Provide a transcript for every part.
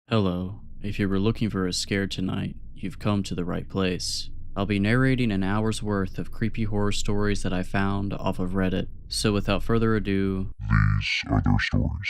Hello. If you were looking for a scare tonight, you've come to the right place. I'll be narrating an hour's worth of creepy horror stories that I found off of Reddit. So without further ado, These are their stories.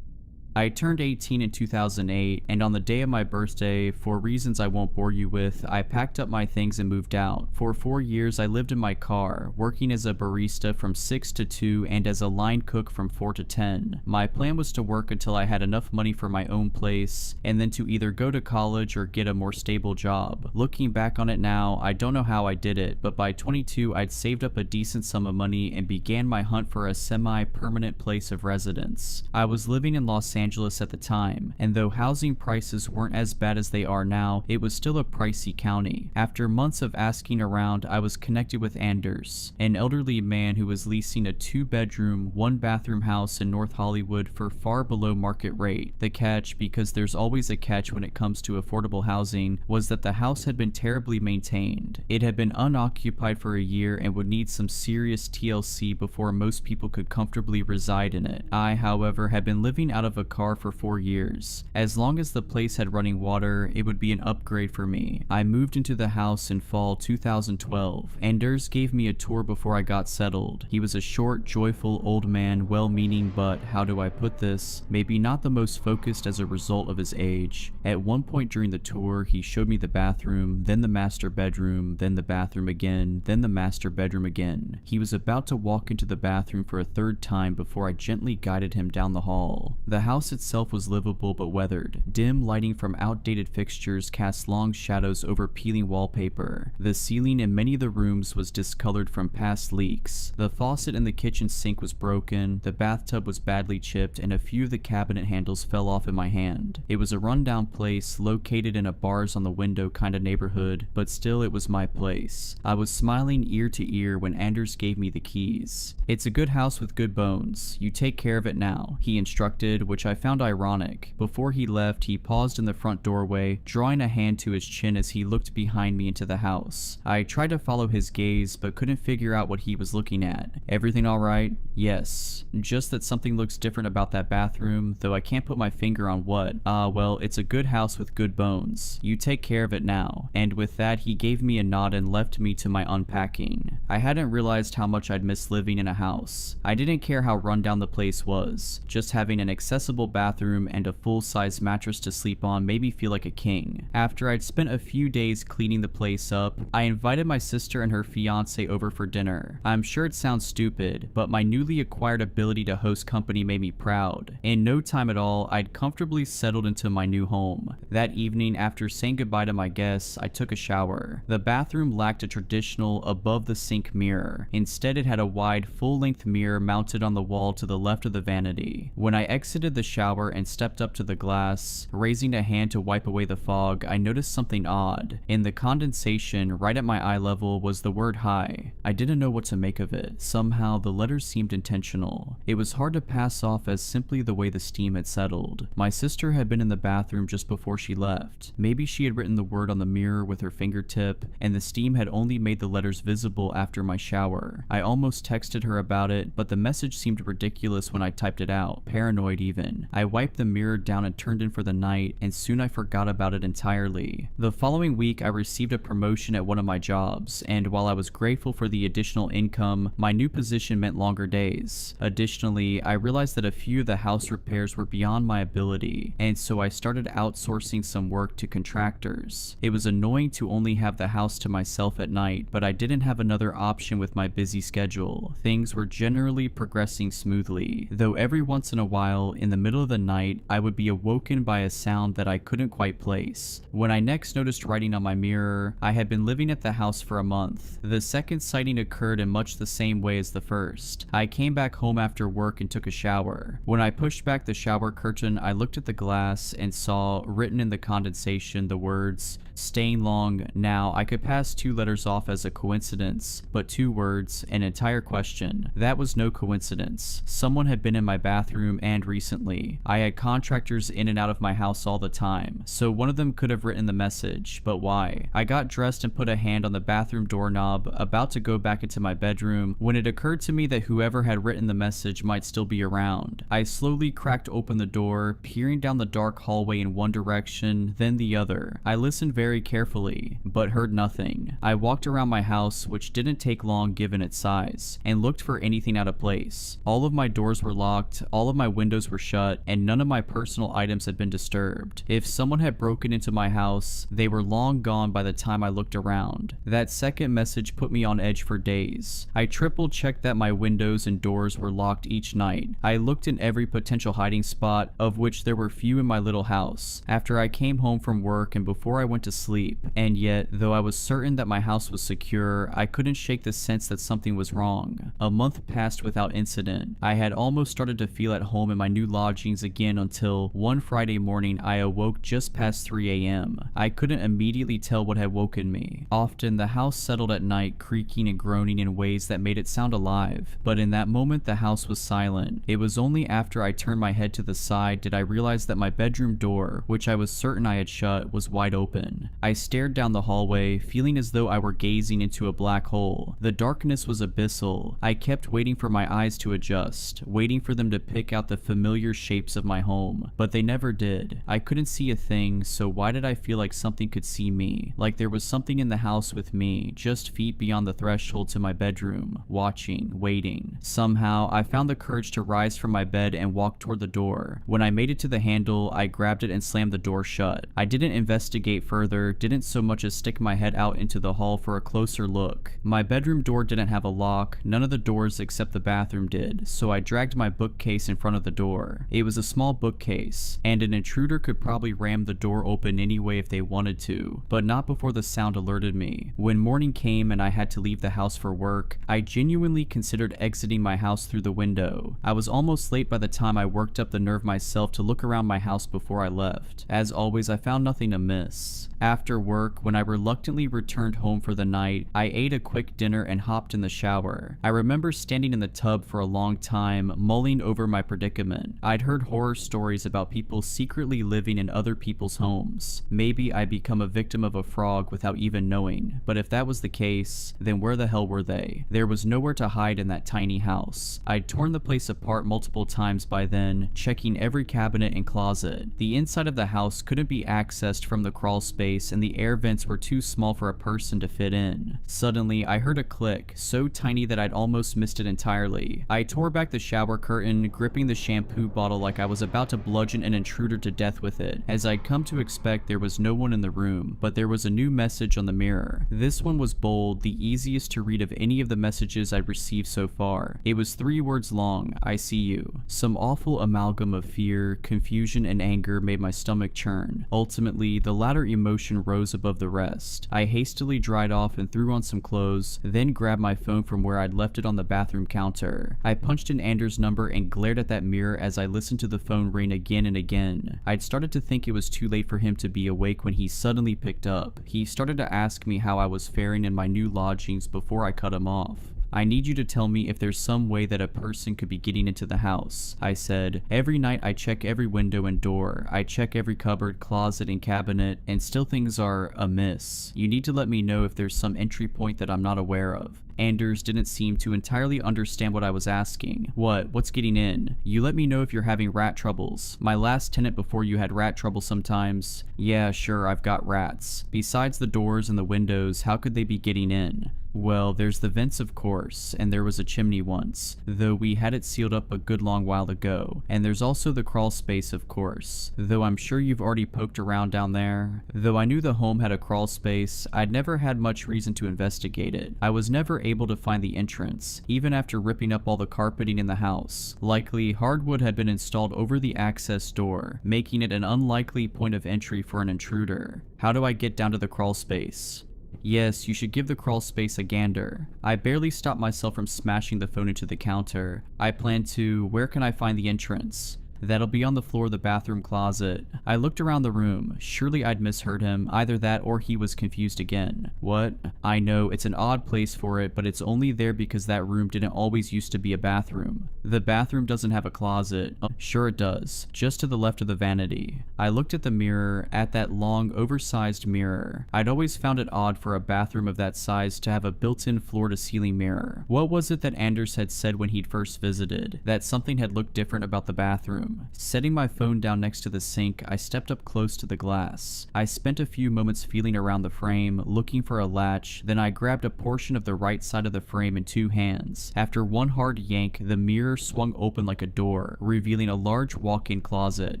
I turned 18 in 2008, and on the day of my birthday, for reasons I won't bore you with, I packed up my things and moved out. For 4 years, I lived in my car, working as a barista from 6 to 2 and as a line cook from 4 to 10. My plan was to work until I had enough money for my own place, and then to either go to college or get a more stable job. Looking back on it now, I don't know how I did it, but by 22, I'd saved up a decent sum of money and began my hunt for a semi-permanent place of residence. I was living in Los Angeles at the time, and though housing prices weren't as bad as they are now, it was still a pricey county. After months of asking around, I was connected with Anders, an elderly man who was leasing a 2-bedroom, 1-bathroom house in North Hollywood for far below market rate. The catch, because there's always a catch when it comes to affordable housing, was that the house had been terribly maintained. It had been unoccupied for a year and would need some serious TLC before most people could comfortably reside in it. I, however, had been living out of a car for 4 years. As long as the place had running water, it would be an upgrade for me. I moved into the house in fall 2012. Anders gave me a tour before I got settled. He was a short, joyful old man, well-meaning, but how do I put this? Maybe not the most focused as a result of his age. At one point during the tour, he showed me the bathroom, then the master bedroom, then the bathroom again, then the master bedroom again. He was about to walk into the bathroom for a third time before I gently guided him down the hall. The house itself was livable but weathered. Dim lighting from outdated fixtures cast long shadows over peeling wallpaper. The ceiling in many of the rooms was discolored from past leaks. The faucet in the kitchen sink was broken, the bathtub was badly chipped, and a few of the cabinet handles fell off in my hand. It was a rundown place located in a bars on the window kind of neighborhood, but still it was my place. I was smiling ear to ear when Anders gave me the keys. "It's a good house with good bones. You take care of it now," he instructed, which I found ironic. Before he left, he paused in the front doorway, drawing a hand to his chin as he looked behind me into the house. I tried to follow his gaze, but couldn't figure out what he was looking at. "Everything alright?" "Yes. Just that something looks different about that bathroom, though I can't put my finger on what." Well, it's a good house with good bones. You take care of it now." And with that, he gave me a nod and left me to my unpacking. I hadn't realized how much I'd missed living in a house. I didn't care how rundown the place was. Just having an accessible bathroom and a full-size mattress to sleep on made me feel like a king. After I'd spent a few days cleaning the place up, I invited my sister and her fiance over for dinner. I'm sure it sounds stupid, but my newly acquired ability to host company made me proud. In no time at all, I'd comfortably settled into my new home. That evening, after saying goodbye to my guests, I took a shower. The bathroom lacked a traditional above-the-sink mirror. Instead, it had a wide, full-length mirror mounted on the wall to the left of the vanity. When I exited the shower and stepped up to the glass, raising a hand to wipe away the fog, I noticed something odd. In the condensation, right at my eye level, was the word "hi." I didn't know what to make of it. Somehow, the letters seemed intentional. It was hard to pass off as simply the way the steam had settled. My sister had been in the bathroom just before she left. Maybe she had written the word on the mirror with her fingertip, and the steam had only made the letters visible after my shower. I almost texted her about it, but the message seemed ridiculous when I typed it out, paranoid even. I wiped the mirror down and turned in for the night, and soon I forgot about it entirely. The following week, I received a promotion at one of my jobs, and while I was grateful for the additional income, my new position meant longer days. Additionally, I realized that a few of the house repairs were beyond my ability, and so I started outsourcing some work to contractors. It was annoying to only have the house to myself at night, but I didn't have another option with my busy schedule. Things were generally progressing smoothly, though every once in a while, in the middle of the night, I would be awoken by a sound that I couldn't quite place. When I next noticed writing on my mirror, I had been living at the house for a month. The second sighting occurred in much the same way as the first. I came back home after work and took a shower. When I pushed back the shower curtain, I looked at the glass and saw, written in the condensation, the words, "Staying long." Now, I could pass 2 letters off as a coincidence, but 2 words, an entire question. That was no coincidence. Someone had been in my bathroom, and recently. family. I had contractors in and out of my house all the time, so one of them could have written the message, but why? I got dressed and put a hand on the bathroom doorknob, about to go back into my bedroom, when it occurred to me that whoever had written the message might still be around. I slowly cracked open the door, peering down the dark hallway in one direction, then the other. I listened very carefully, but heard nothing. I walked around my house, which didn't take long given its size, and looked for anything out of place. All of my doors were locked, all of my windows were shut, and none of my personal items had been disturbed. If someone had broken into my house, they were long gone by the time I looked around. That second message put me on edge for days. I triple checked that my windows and doors were locked each night. I looked in every potential hiding spot, of which there were few in my little house, after I came home from work and before I went to sleep, and yet, though I was certain that my house was secure, I couldn't shake the sense that something was wrong. A month passed without incident. I had almost started to feel at home in my new lodgings again until one Friday morning I awoke just past 3 a.m. I couldn't immediately tell what had woken me. Often the house settled at night, creaking and groaning in ways that made it sound alive, but in that moment the house was silent. It was only after I turned my head to the side did I realize that my bedroom door, which I was certain I had shut, was wide open. I stared down the hallway, feeling as though I were gazing into a black hole. The darkness was abyssal. I kept waiting for my eyes to adjust, waiting for them to pick out the familiar shapes of my home, but they never did. I couldn't see a thing, so why did I feel like something could see me? Like there was something in the house with me, just feet beyond the threshold to my bedroom, watching, waiting. Somehow, I found the courage to rise from my bed and walk toward the door. When I made it to the handle, I grabbed it and slammed the door shut. I didn't investigate further, didn't so much as stick my head out into the hall for a closer look. My bedroom door didn't have a lock, none of the doors except the bathroom did, so I dragged my bookcase in front of the door. It was a small bookcase, and an intruder could probably ram the door open anyway if they wanted to, but not before the sound alerted me. When morning came and I had to leave the house for work, I genuinely considered exiting my house through the window. I was almost late by the time I worked up the nerve myself to look around my house before I left. As always, I found nothing amiss. After work, when I reluctantly returned home for the night, I ate a quick dinner and hopped in the shower. I remember standing in the tub for a long time, mulling over my predicament. I'd heard horror stories about people secretly living in other people's homes. Maybe I'd become a victim of a frog without even knowing, but if that was the case, then where the hell were they? There was nowhere to hide in that tiny house. I'd torn the place apart multiple times by then, checking every cabinet and closet. The inside of the house couldn't be accessed from the crawl space, and the air vents were too small for a person to fit in. Suddenly, I heard a click, so tiny that I'd almost missed it entirely. I tore back the shower curtain, gripping the shampoo bottle like I was about to bludgeon an intruder to death with it. As I'd come to expect, there was no one in the room, but there was a new message on the mirror. This one was bold, the easiest to read of any of the messages I'd received so far. It was 3 words long: I see you. Some awful amalgam of fear, confusion, and anger made my stomach churn. Ultimately, the latter emotion rose above the rest. I hastily dried off and threw on some clothes, then grabbed my phone from where I'd left it on the bathroom counter. I punched in Anders' number and glared at that mirror as I listened to the phone ring again and again. I'd started to think it was too late for him to be awake when he suddenly picked up. He started to ask me how I was faring in my new lodgings before I cut him off. I need you to tell me if there's some way that a person could be getting into the house, I said. Every night I check every window and door. I check every cupboard, closet, and cabinet, and still things are amiss. You need to let me know if there's some entry point that I'm not aware of. Anders didn't seem to entirely understand what I was asking. What's getting in? You let me know if you're having rat troubles. My last tenant before you had rat trouble sometimes. Yeah, sure, I've got rats. Besides the doors and the windows, how could they be getting in? Well, there's the vents of course, and there was a chimney once, though we had it sealed up a good long while ago. And there's also the crawl space of course, though I'm sure you've already poked around down there. Though I knew the home had a crawl space, I'd never had much reason to investigate it. I was never able to find the entrance, even after ripping up all the carpeting in the house. Likely, hardwood had been installed over the access door, making it an unlikely point of entry for an intruder. How do I get down to the crawl space? Yes, you should give the crawl space a gander. I barely stopped myself from smashing the phone into the counter. I plan to. Where can I find the entrance? That'll be on the floor of the bathroom closet. I looked around the room. Surely I'd misheard him. Either that or he was confused again. What? I know, it's an odd place for it, but it's only there because that room didn't always used to be a bathroom. The bathroom doesn't have a closet. Sure it does. Just to the left of the vanity. I looked at the mirror, at that long, oversized mirror. I'd always found it odd for a bathroom of that size to have a built-in floor-to-ceiling mirror. What was it that Anders had said when he'd first visited? That something had looked different about the bathroom. Setting my phone down next to the sink, I stepped up close to the glass. I spent a few moments feeling around the frame, looking for a latch, then I grabbed a portion of the right side of the frame in 2 hands. After one hard yank, the mirror swung open like a door, revealing a large walk-in closet.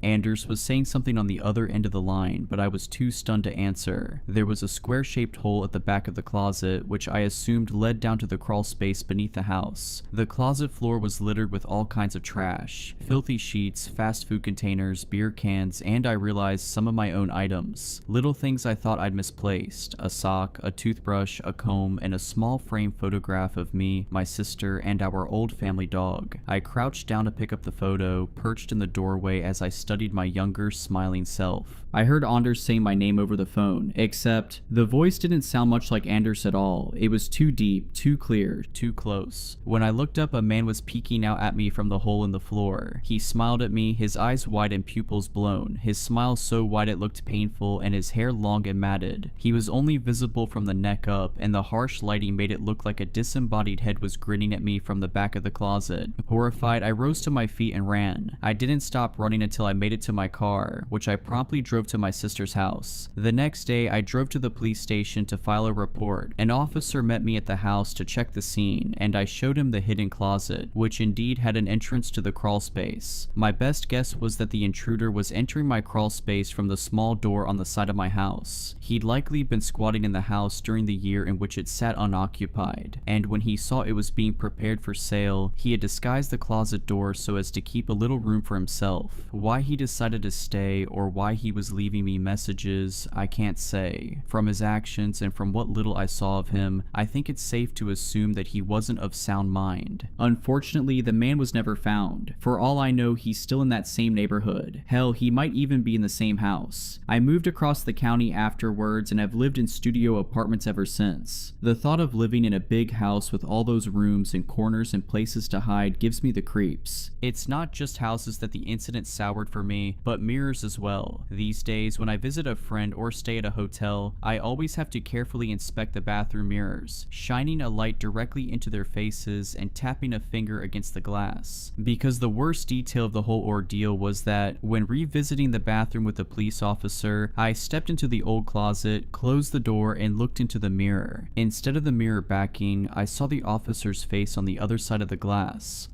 Anders was saying something on the other end of the line, but I was too stunned to answer. There was a square-shaped hole at the back of the closet, which I assumed led down to the crawl space beneath the house. The closet floor was littered with all kinds of trash. Filthy sheets, fast food containers, beer cans, and I realized some of my own items. Little things I thought I'd misplaced. A sock, a toothbrush, a comb, and a small frame photograph of me, my sister, and our old family dog. I crouched down to pick up the photo, perched in the doorway as I studied my younger, smiling self. I heard Anders say my name over the phone, except the voice didn't sound much like Anders at all. It was too deep, too clear, too close. When I looked up, a man was peeking out at me from the hole in the floor. He smiled at me, his eyes wide and pupils blown, his smile so wide it looked painful, and his hair long and matted. He was only visible from the neck up, and the harsh lighting made it look like a disembodied head was grinning at me from the back of the closet. Horrified, I rose to my feet and ran. I didn't stop running until I made it to my car, which I promptly drove to my sister's house. The next day, I drove to the police station to file a report. An officer met me at the house to check the scene, and I showed him the hidden closet, which indeed had an entrance to the crawl space. My best guess was that the intruder was entering my crawl space from the small door on the side of my house. He'd likely been squatting in the house during the year in which it sat unoccupied, and when he saw it was being prepared for sale, he had disguised the closet door so as to keep a little room for himself. Why he decided to stay, or why he was leaving me messages, I can't say. From his actions and from what little I saw of him, I think it's safe to assume that he wasn't of sound mind. Unfortunately, the man was never found. For all I know, he's still in that same neighborhood. Hell, he might even be in the same house. I moved across the county afterwards and have lived in studio apartments ever since. The thought of living in a big house with all those rooms and corners and places to hide gives me the creeps. It's not just houses that the incident soured for me, but mirrors as well. These days, when I visit a friend or stay at a hotel, I always have to carefully inspect the bathroom mirrors, shining a light directly into their faces and tapping a finger against the glass. Because the worst detail of the whole ordeal was that, when revisiting the bathroom with a police officer, I stepped into the old closet, closed the door, and looked into the mirror. Instead of the mirror backing, I saw the officer's face on the other side of the glass.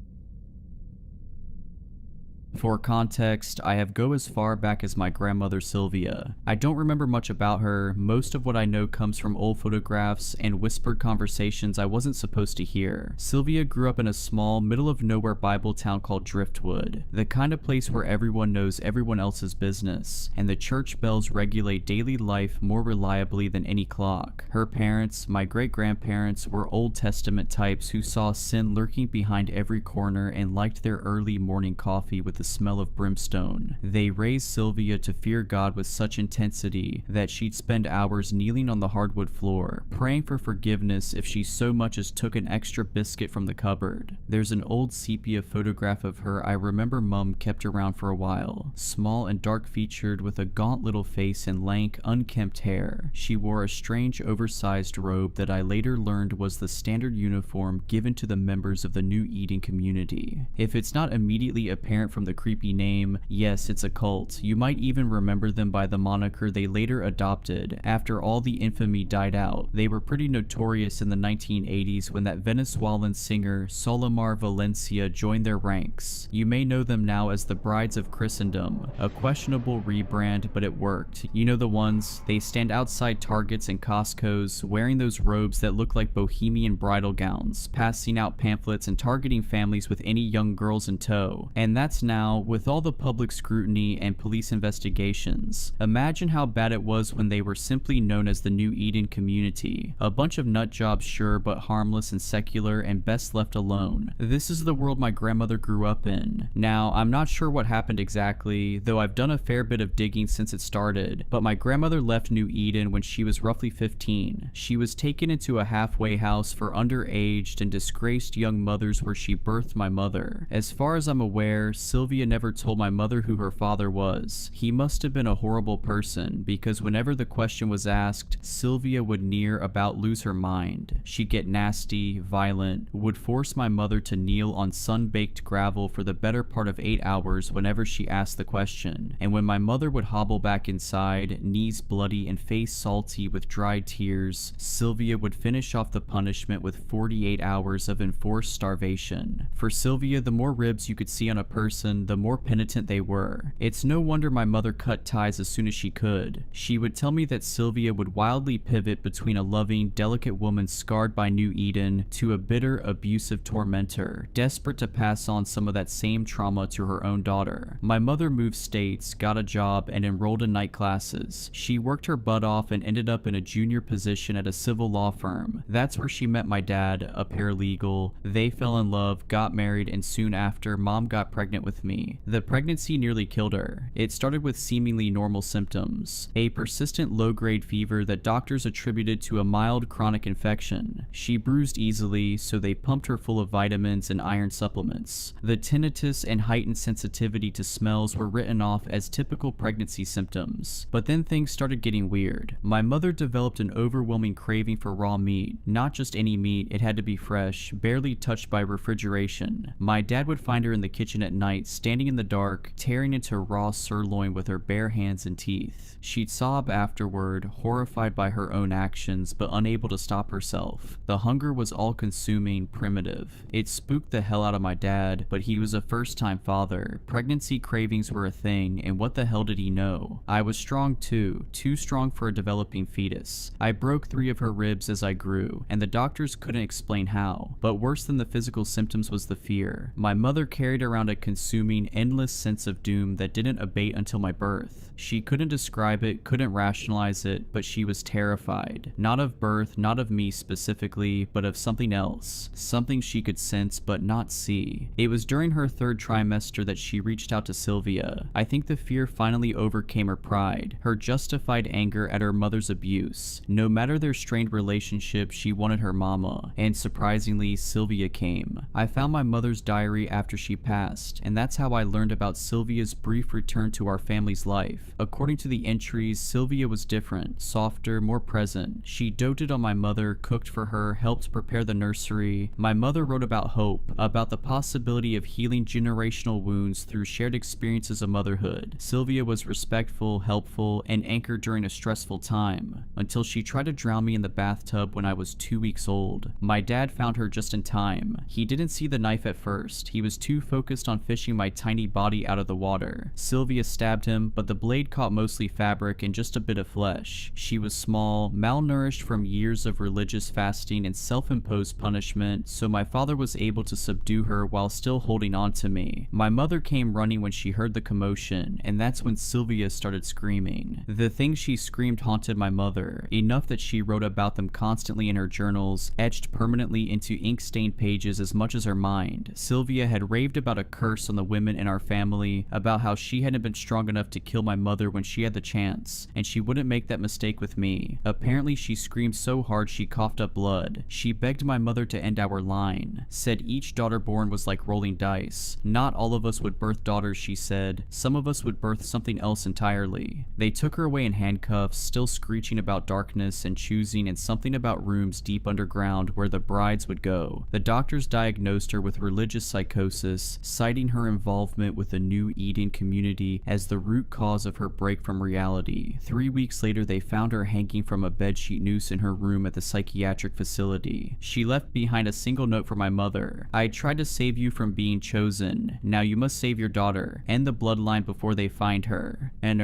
For context, I have go as far back as my grandmother Sylvia. I don't remember much about her. Most of what I know comes from old photographs and whispered conversations I wasn't supposed to hear. Sylvia grew up in a small, middle-of-nowhere Bible town called Driftwood, the kind of place where everyone knows everyone else's business, and the church bells regulate daily life more reliably than any clock. Her parents, my great-grandparents, were Old Testament types who saw sin lurking behind every corner and liked their early morning coffee with the smell of brimstone. They raised Sylvia to fear God with such intensity that she'd spend hours kneeling on the hardwood floor, praying for forgiveness if she so much as took an extra biscuit from the cupboard. There's an old sepia photograph of her I remember Mum kept around for a while. Small and dark-featured with a gaunt little face and lank, unkempt hair. She wore a strange oversized robe that I later learned was the standard uniform given to the members of the New Eden community. If it's not immediately apparent from the creepy name, yes, it's a cult. You might even remember them by the moniker they later adopted after all the infamy died out. They were pretty notorious in the 1980s when that Venezuelan singer Solimar Valencia joined their ranks. You may know them now as the Brides of Christendom, a questionable rebrand, but it worked. You know the ones? They stand outside Targets and Costco's wearing those robes that look like bohemian bridal gowns, passing out pamphlets and targeting families with any young girls in tow. And that's now Now, with all the public scrutiny and police investigations, imagine how bad it was when they were simply known as the New Eden community. A bunch of nut jobs, sure, but harmless and secular and best left alone. This is the world my grandmother grew up in. Now, I'm not sure what happened exactly, though I've done a fair bit of digging since it started, but my grandmother left New Eden when she was roughly 15. She was taken into a halfway house for underaged and disgraced young mothers where she birthed my mother. As far as I'm aware, Sylvia never told my mother who her father was. He must have been a horrible person, because whenever the question was asked, Sylvia would near about lose her mind. She'd get nasty, violent, would force my mother to kneel on sun-baked gravel for the better part of 8 hours whenever she asked the question, and when my mother would hobble back inside, knees bloody and face salty with dried tears, Sylvia would finish off the punishment with 48 hours of enforced starvation. For Sylvia, the more ribs you could see on a person, the more penitent they were. It's no wonder my mother cut ties as soon as she could. She would tell me that Sylvia would wildly pivot between a loving, delicate woman scarred by New Eden to a bitter, abusive tormentor, desperate to pass on some of that same trauma to her own daughter. My mother moved states, got a job, and enrolled in night classes. She worked her butt off and ended up in a junior position at a civil law firm. That's where she met my dad, a paralegal. They fell in love, got married, and soon after, Mom got pregnant with me. The pregnancy nearly killed her. It started with seemingly normal symptoms, a persistent low-grade fever that doctors attributed to a mild chronic infection. She bruised easily, so they pumped her full of vitamins and iron supplements. The tinnitus and heightened sensitivity to smells were written off as typical pregnancy symptoms. But then things started getting weird. My mother developed an overwhelming craving for raw meat. Not just any meat, it had to be fresh, barely touched by refrigeration. My dad would find her in the kitchen at night, standing in the dark, tearing into raw sirloin with her bare hands and teeth. She'd sob afterward, horrified by her own actions, but unable to stop herself. The hunger was all-consuming, primitive. It spooked the hell out of my dad, but he was a first-time father. Pregnancy cravings were a thing, and what the hell did he know? I was strong too strong for a developing fetus. I broke 3 of her ribs as I grew, and the doctors couldn't explain how. But worse than the physical symptoms was the fear. My mother carried around a consuming, endless sense of doom that didn't abate until my birth. She couldn't describe it, couldn't rationalize it, but she was terrified. Not of birth, not of me specifically, but of something else. Something she could sense but not see. It was during her 3rd trimester that she reached out to Sylvia. I think the fear finally overcame her pride, her justified anger at her mother's abuse. No matter their strained relationship, she wanted her mama, and surprisingly, Sylvia came. I found my mother's diary after she passed, and that's how I learned about Sylvia's brief return to our family's life. According to the entries, Sylvia was different, softer, more present. She doted on my mother, cooked for her, helped prepare the nursery. My mother wrote about hope, about the possibility of healing generational wounds through shared experiences of motherhood. Sylvia was respectful, helpful, and anchored during a stressful time, until she tried to drown me in the bathtub when I was 2 weeks old. My dad found her just in time. He didn't see the knife at first. He was too focused on fishing my tiny body out of the water. Sylvia stabbed him, but the blade caught mostly fabric and just a bit of flesh. She was small, malnourished from years of religious fasting and self-imposed punishment, so my father was able to subdue her while still holding on to me. My mother came running when she heard the commotion, and that's when Sylvia started screaming. The things she screamed haunted my mother, enough that she wrote about them constantly in her journals, etched permanently into ink-stained pages as much as her mind. Sylvia had raved about a curse on the women in our family, about how she hadn't been strong enough to kill my mother when she had the chance, and she wouldn't make that mistake with me. Apparently she screamed so hard she coughed up blood. She begged my mother to end our line, said each daughter born was like rolling dice. Not all of us would birth daughters, she said. Some of us would birth something else entirely. They took her away in handcuffs, still screeching about darkness and choosing and something about rooms deep underground where the brides would go. The doctors diagnosed her with religious psychosis, citing her involvement with the New Eden community as the root cause of her break from reality. 3 weeks later, they found her hanging from a bedsheet noose in her room at the psychiatric facility. She left behind a single note for my mother. I tried to save you from being chosen. Now you must save your daughter. End the bloodline before they find her. And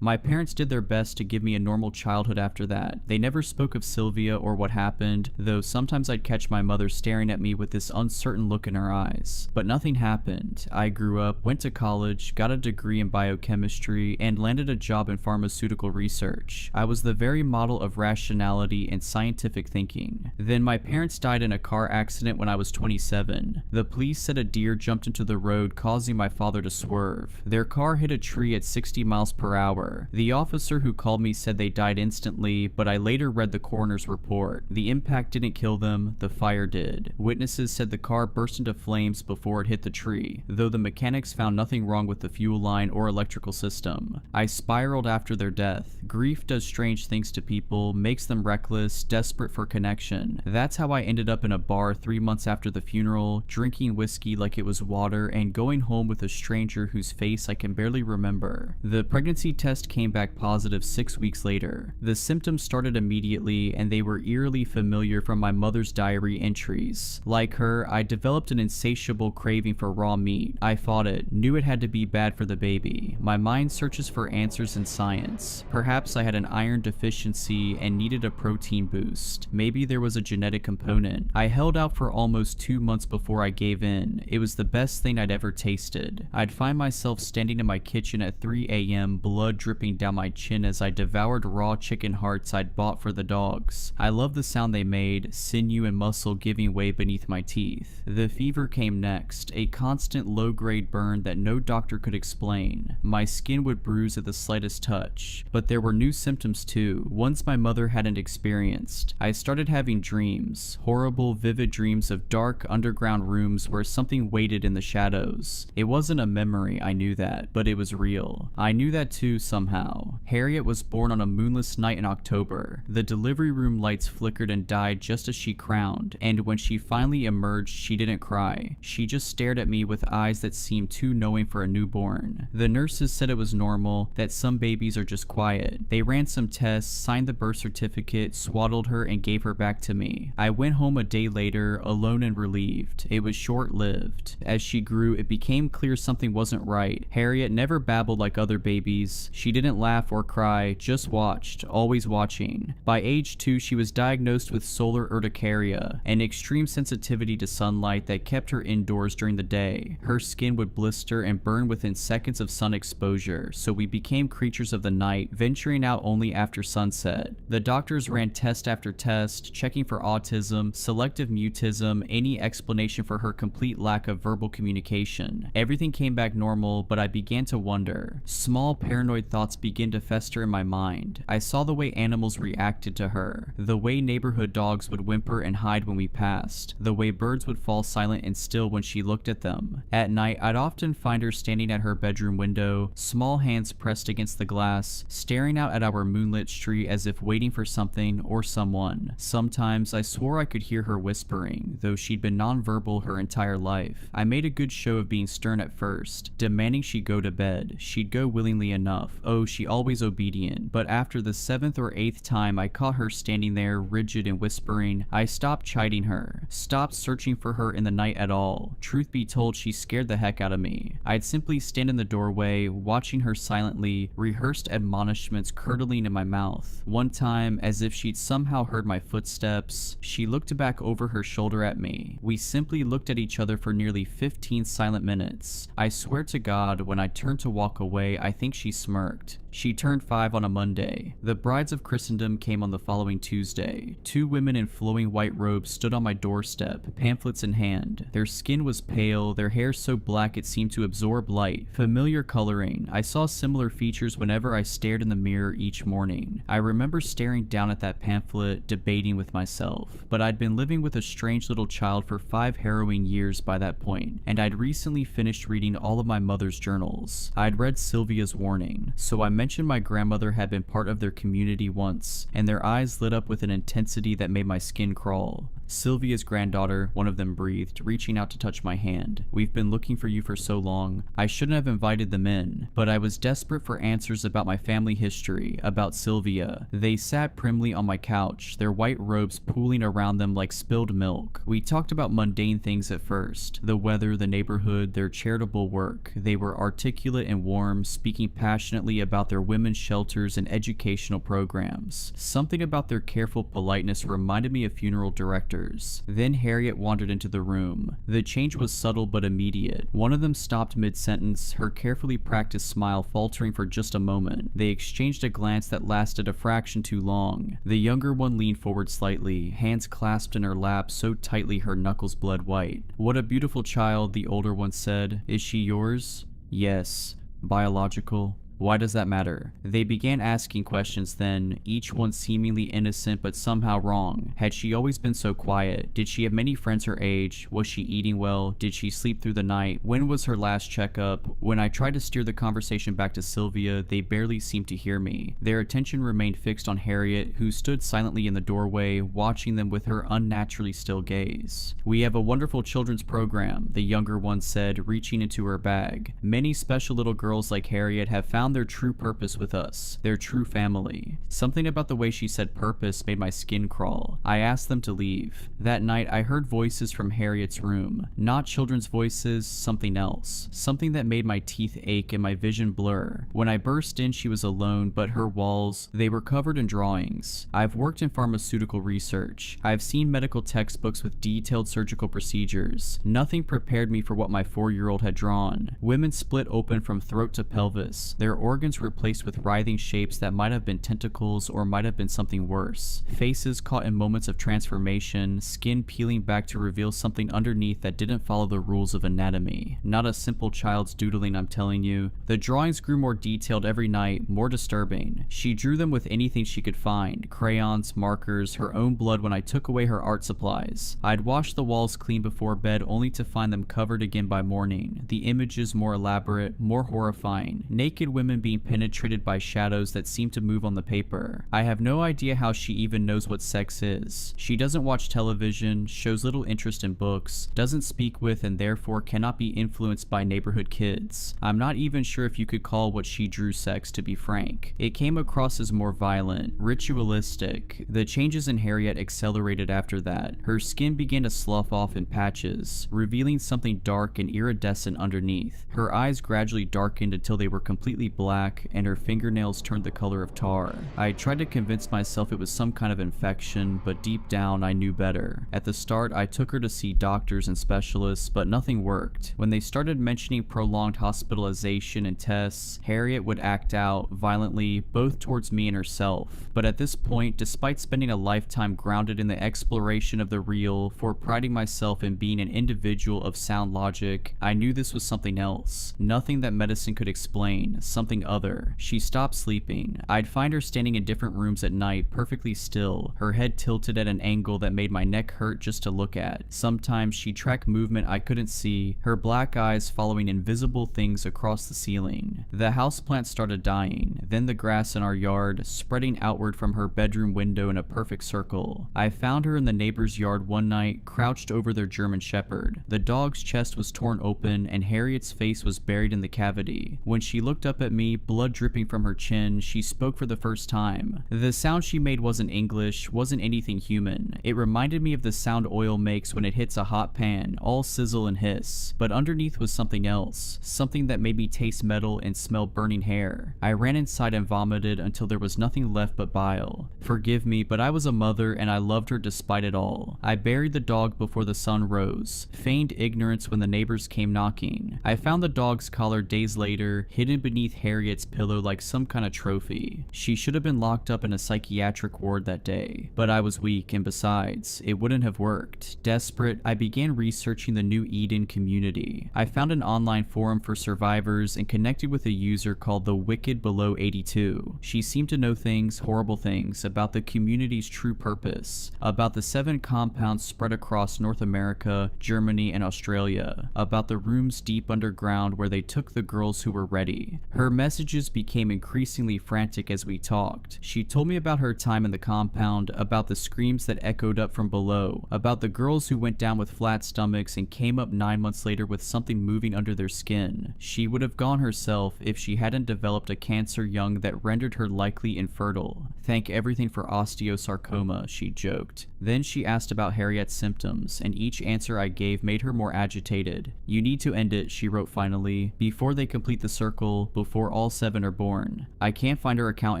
my parents did their best to give me a normal childhood after that. They never spoke of Sylvia or what happened, though sometimes I'd catch my mother staring at me with this uncertain look in her eyes. But nothing happened. I grew up, went to college, got a degree in biochemistry, and landed a job in pharmaceutical research. I was the very model of rationality and scientific thinking. Then my parents died in a car accident when I was 27. The police said a deer jumped into the road, causing my father to swerve. Their car hit a tree at 60 miles per hour. The officer who called me said they died instantly, but I later read the coroner's report. The impact didn't kill them, the fire did. Witnesses said the car burst into flames before it hit the tree, though the mechanics found nothing wrong with the fuel line or electrical system. I spiraled after their death. Grief does strange things to people, makes them reckless, desperate for connection. That's how I ended up in a bar 3 months after the funeral, drinking whiskey like it was water and going home with a stranger whose face I can barely remember. The pregnancy test came back positive 6 weeks later. The symptoms started immediately and they were eerily familiar from my mother's diary entries. Like her, I developed an insatiable craving for raw meat. I fought it, knew it had to be bad for the baby. My mind searches for answers in science. Perhaps I had an iron deficiency and needed a protein boost. Maybe there was a genetic component. I held out for almost 2 months before I gave in. It was the best thing I'd ever tasted. I'd find myself standing in my kitchen at 3 a.m., blood dripping down my chin as I devoured raw chicken hearts I'd bought for the dogs. I loved the sound they made, sinew and muscle giving way beneath my teeth. The fever came next, a constant low-grade burn that no doctor could explain. My skin would bruise at the slightest touch. But there were new symptoms too, ones my mother hadn't experienced. I started having dreams, horrible, vivid dreams of dark, underground rooms where something waited in the shadows. It wasn't a memory, I knew that, but it was real. I knew that too somehow. Harriet was born on a moonless night in October. The delivery room lights flickered and died just as she crowned, and when she finally emerged, she didn't cry. She just stared at me with eyes that seemed too knowing for a newborn. The nurses said it was normal, that some babies are just quiet. They ran some tests, signed the birth certificate, swaddled her, and gave her back to me. I went home a day later, alone and relieved. It was short-lived. As she grew, it became clear something wasn't right. Harriet never babbled like other babies. She didn't laugh or cry, just watched, always watching. By age 2, she was diagnosed with solar urticaria, an extreme sensitivity to sunlight that kept her indoors during the day. Her skin would blister and burn within seconds of sun exposure, so we became creatures of the night, venturing out only after sunset. The doctors ran test after test, checking for autism, selective mutism, any explanation for her complete lack of verbal communication. Everything came back normal, but I began to wonder. Small paranoid thoughts began to fester in my mind. I saw the way animals reacted to her, the way neighborhood dogs would whimper and hide when we passed, the way birds would fall silent and still when she looked at them. At night, I'd often find her standing at her bedroom window, small hands pressed against the glass, staring out at our moonlit street as if waiting for something or someone. Sometimes I swore I could hear her whispering, though she'd been nonverbal her entire life. I made a good show of being stern at first, demanding she go to bed. She'd go willingly enough. Oh, she always obedient. But after the 7th or 8th time I caught her standing there, rigid and whispering, I stopped chiding her, stopped searching for her in the night at all. Truth be told, she scared the heck out of me. I'd simply stand in the doorway, watching her silently, rehearsed admonishments curdling in my mouth. One time, as if she'd somehow heard my footsteps, she looked back over her shoulder at me. We simply looked at each other for nearly 15 silent minutes. I swear to God, when I turned to walk away, I think she smirked. She turned 5 on a Monday. The brides of Christendom came on the following Tuesday. 2 women in flowing white robes stood on my doorstep, pamphlets in hand. Their skin was pale, their hair so black it seemed to absorb light. Familiar coloring. I saw similar features whenever I stared in the mirror each morning. I remember staring down at that pamphlet, debating with myself. But I'd been living with a strange little child for 5 harrowing years by that point, and I'd recently finished reading all of my mother's journals. I'd read Sylvia's warning, so I mentioned my grandmother had been part of their community once, and their eyes lit up with an intensity that made my skin crawl. Sylvia's granddaughter, one of them breathed, reaching out to touch my hand. We've been looking for you for so long. I shouldn't have invited them in, but I was desperate for answers about my family history history, about Sylvia. They sat primly on my couch, their white robes pooling around them like spilled milk. We talked about mundane things at first, the weather, the neighborhood, their charitable work. They were articulate and warm, speaking passionately about their women's shelters and educational programs. Something about their careful politeness reminded me of funeral directors. Then Harriet wandered into the room. The change was subtle but immediate. One of them stopped mid-sentence, her carefully practiced smile faltering for just a moment. They exchanged a glance that lasted a fraction too long. The younger one leaned forward slightly, hands clasped in her lap so tightly her knuckles bled white. "What a beautiful child," the older one said. "Is she yours?" "Yes." "Biological?" "Why does that matter?" They began asking questions then, each one seemingly innocent but somehow wrong. Had she always been so quiet? Did she have many friends her age? Was she eating well? Did she sleep through the night? When was her last checkup? When I tried to steer the conversation back to Sylvia, they barely seemed to hear me. Their attention remained fixed on Harriet, who stood silently in the doorway, watching them with her unnaturally still gaze. "We have a wonderful children's program," the younger one said, reaching into her bag. "Many special little girls like Harriet have found their true purpose with us, their true family." Something about the way she said purpose made my skin crawl. I asked them to leave. That night I heard voices from Harriet's room. Not children's voices, something else. Something that made my teeth ache and my vision blur. When I burst in, she was alone, but her walls, they were covered in drawings. I've worked in pharmaceutical research. I've seen medical textbooks with detailed surgical procedures. Nothing prepared me for what my 4-year-old had drawn. Women split open from throat to pelvis, their organs replaced with writhing shapes that might have been tentacles or might have been something worse. Faces caught in moments of transformation, skin peeling back to reveal something underneath that didn't follow the rules of anatomy. Not a simple child's doodling, I'm telling you. The drawings grew more detailed every night, more disturbing. She drew them with anything she could find, crayons, markers, her own blood when I took away her art supplies. I'd washed the walls clean before bed only to find them covered again by morning, the images more elaborate, more horrifying. Naked women being penetrated by shadows that seem to move on the paper. I have no idea how she even knows what sex is. She doesn't watch television, shows little interest in books, doesn't speak with and therefore cannot be influenced by neighborhood kids. I'm not even sure if you could call what she drew sex, to be frank. It came across as more violent, ritualistic. The changes in Harriet accelerated after that. Her skin began to slough off in patches, revealing something dark and iridescent underneath. Her eyes gradually darkened until they were completely black, and her fingernails turned the color of tar. I tried to convince myself it was some kind of infection, but deep down I knew better. At the start, I took her to see doctors and specialists, but nothing worked. When they started mentioning prolonged hospitalization and tests, Harriet would act out violently, both towards me and herself. But at this point, despite spending a lifetime grounded in the exploration of the real, for priding myself in being an individual of sound logic, I knew this was something else. Nothing that medicine could explain, something other. She stopped sleeping. I'd find her standing in different rooms at night, perfectly still, her head tilted at an angle that made my neck hurt just to look at. Sometimes she'd track movement I couldn't see, her black eyes following invisible things across the ceiling. The houseplant started dying, then the grass in our yard, spreading outward from her bedroom window in a perfect circle. I found her in the neighbor's yard one night, crouched over their German Shepherd. The dog's chest was torn open, and Harriet's face was buried in the cavity. When she looked up at me, blood dripping from her chin, she spoke for the first time. The sound she made wasn't English, wasn't anything human. It reminded me of the sound oil makes when it hits a hot pan, all sizzle and hiss. But underneath was something else, something that made me taste metal and smell burning hair. I ran inside and vomited until there was nothing left but bile. Forgive me, but I was a mother and I loved her despite it all. I buried the dog before the sun rose, feigned ignorance when the neighbors came knocking. I found the dog's collar days later, hidden beneath Harriet's pillow like some kind of trophy. She should have been locked up in a psychiatric ward that day, but I was weak, and besides, it wouldn't have worked. Desperate, I began researching the New Eden community. I found an online forum for survivors and connected with a user called the Wicked Below 82. She seemed to know things, horrible things, about the community's true purpose, about the 7 compounds spread across North America, Germany, and Australia, about the rooms deep underground where they took the girls who were ready. Her Her messages became increasingly frantic as we talked. She told me about her time in the compound, about the screams that echoed up from below, about the girls who went down with flat stomachs and came up 9 months later with something moving under their skin. She would have gone herself if she hadn't developed a cancer young that rendered her likely infertile. Thank everything for osteosarcoma, she joked. Then she asked about Harriet's symptoms, and each answer I gave made her more agitated. You need to end it, she wrote finally, before they complete the circle, before all 7 are born. I can't find her account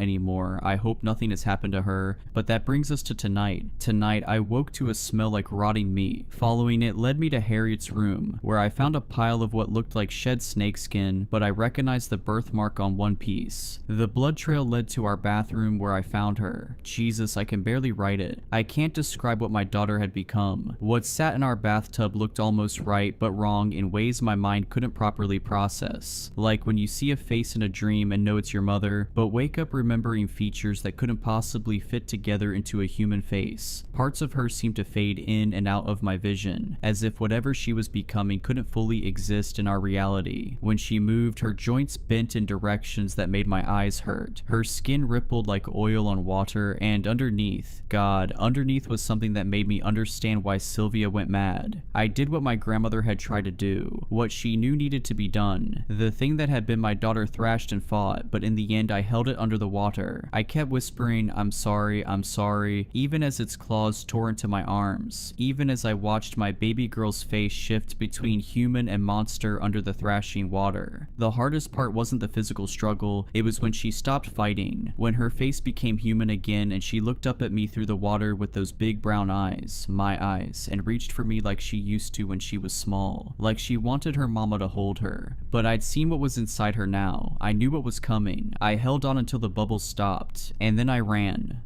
anymore. I hope nothing has happened to her, but that brings us to tonight. Tonight, I woke to a smell like rotting meat. Following it led me to Harriet's room, where I found a pile of what looked like shed snakeskin, but I recognized the birthmark on one piece. The blood trail led to our bathroom where I found her. Jesus, I can barely write it. I can't describe what my daughter had become. What sat in our bathtub looked almost right, but wrong in ways my mind couldn't properly process. Like when you see a face in a dream and know it's your mother, but wake up remembering features that couldn't possibly fit together into a human face. Parts of her seemed to fade in and out of my vision, as if whatever she was becoming couldn't fully exist in our reality. When she moved, her joints bent in directions that made my eyes hurt. Her skin rippled like oil on water, and underneath was something that made me understand why Sylvia went mad. I did what my grandmother had tried to do, what she knew needed to be done, the thing that had been my daughter thrashed and fought, but in the end I held it under the water. I kept whispering, I'm sorry, even as its claws tore into my arms, even as I watched my baby girl's face shift between human and monster under the thrashing water. The hardest part wasn't the physical struggle, it was when she stopped fighting, when her face became human again and she looked up at me through the water with those big brown eyes, my eyes, and reached for me like she used to when she was small, like she wanted her mama to hold her. But I'd seen what was inside her now. I knew what was coming. I held on until the bubbles stopped, and then I ran.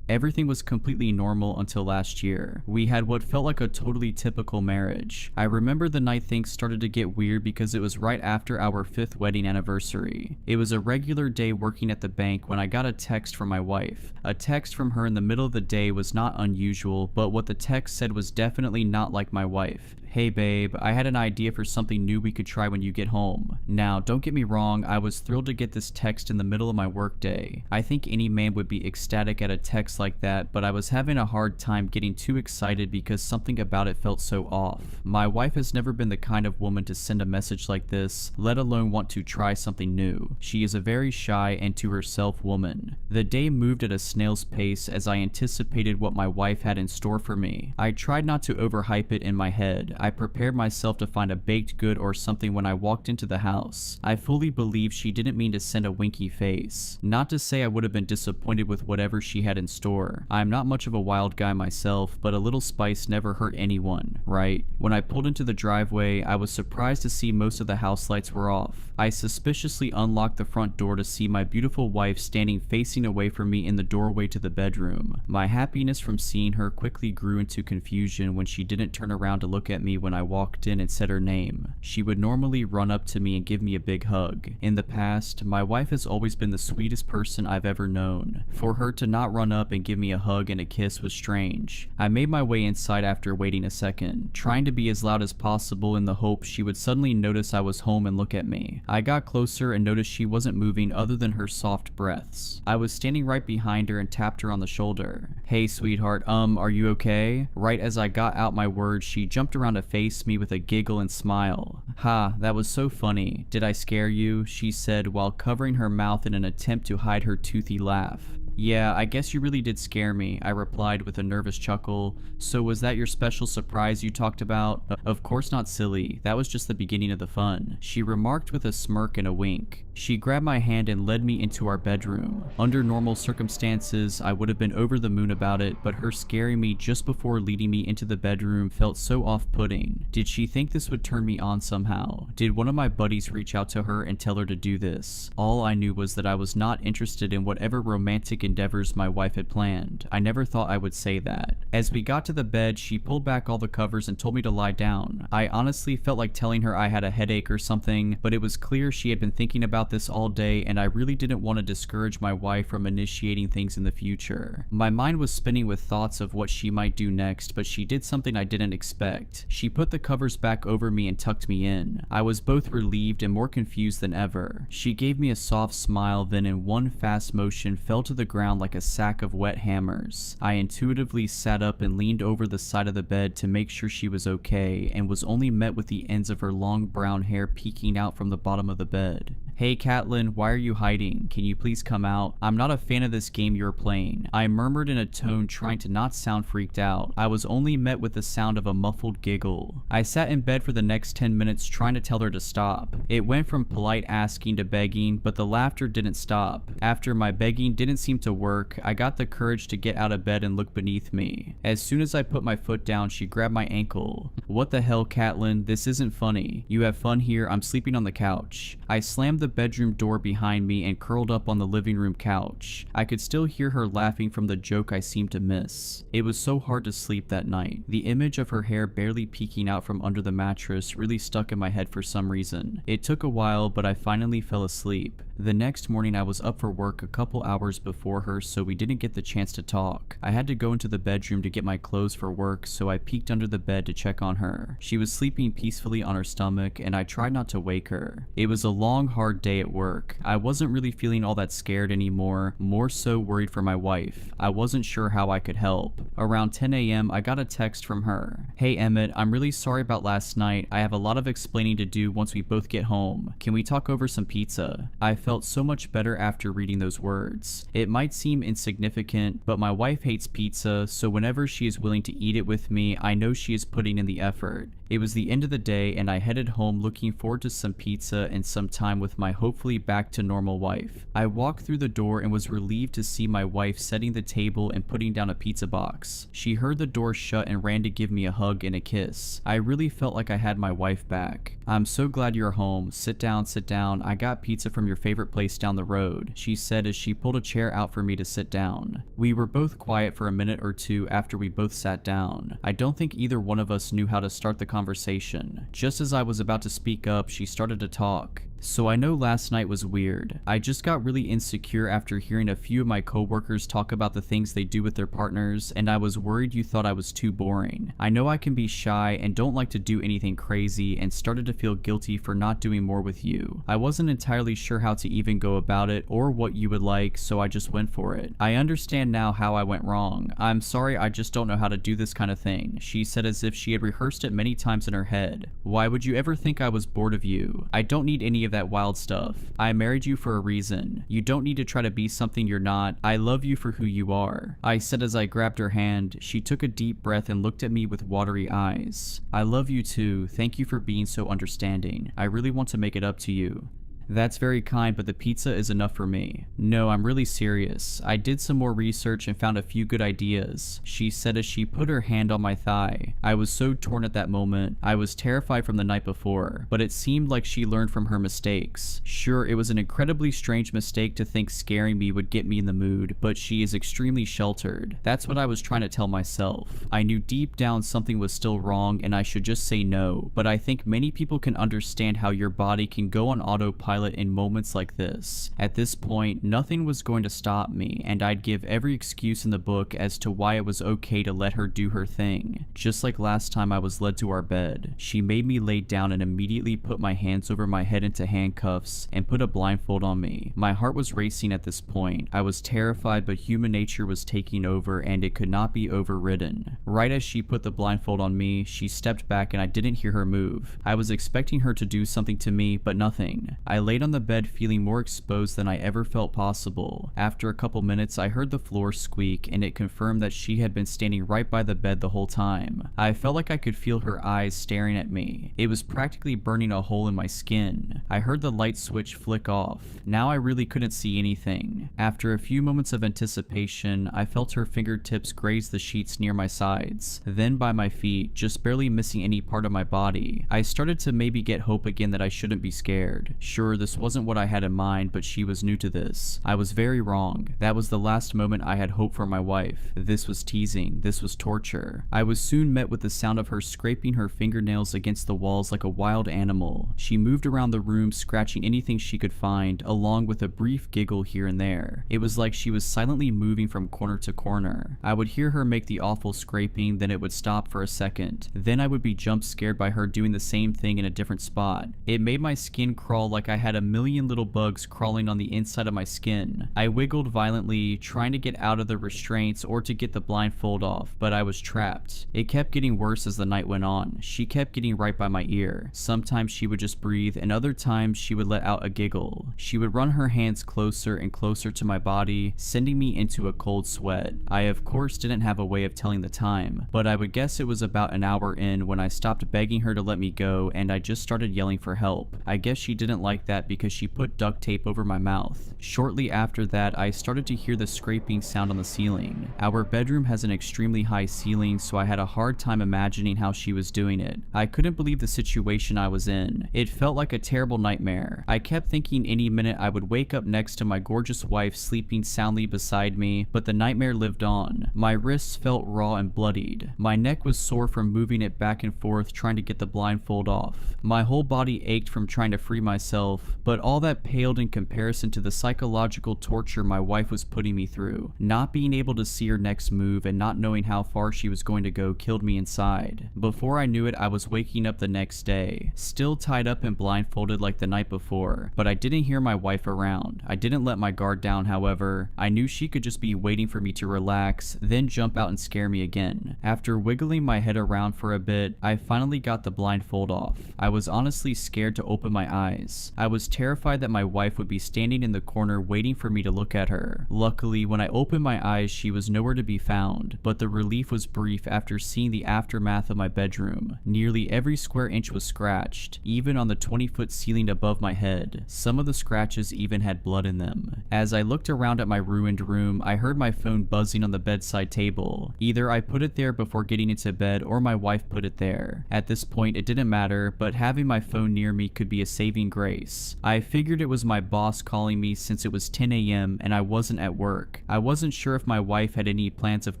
Everything was completely normal until last year. We had what felt like a totally typical marriage. I remember the night things started to get weird because it was right after our 5th wedding anniversary. It was a regular day working at the bank when I got a text from my wife. A text from her in the middle of the day was not unusual, but what the text said was definitely not like my wife. Hey babe, I had an idea for something new we could try when you get home. Now, don't get me wrong, I was thrilled to get this text in the middle of my workday. I think any man would be ecstatic at a text like that, but I was having a hard time getting too excited because something about it felt so off. My wife has never been the kind of woman to send a message like this, let alone want to try something new. She is a very shy and to herself woman. The day moved at a snail's pace as I anticipated what my wife had in store for me. I tried not to overhype it in my head. I prepared myself to find a baked good or something when I walked into the house. I fully believed she didn't mean to send a winky face. Not to say I would have been disappointed with whatever she had in store. I'm not much of a wild guy myself, but a little spice never hurt anyone, right? When I pulled into the driveway, I was surprised to see most of the house lights were off. I suspiciously unlocked the front door to see my beautiful wife standing facing away from me in the doorway to the bedroom. My happiness from seeing her quickly grew into confusion when she didn't turn around to look at me when I walked in and said her name. She would normally run up to me and give me a big hug. In the past, my wife has always been the sweetest person I've ever known. For her to not run up and give me a hug and a kiss was strange. I made my way inside after waiting a second, trying to be as loud as possible in the hope she would suddenly notice I was home and look at me. I got closer and noticed she wasn't moving other than her soft breaths. I was standing right behind her and tapped her on the shoulder. Hey sweetheart, are you okay? Right as I got out my words, she jumped around to face me with a giggle and smile. Ha, that was so funny. Did I scare you? She said while covering her mouth in an attempt to hide her toothy laugh. Yeah, I guess you really did scare me, I replied with a nervous chuckle. So was that your special surprise you talked about? Of course not, silly. That was just the beginning of the fun, she remarked with a smirk and a wink. She grabbed my hand and led me into our bedroom. Under normal circumstances, I would have been over the moon about it, but her scaring me just before leading me into the bedroom felt so off-putting. Did she think this would turn me on somehow? Did one of my buddies reach out to her and tell her to do this? All I knew was that I was not interested in whatever romantic endeavors my wife had planned. I never thought I would say that. As we got to the bed, she pulled back all the covers and told me to lie down. I honestly felt like telling her I had a headache or something, but it was clear she had been thinking about about this all day, and I really didn't want to discourage my wife from initiating things in the future. My mind was spinning with thoughts of what she might do next, but she did something I didn't expect. She put the covers back over me and tucked me in. I was both relieved and more confused than ever. She gave me a soft smile, then in one fast motion fell to the ground like a sack of wet hammers. I intuitively sat up and leaned over the side of the bed to make sure she was okay, and was only met with the ends of her long brown hair peeking out from the bottom of the bed. "Hey Catelyn, why are you hiding? Can you please come out? I'm not a fan of this game you're playing," I murmured in a tone trying to not sound freaked out. I was only met with the sound of a muffled giggle. I sat in bed for the next 10 minutes trying to tell her to stop. It went from polite asking to begging, but the laughter didn't stop. After my begging didn't seem to work, I got the courage to get out of bed and look beneath me. As soon as I put my foot down, she grabbed my ankle. "What the hell, Catelyn? This isn't funny. You have fun here, I'm sleeping on the couch." I slammed the bedroom door behind me and curled up on the living room couch. I could still hear her laughing from the joke I seemed to miss. It was so hard to sleep that night. The image of her hair barely peeking out from under the mattress really stuck in my head for some reason. It took a while, but I finally fell asleep. The next morning I was up for work a couple hours before her, so we didn't get the chance to talk. I had to go into the bedroom to get my clothes for work, so I peeked under the bed to check on her. She was sleeping peacefully on her stomach, and I tried not to wake her. It was a long, hard day at work. I wasn't really feeling all that scared anymore, more so worried for my wife. I wasn't sure how I could help. Around 10 a.m. I got a text from her. "Hey Emmett, I'm really sorry about last night. I have a lot of explaining to do once we both get home. Can we talk over some pizza?" I felt so much better after reading those words. It might seem insignificant, but my wife hates pizza, so whenever she is willing to eat it with me, I know she is putting in the effort. It was the end of the day, and I headed home looking forward to some pizza and some time with my hopefully back to normal wife. I walked through the door and was relieved to see my wife setting the table and putting down a pizza box. She heard the door shut and ran to give me a hug and a kiss. I really felt like I had my wife back. "I'm so glad you're home. Sit down, sit down. I got pizza from your favorite place down the road," she said as she pulled a chair out for me to sit down. We were both quiet for a minute or two after we both sat down. I don't think either one of us knew how to start the conversation. Just as I was about to speak up, she started to talk. "So I know last night was weird. I just got really insecure after hearing a few of my coworkers talk about the things they do with their partners, and I was worried you thought I was too boring. I know I can be shy and don't like to do anything crazy, and started to feel guilty for not doing more with you. I wasn't entirely sure how to even go about it or what you would like, so I just went for it. I understand now how I went wrong. I'm sorry, I just don't know how to do this kind of thing," she said as if she had rehearsed it many times in her head. "Why would you ever think I was bored of you? I don't need any of that wild stuff. I married you for a reason. You don't need to try to be something you're not. I love you for who you are," I said as I grabbed her hand. She took a deep breath and looked at me with watery eyes. "I love you too. Thank you for being so understanding. I really want to make it up to you." "That's very kind, but the pizza is enough for me." "No, I'm really serious. I did some more research and found a few good ideas," she said as she put her hand on my thigh. I was so torn at that moment. I was terrified from the night before, but it seemed like she learned from her mistakes. Sure, it was an incredibly strange mistake to think scaring me would get me in the mood, but she is extremely sheltered. That's what I was trying to tell myself. I knew deep down something was still wrong and I should just say no, but I think many people can understand how your body can go on autopilot in moments like this. At this point, nothing was going to stop me, and I'd give every excuse in the book as to why it was okay to let her do her thing. Just like last time I was led to our bed, she made me lay down and immediately put my hands over my head into handcuffs and put a blindfold on me. My heart was racing at this point. I was terrified, but human nature was taking over and it could not be overridden. Right as she put the blindfold on me, she stepped back and I didn't hear her move. I was expecting her to do something to me, but nothing. I laid on the bed feeling more exposed than I ever felt possible. After a couple minutes, I heard the floor squeak and it confirmed that she had been standing right by the bed the whole time. I felt like I could feel her eyes staring at me. It was practically burning a hole in my skin. I heard the light switch flick off. Now I really couldn't see anything. After a few moments of anticipation, I felt her fingertips graze the sheets near my sides, then by my feet, just barely missing any part of my body. I started to maybe get hope again that I shouldn't be scared. Sure, sure this wasn't what I had in mind, but she was new to this. I was very wrong. That was the last moment I had hope for my wife. This was teasing. This was torture. I was soon met with the sound of her scraping her fingernails against the walls like a wild animal. She moved around the room, scratching anything she could find, along with a brief giggle here and there. It was like she was silently moving from corner to corner. I would hear her make the awful scraping, then it would stop for a second. Then I would be jump scared by her doing the same thing in a different spot. It made my skin crawl like I had a million little bugs crawling on the inside of my skin. I wiggled violently, trying to get out of the restraints or to get the blindfold off, but I was trapped. It kept getting worse as the night went on. She kept getting right by my ear. Sometimes she would just breathe, and other times she would let out a giggle. She would run her hands closer and closer to my body, sending me into a cold sweat. I of course didn't have a way of telling the time, but I would guess it was about an hour in when I stopped begging her to let me go and I just started yelling for help. I guess she didn't like that because she put duct tape over my mouth. Shortly after that, I started to hear the scraping sound on the ceiling. Our bedroom has an extremely high ceiling, so I had a hard time imagining how she was doing it. I couldn't believe the situation I was in. It felt like a terrible nightmare. I kept thinking any minute I would wake up next to my gorgeous wife sleeping soundly beside me, but the nightmare lived on. My wrists felt raw and bloodied. My neck was sore from moving it back and forth trying to get the blindfold off. My whole body ached from trying to free myself, but all that paled in comparison to the psychological torture my wife was putting me through. Not being able to see her next move and not knowing how far she was going to go killed me inside. Before I knew it, I was waking up the next day, still tied up and blindfolded like the night before, but I didn't hear my wife around. I didn't let my guard down, however. I knew she could just be waiting for me to relax, then jump out and scare me again. After wiggling my head around for a bit, I finally got the blindfold off. I was honestly scared to open my eyes. I was terrified that my wife would be standing in the corner waiting for me to look at her. Luckily, when I opened my eyes, she was nowhere to be found, but the relief was brief after seeing the aftermath of my bedroom. Nearly every square inch was scratched, even on the 20-foot ceiling above my head. Some of the scratches even had blood in them. As I looked around at my ruined room, I heard my phone buzzing on the bedside table. Either I put it there before getting into bed or my wife put it there. At this point, it didn't matter, but having my phone near me could be a saving grace. I figured it was my boss calling me since it was 10 a.m. and I wasn't at work. I wasn't sure if my wife had any plans of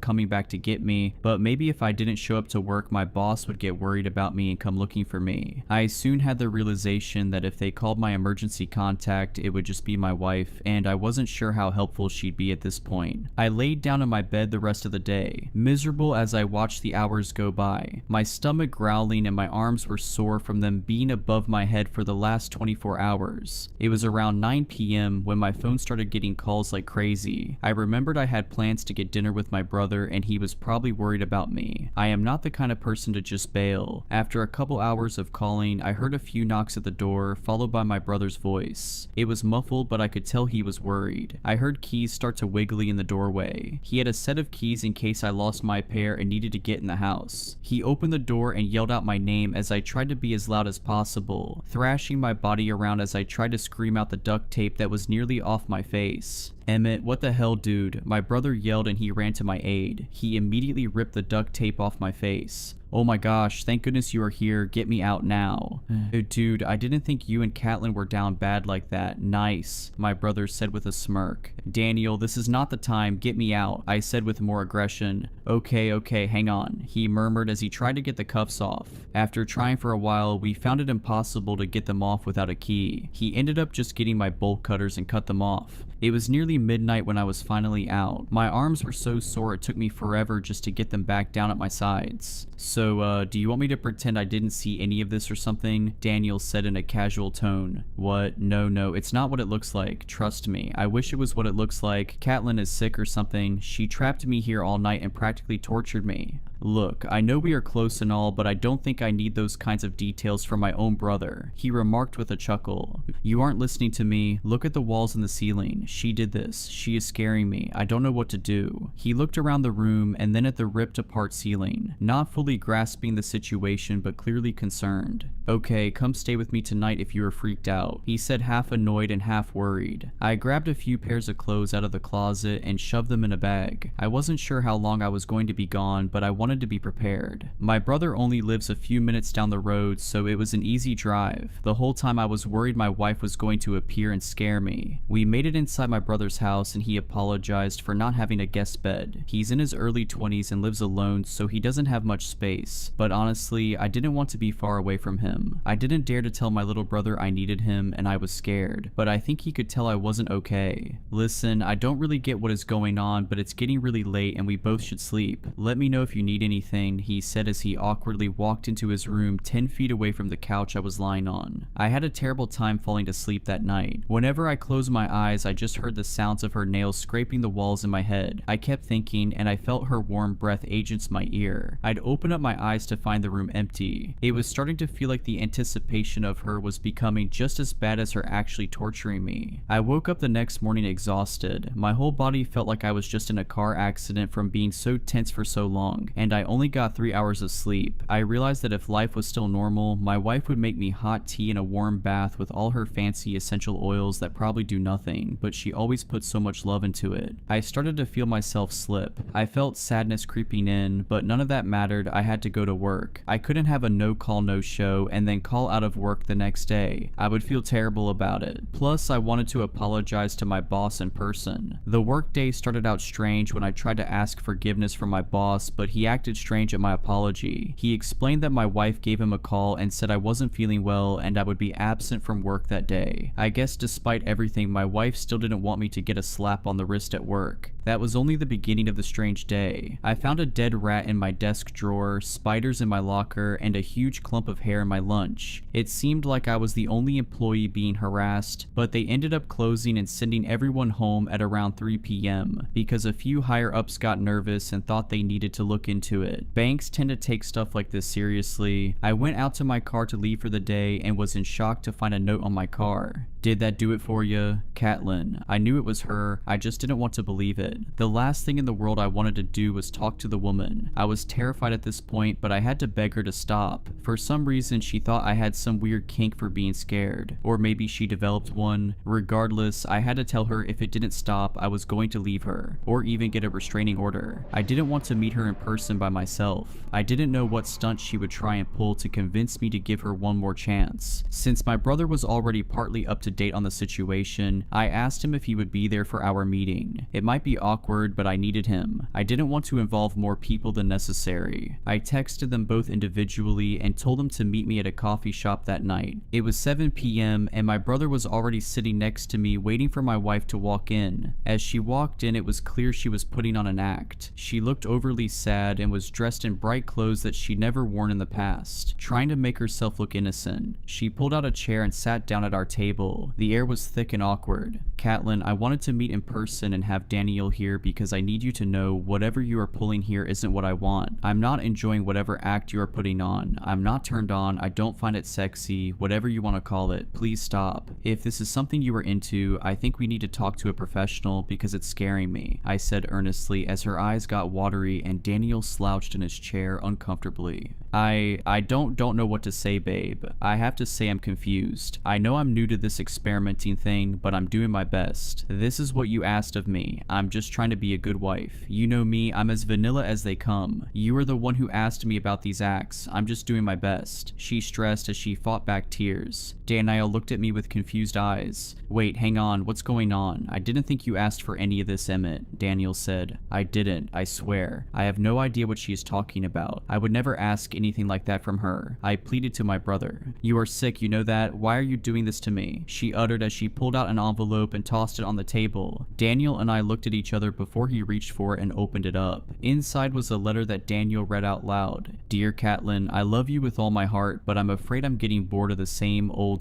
coming back to get me, but maybe if I didn't show up to work, my boss would get worried about me and come looking for me. I soon had the realization that if they called my emergency contact, it would just be my wife, and I wasn't sure how helpful she'd be at this point. I laid down in my bed the rest of the day, miserable as I watched the hours go by, my stomach growling and my arms were sore from them being above my head for the last 24 hours. It was around 9 p.m. when my phone started getting calls like crazy. I remembered I had plans to get dinner with my brother and he was probably worried about me. I am not the kind of person to just bail. After a couple hours of calling, I heard a few knocks at the door, followed by my brother's voice. It was muffled, but I could tell he was worried. I heard keys start to wiggly in the doorway. He had a set of keys in case I lost my pair and needed to get in the house. He opened the door and yelled out my name as I tried to be as loud as possible, thrashing my body around as I tried to scream out the duct tape that was nearly off my face. "Emmett, what the hell, dude?" My brother yelled and he ran to my aid. He immediately ripped the duct tape off my face. "Oh my gosh, thank goodness you are here. Get me out now." "Dude, I didn't think you and Catelyn were down bad like that. Nice," my brother said with a smirk. "Daniel, this is not the time. Get me out," I said with more aggression. Okay, hang on," he murmured as he tried to get the cuffs off. After trying for a while, we found it impossible to get them off without a key. He ended up just getting my bolt cutters and cut them off. It was nearly midnight when I was finally out. My arms were so sore it took me forever just to get them back down at my sides. "So, do you want me to pretend I didn't see any of this or something?" Daniel said in a casual tone. "What? No, it's not what it looks like. Trust me. I wish it was what it looks like. Catelyn is sick or something. She trapped me here all night and practically tortured me. Look, I know we are close and all, but I don't think I need those kinds of details from my own brother," he remarked with a chuckle. "You aren't listening to me. Look at the walls and the ceiling. She did this. She is scaring me. I don't know what to do." He looked around the room and then at the ripped apart ceiling, not fully grasping the situation but clearly concerned. "Okay, come stay with me tonight if you are freaked out," he said, half annoyed and half worried. I grabbed a few pairs of clothes out of the closet and shoved them in a bag. I wasn't sure how long I was going to be gone, but I wanted wanted to be prepared. My brother only lives a few minutes down the road, so it was an easy drive. The whole time I was worried my wife was going to appear and scare me. We made it inside my brother's house and he apologized for not having a guest bed. He's in his early 20s and lives alone, so he doesn't have much space. But honestly, I didn't want to be far away from him. I didn't dare to tell my little brother I needed him and I was scared, but I think he could tell I wasn't okay. Listen, I don't really get what is going on, but it's getting really late and we both should sleep. Let me know if you need anything, he said as he awkwardly walked into his room 10 feet away from the couch I was lying on. I had a terrible time falling to sleep that night. Whenever I closed my eyes, I just heard the sounds of her nails scraping the walls in my head. I kept thinking, and I felt her warm breath against my ear. I'd open up my eyes to find the room empty. It was starting to feel like the anticipation of her was becoming just as bad as her actually torturing me. I woke up the next morning exhausted. My whole body felt like I was just in a car accident from being so tense for so long, and I only got 3 hours of sleep. I realized that if life was still normal, my wife would make me hot tea and a warm bath with all her fancy essential oils that probably do nothing, but she always puts so much love into it. I started to feel myself slip. I felt sadness creeping in, but none of that mattered. I had to go to work. I couldn't have a no call no show and then call out of work the next day. I would feel terrible about it. Plus, I wanted to apologize to my boss in person. The workday started out strange when I tried to ask forgiveness from my boss, but he acted strange at my apology. He explained that my wife gave him a call and said I wasn't feeling well and I would be absent from work that day. I guess despite everything, my wife still didn't want me to get a slap on the wrist at work. That was only the beginning of the strange day. I found a dead rat in my desk drawer, spiders in my locker, and a huge clump of hair in my lunch. It seemed like I was the only employee being harassed, but they ended up closing and sending everyone home at around 3 p.m. because a few higher ups got nervous and thought they needed to look into it. Banks tend to take stuff like this seriously. I went out to my car to leave for the day and was in shock to find a note on my car. Did that do it for you? Catelyn. I knew it was her, I just didn't want to believe it. The last thing in the world I wanted to do was talk to the woman. I was terrified at this point, but I had to beg her to stop. For some reason, she thought I had some weird kink for being scared. Or maybe she developed one. Regardless, I had to tell her if it didn't stop, I was going to leave her, or even get a restraining order. I didn't want to meet her in person by myself. I didn't know what stunt she would try and pull to convince me to give her one more chance. Since my brother was already partly up to date on the situation, I asked him if he would be there for our meeting. It might be awkward, but I needed him. I didn't want to involve more people than necessary. I texted them both individually and told them to meet me at a coffee shop that night. It was 7 p.m. and my brother was already sitting next to me waiting for my wife to walk in. As she walked in, it was clear she was putting on an act. She looked overly sad and was dressed in bright clothes that she'd never worn in the past, trying to make herself look innocent. She pulled out a chair and sat down at our table. The air was thick and awkward. Catelyn, I wanted to meet in person and have Daniel here because I need you to know whatever you are pulling here isn't what I want. I'm not enjoying whatever act you are putting on. I'm not turned on. I don't find it sexy. Whatever you want to call it. Please stop. If this is something you are into, I think we need to talk to a professional because it's scaring me, I said earnestly as her eyes got watery and Daniel slouched in his chair uncomfortably. I don't know what to say, babe. I have to say I'm confused. I know I'm new to this experimenting thing, but I'm doing my best. This is what you asked of me. I'm just trying to be a good wife. You know me, I'm as vanilla as they come. You are the one who asked me about these acts. I'm just doing my best. She stressed as she fought back tears. Daniel looked at me with confused eyes. Wait, hang on, what's going on? I didn't think you asked for any of this, Emmett, Daniel said. I didn't, I swear. I have no idea what she is talking about. I would never ask anything like that from her. I pleaded to my brother. You are sick, you know that? Why are you doing this to me? She uttered as she pulled out an envelope and tossed it on the table. Daniel and I looked at each other before he reached for it and opened it up. Inside was a letter that Daniel read out loud. Dear Catelyn, I love you with all my heart, but I'm afraid I'm getting bored of the same old.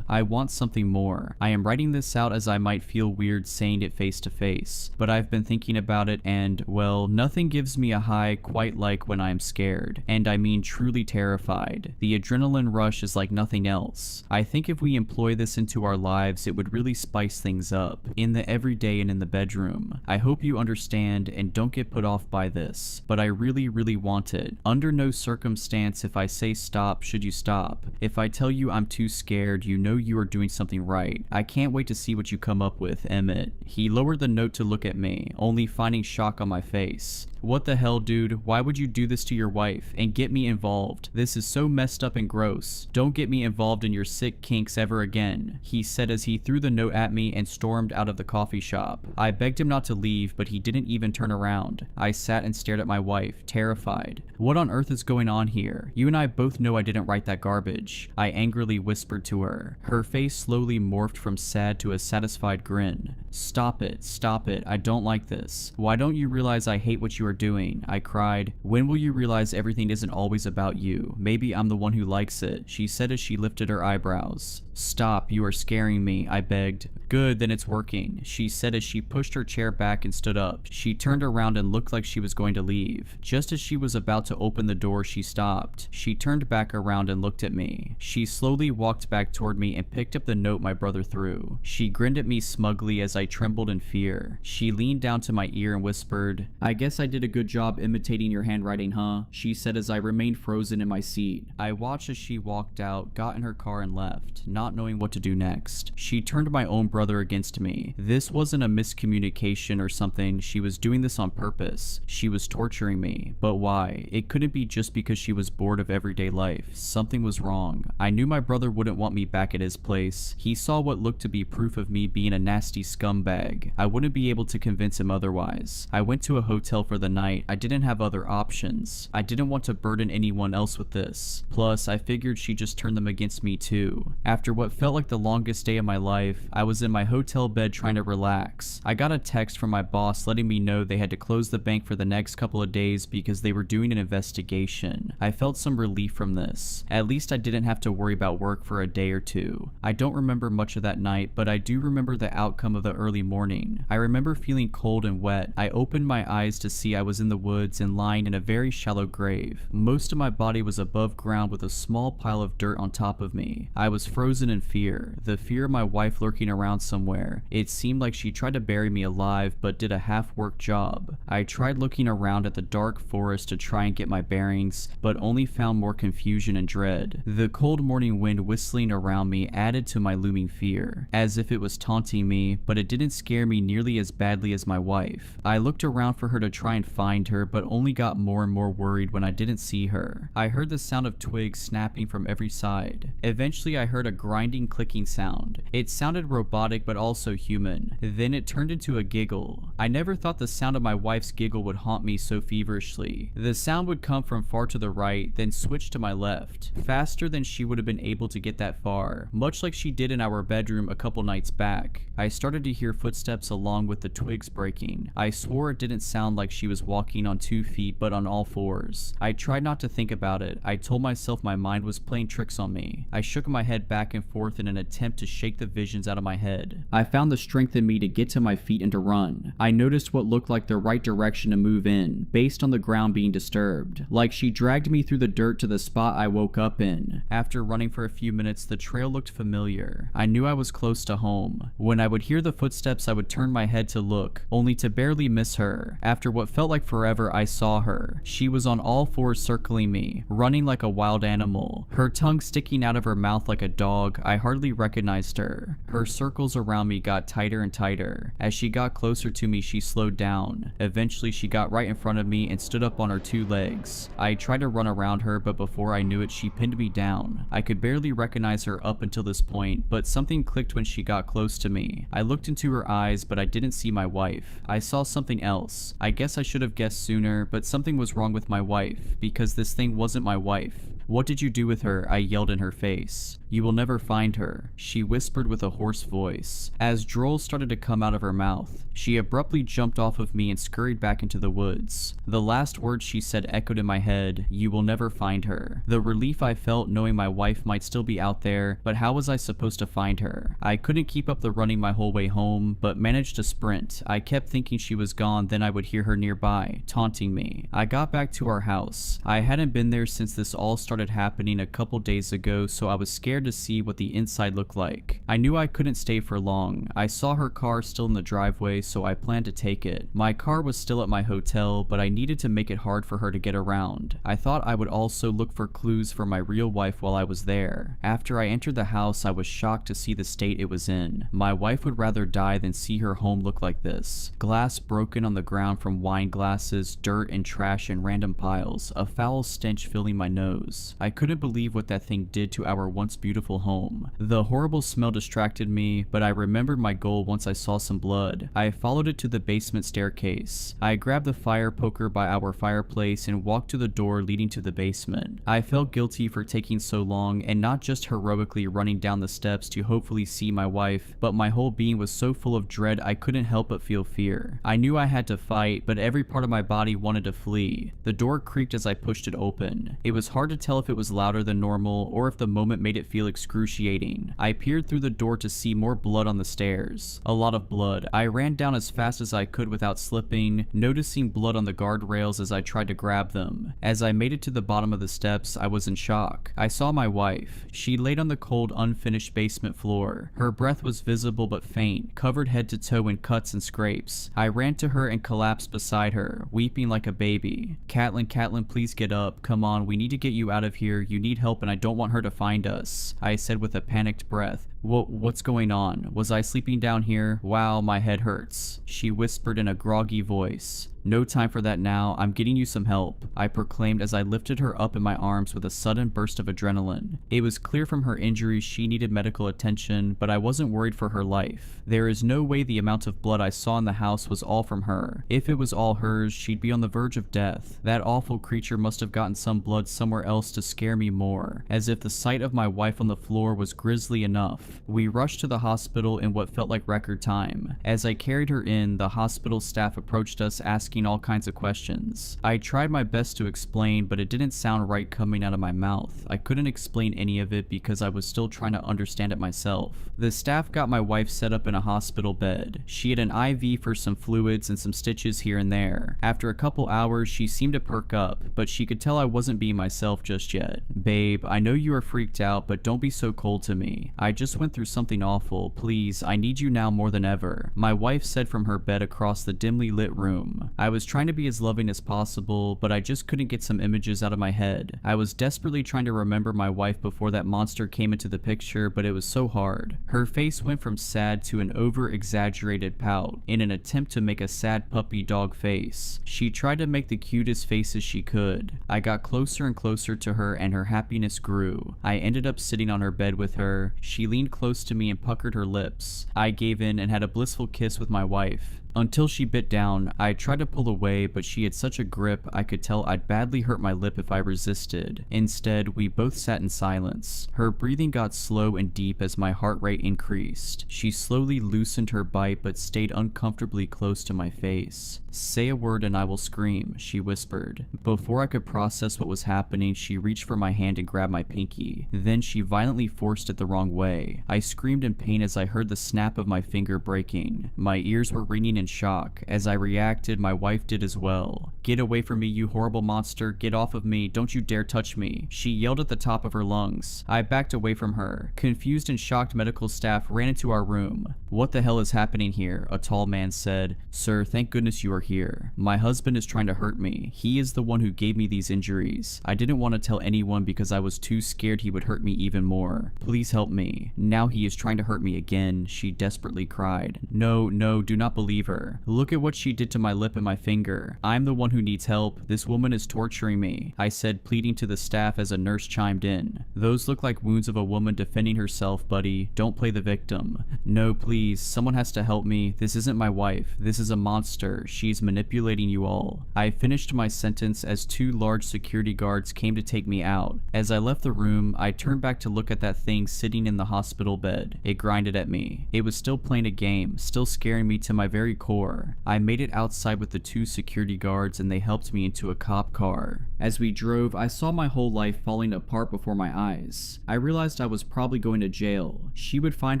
I want something more. I am writing this out as I might feel weird saying it face to face, but I've been thinking about it and, well, nothing gives me a high quite like when I'm scared, and I mean truly terrified. The adrenaline rush is like nothing else. I think if we employ this this into our lives, it would really spice things up, in the everyday and in the bedroom. I hope you understand and don't get put off by this, but I really want it. Under no circumstance if I say stop should you stop. If I tell you I'm too scared, you know you are doing something right. I can't wait to see what you come up with, Emmett. He lowered the note to look at me, only finding shock on my face. What the hell, dude? Why would you do this to your wife and get me involved? This is so messed up and gross. Don't get me involved in your sick kinks ever again, he said as he threw the note at me and stormed out of the coffee shop. I begged him not to leave, but he didn't even turn around. I sat and stared at my wife, terrified. What on earth is going on here? You and I both know I didn't write that garbage, I angrily whispered to her. Her face slowly morphed from sad to a satisfied grin. Stop it, I don't like this. Why don't you realize I hate what you are doing? I cried. When will you realize everything isn't always about you? Maybe I'm the one who likes it, she said as she lifted her eyebrows. Stop, you are scaring me, I begged. Good, then it's working, she said as she pushed her chair back and stood up. She turned around and looked like she was going to leave. Just as she was about to open the door, she stopped. She turned back around and looked at me. She slowly walked back toward me and picked up the note my brother threw. She grinned at me smugly as I trembled in fear. She leaned down to my ear and whispered, I guess I did a good job imitating your handwriting, huh? She said as I remained frozen in my seat. I watched as she walked out, got in her car and left, not knowing what to do next. She turned my own brother against me. This wasn't a miscommunication or something. She was doing this on purpose. She was torturing me. But why? It couldn't be just because she was bored of everyday life. Something was wrong. I knew my brother wouldn't want me back at his place. He saw what looked to be proof of me being a nasty scumbag. I wouldn't be able to convince him otherwise. I went to a hotel for the night. I didn't have other options. I didn't want to burden anyone else with this. Plus, I figured she'd just turn them against me too. After what felt like the longest day of my life, I was in my hotel bed trying to relax. I got a text from my boss letting me know they had to close the bank for the next couple of days because they were doing an investigation. I felt some relief from this. At least I didn't have to worry about work for a day or two. I don't remember much of that night, but I do remember the outcome of the early morning. I remember feeling cold and wet. I opened my eyes to see I was in the woods and lying in a very shallow grave. Most of my body was above ground with a small pile of dirt on top of me. I was frozen in fear, the fear of my wife lurking around somewhere. It seemed like she tried to bury me alive but did a half-worked job. I tried looking around at the dark forest to try and get my bearings, but only found more confusion and dread. The cold morning wind whistling around me added to my looming fear, as if it was taunting me, but it didn't scare me nearly as badly as my wife. I looked around for her to try and find her, but only got more and more worried when I didn't see her. I heard the sound of twigs snapping from every side. Eventually I heard a grinding, clicking sound. It sounded robotic but also human. Then it turned into a giggle. I never thought the sound of my wife's giggle would haunt me so feverishly. The sound would come from far to the right, then switch to my left, faster than she would have been able to get that far, much like she did in our bedroom a couple nights back. I started to hear footsteps along with the twigs breaking. I swore it didn't sound like she was walking on 2 feet but on all fours. I tried not to think about it. I told myself my mind was playing tricks on me. I shook my head back and forth in an attempt to shake the visions out of my head. I found the strength in me to get to my feet and to run. I noticed what looked like the right direction to move in, based on the ground being disturbed. Like she dragged me through the dirt to the spot I woke up in. After running for a few minutes, the trail looked familiar. I knew I was close to home. When I would hear the footsteps, I would turn my head to look, only to barely miss her. After what felt like forever, I saw her. She was on all fours circling me, running like a wild animal, her tongue sticking out of her mouth like a dog. I hardly recognized her. Her circles around me got tighter and tighter. As she got closer to me, she slowed down. Eventually, she got right in front of me and stood up on her 2 legs. I tried to run around her, but before I knew it, she pinned me down. I could barely recognize her up until this point, but something clicked when she got close to me. I looked into her eyes, but I didn't see my wife. I saw something else. I guess I should have guessed sooner, but something was wrong with my wife, because this thing wasn't my wife. What did you do with her? I yelled in her face. You will never find her, she whispered with a hoarse voice. As drolls started to come out of her mouth, she abruptly jumped off of me and scurried back into the woods. The last words she said echoed in my head, you will never find her. The relief I felt knowing my wife might still be out there, but how was I supposed to find her? I couldn't keep up the running my whole way home, but managed to sprint. I kept thinking she was gone, then I would hear her nearby, taunting me. I got back to our house. I hadn't been there since this all started happening a couple days ago, so I was scared scared to see what the inside looked like. I knew I couldn't stay for long. I saw her car still in the driveway, so I planned to take it. My car was still at my hotel, but I needed to make it hard for her to get around. I thought I would also look for clues for my real wife while I was there. After I entered the house, I was shocked to see the state it was in. My wife would rather die than see her home look like this. Glass broken on the ground from wine glasses, dirt and trash in random piles, a foul stench filling my nose. I couldn't believe what that thing did to our once beautiful home. The horrible smell distracted me, but I remembered my goal once I saw some blood. I followed it to the basement staircase. I grabbed the fire poker by our fireplace and walked to the door leading to the basement. I felt guilty for taking so long and not just heroically running down the steps to hopefully see my wife, but my whole being was so full of dread I couldn't help but feel fear. I knew I had to fight, but every part of my body wanted to flee. The door creaked as I pushed it open. It was hard to tell if it was louder than normal or if the moment made it feel excruciating. I peered through the door to see more blood on the stairs. A lot of blood. I ran down as fast as I could without slipping, noticing blood on the guardrails as I tried to grab them. As I made it to the bottom of the steps, I was in shock. I saw my wife. She laid on the cold, unfinished basement floor. Her breath was visible but faint, covered head to toe in cuts and scrapes. I ran to her and collapsed beside her, weeping like a baby. Catelyn, please get up. Come on, we need to get you out of here. You need help and I don't want her to find us," I said with a panicked breath. What's going on? Was I sleeping down here? Wow, my head hurts," she whispered in a groggy voice. "No time for that now, I'm getting you some help," I proclaimed as I lifted her up in my arms with a sudden burst of adrenaline. It was clear from her injuries she needed medical attention, but I wasn't worried for her life. There is no way the amount of blood I saw in the house was all from her. If it was all hers, she'd be on the verge of death. That awful creature must have gotten some blood somewhere else to scare me more, as if the sight of my wife on the floor was grisly enough. We rushed to the hospital in what felt like record time. As I carried her in, the hospital staff approached us asking all kinds of questions. I tried my best to explain, but it didn't sound right coming out of my mouth. I couldn't explain any of it because I was still trying to understand it myself. The staff got my wife set up in a hospital bed. She had an IV for some fluids and some stitches here and there. After a couple hours, she seemed to perk up, but she could tell I wasn't being myself just yet. "Babe, I know you are freaked out, but don't be so cold to me. I just went through something awful. Please, I need you now more than ever," my wife said from her bed across the dimly lit room. I was trying to be as loving as possible, but I just couldn't get some images out of my head. I was desperately trying to remember my wife before that monster came into the picture, but it was so hard. Her face went from sad to an over-exaggerated pout in an attempt to make a sad puppy dog face. She tried to make the cutest faces she could. I got closer and closer to her and her happiness grew. I ended up sitting on her bed with her. She leaned close to me and puckered her lips. I gave in and had a blissful kiss with my wife. Until she bit down. I tried to pull away, but she had such a grip I could tell I'd badly hurt my lip if I resisted. Instead, we both sat in silence. Her breathing got slow and deep as my heart rate increased. She slowly loosened her bite but stayed uncomfortably close to my face. "Say a word and I will scream," she whispered. Before I could process what was happening, she reached for my hand and grabbed my pinky. Then she violently forced it the wrong way. I screamed in pain as I heard the snap of my finger breaking. My ears were ringing in shock. As I reacted, my wife did as well. "Get away from me, you horrible monster. Get off of me. Don't you dare touch me," she yelled at the top of her lungs. I backed away from her. Confused and shocked medical staff ran into our room. "What the hell is happening here?" a tall man said. "Sir, thank goodness you are here. My husband is trying to hurt me. He is the one who gave me these injuries. I didn't want to tell anyone because I was too scared he would hurt me even more. Please help me. Now he is trying to hurt me again," she desperately cried. No, do not believe her. "Look at what she did to my lip and my finger. I'm the one who needs help. This woman is torturing me," I said, pleading to the staff as a nurse chimed in. "Those look like wounds of a woman defending herself, buddy. Don't play the victim." "No, please. Someone has to help me. This isn't my wife. This is a monster. She's manipulating you all." I finished my sentence as two large security guards came to take me out. As I left the room, I turned back to look at that thing sitting in the hospital bed. It grinded at me. It was still playing a game, still scaring me to my very core. I made it outside with the 2 security guards and they helped me into a cop car. As we drove, I saw my whole life falling apart before my eyes. I realized I was probably going to jail. She would find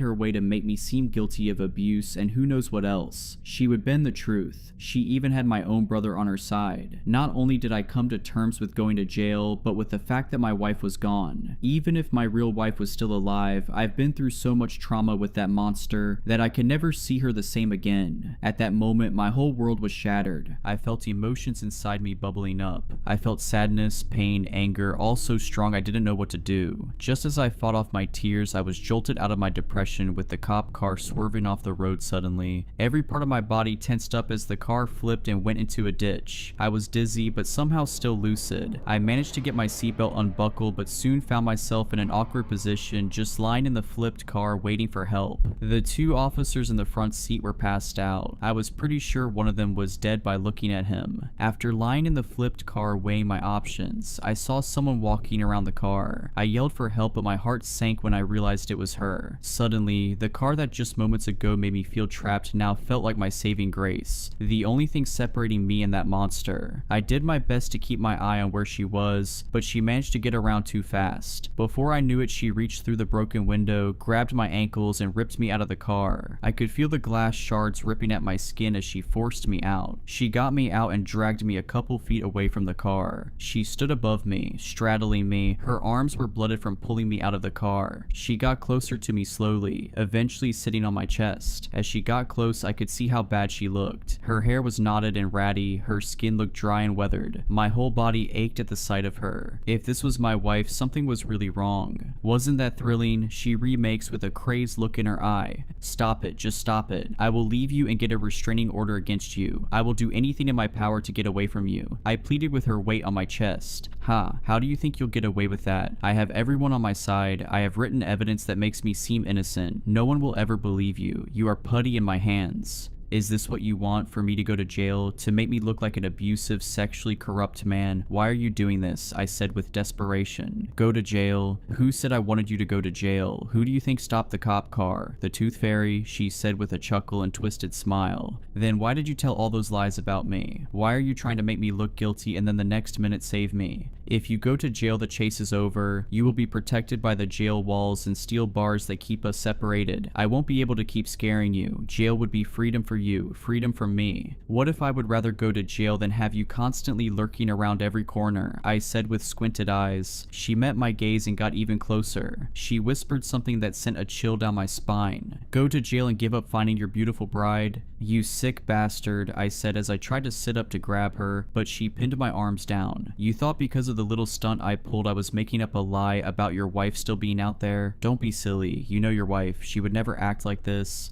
her way to make me seem guilty of abuse and who knows what else. She would bend the truth. She even had my own brother on her side. Not only did I come to terms with going to jail, but with the fact that my wife was gone. Even if my real wife was still alive, I've been through so much trauma with that monster that I can never see her the same again. At that moment, my whole world was shattered. I felt emotions inside me bubbling up. I felt sadness, pain, anger, all so strong I didn't know what to do. Just as I fought off my tears, I was jolted out of my depression with the cop car swerving off the road suddenly. Every part of my body tensed up as the car flipped and went into a ditch. I was dizzy, but somehow still lucid. I managed to get my seatbelt unbuckled, but soon found myself in an awkward position, just lying in the flipped car waiting for help. The 2 officers in the front seat were passed out. I was pretty sure one of them was dead by looking at him. After lying in the flipped car weighing my options, I saw someone walking around the car. I yelled for help, but my heart sank when I realized it was her. Suddenly, the car that just moments ago made me feel trapped now felt like my saving grace. The only thing separating me and that monster. I did my best to keep my eye on where she was, but she managed to get around too fast. Before I knew it, she reached through the broken window, grabbed my ankles, and ripped me out of the car. I could feel the glass shards ripping at my skin as she forced me out. She got me out and dragged me a couple feet away from the car. She stood above me, straddling me. Her arms were blooded from pulling me out of the car. She got closer to me slowly, eventually sitting on my chest. As she got close, I could see how bad she looked. Her hair was knotted and ratty, her skin looked dry and weathered. My whole body ached at the sight of her. If this was my wife, something was really wrong. Wasn't that thrilling? She remakes with a crazed look in her eye. Stop it, just stop it. I will leave you and get a restraining order against you. I will do anything in my power to get away from you. I pleaded with her weight on my chest. Ha, how do you think you'll get away with that? I have everyone on my side. I have written evidence that makes me seem innocent. No one will ever believe you. You are putty in my hands. Is this what you want, for me to go to jail, to make me look like an abusive, sexually corrupt man? Why are you doing this? I said with desperation. Go to jail? Who said I wanted you to go to jail? Who do you think stopped the cop car? The Tooth Fairy, she said with a chuckle and twisted smile. Then why did you tell all those lies about me? Why are you trying to make me look guilty and then the next minute save me? If you go to jail, the chase is over. You will be protected by the jail walls and steel bars that keep us separated. I won't be able to keep scaring you. Jail would be freedom for you, freedom from me. What if I would rather go to jail than have you constantly lurking around every corner? I said with squinted eyes. She met my gaze and got even closer. She whispered something that sent a chill down my spine. Go to jail and give up finding your beautiful bride? You sick bastard, I said as I tried to sit up to grab her, but she pinned my arms down. You thought because of the little stunt I pulled I was making up a lie about your wife still being out there? Don't be silly. You know your wife. She would never act like this.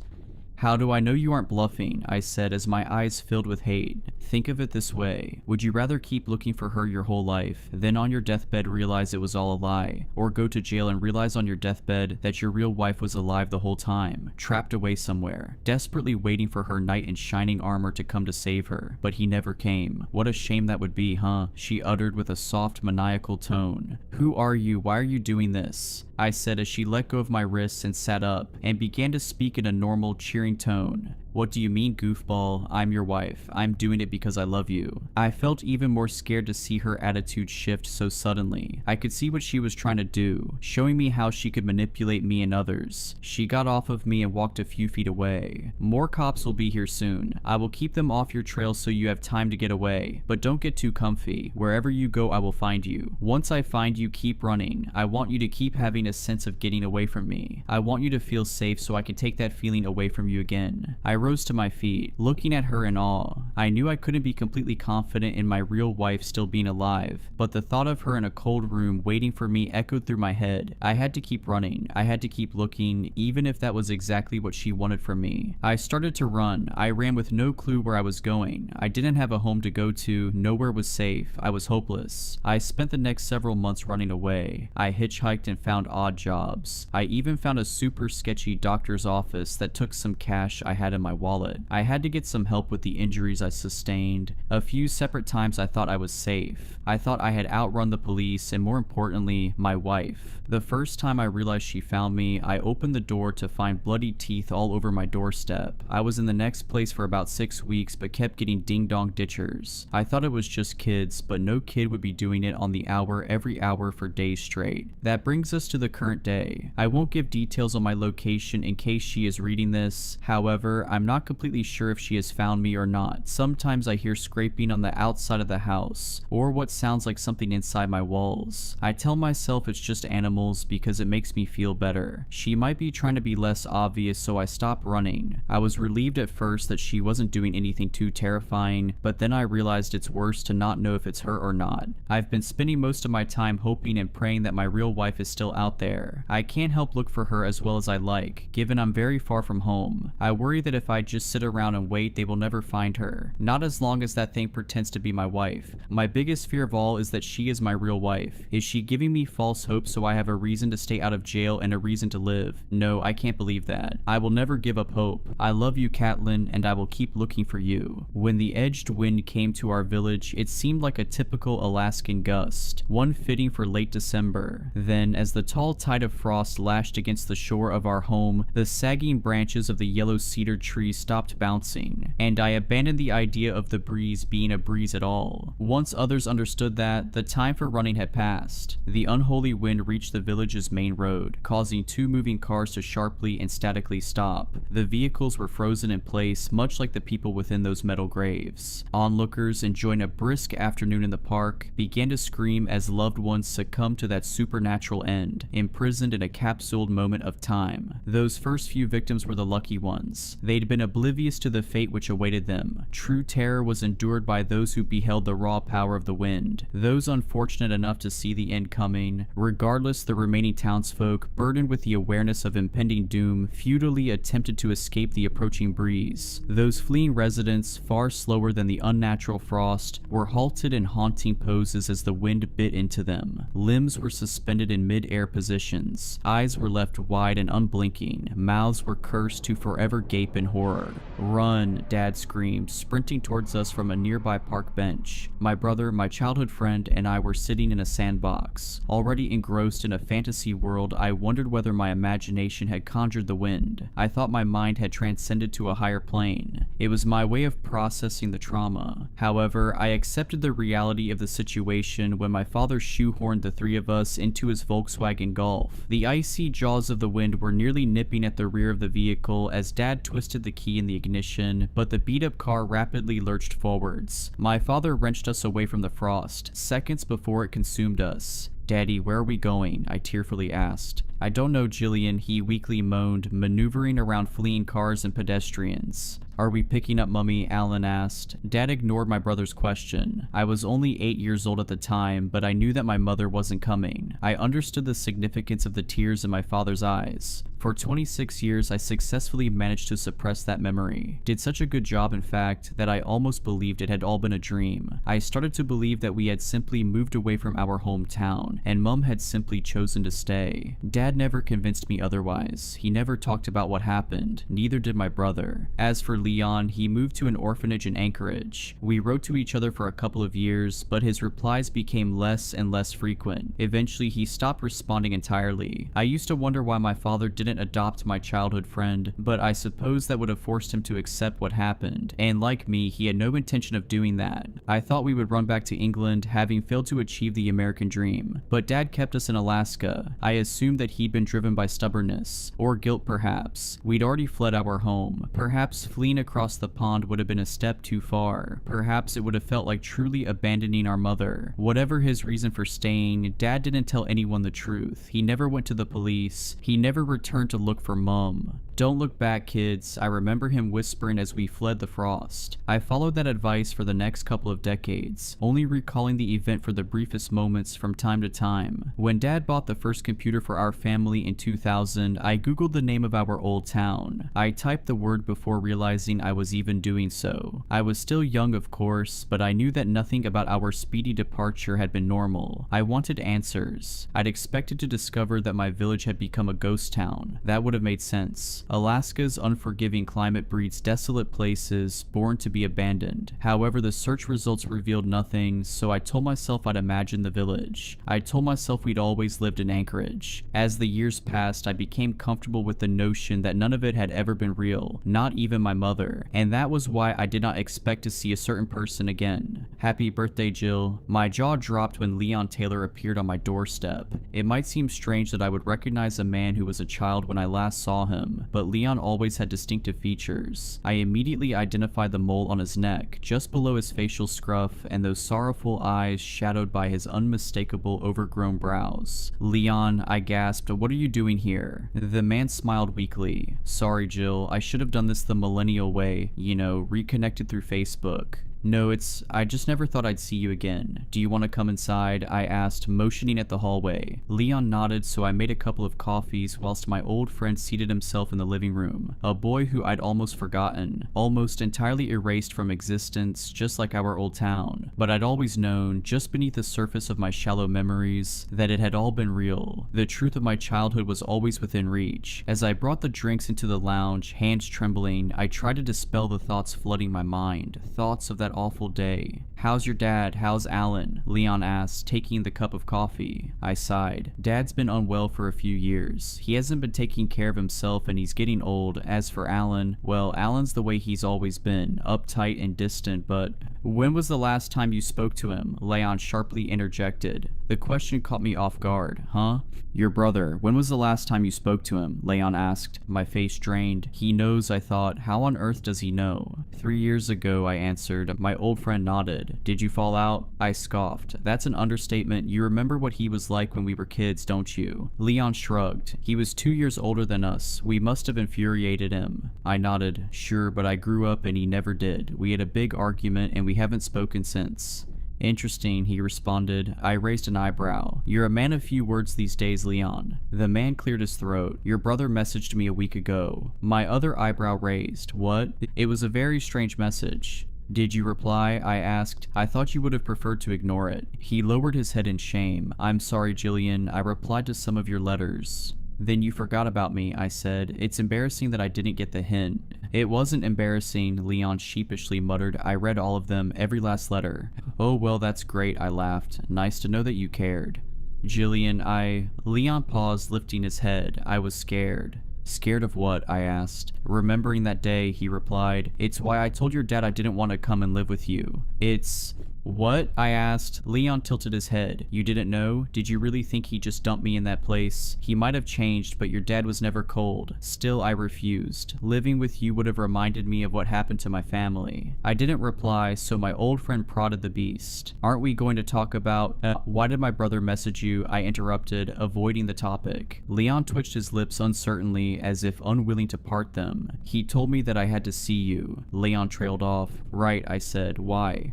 How do I know you aren't bluffing? I said as my eyes filled with hate. Think of it this way. Would you rather keep looking for her your whole life, then on your deathbed realize it was all a lie, or go to jail and realize on your deathbed that your real wife was alive the whole time, trapped away somewhere, desperately waiting for her knight in shining armor to come to save her, but he never came? What a shame that would be, huh? She uttered with a soft, maniacal tone. Who are you? Why are you doing this? I said as she let go of my wrists and sat up, and began to speak in a normal, cheering tone. What do you mean, goofball? I'm your wife. I'm doing it because I love you. I felt even more scared to see her attitude shift so suddenly. I could see what she was trying to do, showing me how she could manipulate me and others. She got off of me and walked a few feet away. More cops will be here soon. I will keep them off your trail so you have time to get away, but don't get too comfy. Wherever you go, I will find you. Once I find you, keep running. I want you to keep having a sense of getting away from me. I want you to feel safe so I can take that feeling away from you again. I rose to my feet, looking at her in awe. I knew I couldn't be completely confident in my real wife still being alive, but the thought of her in a cold room waiting for me echoed through my head. I had to keep running. I had to keep looking, even if that was exactly what she wanted from me. I started to run. I ran with no clue where I was going. I didn't have a home to go to. Nowhere was safe. I was hopeless. I spent the next several months running away. I hitchhiked and found odd jobs. I even found a super sketchy doctor's office that took some cash I had in my my wallet. I had to get some help with the injuries I sustained. A few separate times I thought I was safe. I thought I had outrun the police and, more importantly, my wife. The first time I realized she found me, I opened the door to find bloody teeth all over my doorstep. I was in the next place for about 6 weeks but kept getting ding-dong ditchers. I thought it was just kids, but no kid would be doing it on the hour every hour for days straight. That brings us to the current day. I won't give details on my location in case she is reading this. However, I'm not completely sure if she has found me or not. Sometimes I hear scraping on the outside of the house, or what sounds like something inside my walls. I tell myself it's just animals because it makes me feel better. She might be trying to be less obvious, so I stop running. I was relieved at first that she wasn't doing anything too terrifying, but then I realized it's worse to not know if it's her or not. I've been spending most of my time hoping and praying that my real wife is still out there. I can't help look for her as well as I like, given I'm very far from home. I worry that if I just sit around and wait, they will never find her. Not as long as that thing pretends to be my wife. My biggest fear of all is that she is my real wife. Is she giving me false hope so I have a reason to stay out of jail and a reason to live? No, I can't believe that. I will never give up hope. I love you, Catelyn, and I will keep looking for you. When the edged wind came to our village, it seemed like a typical Alaskan gust, one fitting for late December. Then, as the tall tide of frost lashed against the shore of our home, the sagging branches of the yellow cedar tree stopped bouncing, and I abandoned the idea of the breeze being a breeze at all. Once others understood that, the time for running had passed. The unholy wind reached the village's main road, causing 2 moving cars to sharply and statically stop. The vehicles were frozen in place, much like the people within those metal graves. Onlookers, enjoying a brisk afternoon in the park, began to scream as loved ones succumbed to that supernatural end, imprisoned in a capsuled moment of time. Those first few victims were the lucky ones. They'd been oblivious to the fate which awaited them. True terror was endured by those who beheld the raw power of the wind. Those unfortunate enough to see the end coming. Regardless, the remaining townsfolk, burdened with the awareness of impending doom, futilely attempted to escape the approaching breeze. Those fleeing residents, far slower than the unnatural frost, were halted in haunting poses as the wind bit into them. Limbs were suspended in mid-air positions. Eyes were left wide and unblinking. Mouths were cursed to forever gape in horror. "Run," Dad screamed, sprinting towards us from a nearby park bench. My brother, my childhood friend, and I were sitting in a sandbox. Already engrossed in a fantasy world, I wondered whether my imagination had conjured the wind. I thought my mind had transcended to a higher plane. It was my way of processing the trauma. However, I accepted the reality of the situation when my father shoehorned the 3 of us into his Volkswagen Golf. The icy jaws of the wind were nearly nipping at the rear of the vehicle as Dad twisted the key in the ignition, but the beat-up car rapidly lurched forwards. My father wrenched us away from the frost, seconds before it consumed us. "Daddy, where are we going?" I tearfully asked. "I don't know, Jillian," he weakly moaned, maneuvering around fleeing cars and pedestrians. "Are we picking up Mummy?" Alan asked. Dad ignored my brother's question. I was only 8 years old at the time, but I knew that my mother wasn't coming. I understood the significance of the tears in my father's eyes. For 26 years, I successfully managed to suppress that memory. Did such a good job, in fact, that I almost believed it had all been a dream. I started to believe that we had simply moved away from our hometown, and Mum had simply chosen to stay. Dad never convinced me otherwise. He never talked about what happened. Neither did my brother. As for Leon, he moved to an orphanage in Anchorage. We wrote to each other for a couple of years, but his replies became less and less frequent. Eventually, he stopped responding entirely. I used to wonder why my father didn't adopt my childhood friend, but I suppose that would have forced him to accept what happened, and like me, he had no intention of doing that. I thought we would run back to England, having failed to achieve the American dream, but Dad kept us in Alaska. I assumed that he'd been driven by stubbornness, or guilt perhaps. We'd already fled our home. Perhaps fleeing across the pond would have been a step too far. Perhaps it would have felt like truly abandoning our mother. Whatever his reason for staying, Dad didn't tell anyone the truth. He never went to the police. He never returned to look for Mum. "Don't look back, kids," I remember him whispering as we fled the frost. I followed that advice for the next couple of decades, only recalling the event for the briefest moments from time to time. When Dad bought the first computer for our family in 2000, I googled the name of our old town. I typed the word before realizing I was even doing so. I was still young, of course, but I knew that nothing about our speedy departure had been normal. I wanted answers. I'd expected to discover that my village had become a ghost town. That would have made sense. Yes, Alaska's unforgiving climate breeds desolate places born to be abandoned. However, the search results revealed nothing, so I told myself I'd imagine the village. I told myself we'd always lived in Anchorage. As the years passed, I became comfortable with the notion that none of it had ever been real, not even my mother, and that was why I did not expect to see a certain person again. Happy birthday, Jill. My jaw dropped when Leon Taylor appeared on my doorstep. It might seem strange that I would recognize a man who was a child when I last saw him, but Leon always had distinctive features. I immediately identified the mole on his neck, just below his facial scruff, and those sorrowful eyes shadowed by his unmistakable overgrown brows. Leon, I gasped, what are you doing here? The man smiled weakly. Sorry, Jill, I should have done this the millennial way, reconnected through Facebook. No, I just never thought I'd see you again. Do you want to come inside? I asked, motioning at the hallway. Leon nodded, so I made a couple of coffees whilst my old friend seated himself in the living room. A boy who I'd almost forgotten, almost entirely erased from existence, just like our old town. But I'd always known, just beneath the surface of my shallow memories, that it had all been real. The truth of my childhood was always within reach. As I brought the drinks into the lounge, hands trembling, I tried to dispel the thoughts flooding my mind, thoughts of that awful day. How's your dad? How's Alan? Leon asked, taking the cup of coffee. I sighed. Dad's been unwell for a few years. He hasn't been taking care of himself and he's getting old. As for Alan, well, Alan's the way he's always been, uptight and distant, but when was the last time you spoke to him? Leon sharply interjected. The question caught me off guard. Huh? Your brother, when was the last time you spoke to him? Leon asked. My face drained. He knows, I thought. How on earth does he know? 3 years ago, I answered. My old friend nodded. Did you fall out? I scoffed. That's an understatement. You remember what he was like when we were kids, don't you? Leon shrugged. He was 2 years older than us. We must have infuriated him. I nodded. Sure, but I grew up and he never did. We had a big argument and we haven't spoken since. Interesting, he responded. I raised an eyebrow. You're a man of few words these days, Leon. The man cleared his throat. Your brother messaged me a week ago. My other eyebrow raised. What? It was a very strange message. Did you reply? I asked. I thought you would have preferred to ignore it. He lowered his head in shame. I'm sorry, Jillian. I replied to some of your letters. Then you forgot about me, I said. It's embarrassing that I didn't get the hint. It wasn't embarrassing, Leon sheepishly muttered. I read all of them, every last letter. Oh, well, that's great, I laughed. Nice to know that you cared. Jillian, Leon paused, lifting his head. I was scared. Scared of what? I asked. Remembering that day, he replied, It's why I told your dad I didn't want to come and live with you. It's... What? I asked. Leon tilted his head. You didn't know? Did you really think he just dumped me in that place? He might have changed, but your dad was never cold. Still, I refused. Living with you would have reminded me of what happened to my family. I didn't reply, so my old friend prodded the beast. Aren't we going to talk about... why did my brother message you? I interrupted, avoiding the topic. Leon twitched his lips uncertainly, as if unwilling to part them. He told me that I had to see you. Leon trailed off. Right, I said. Why?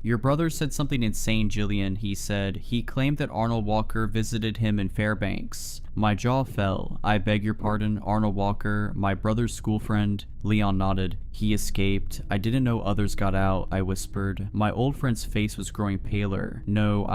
Your brother said something insane, Jillian, he said. He claimed that Arnold Walker visited him in Fairbanks. My jaw fell. I beg your pardon, Arnold Walker, my brother's school friend. Leon nodded. He escaped. I didn't know others got out, I whispered. My old friend's face was growing paler. No,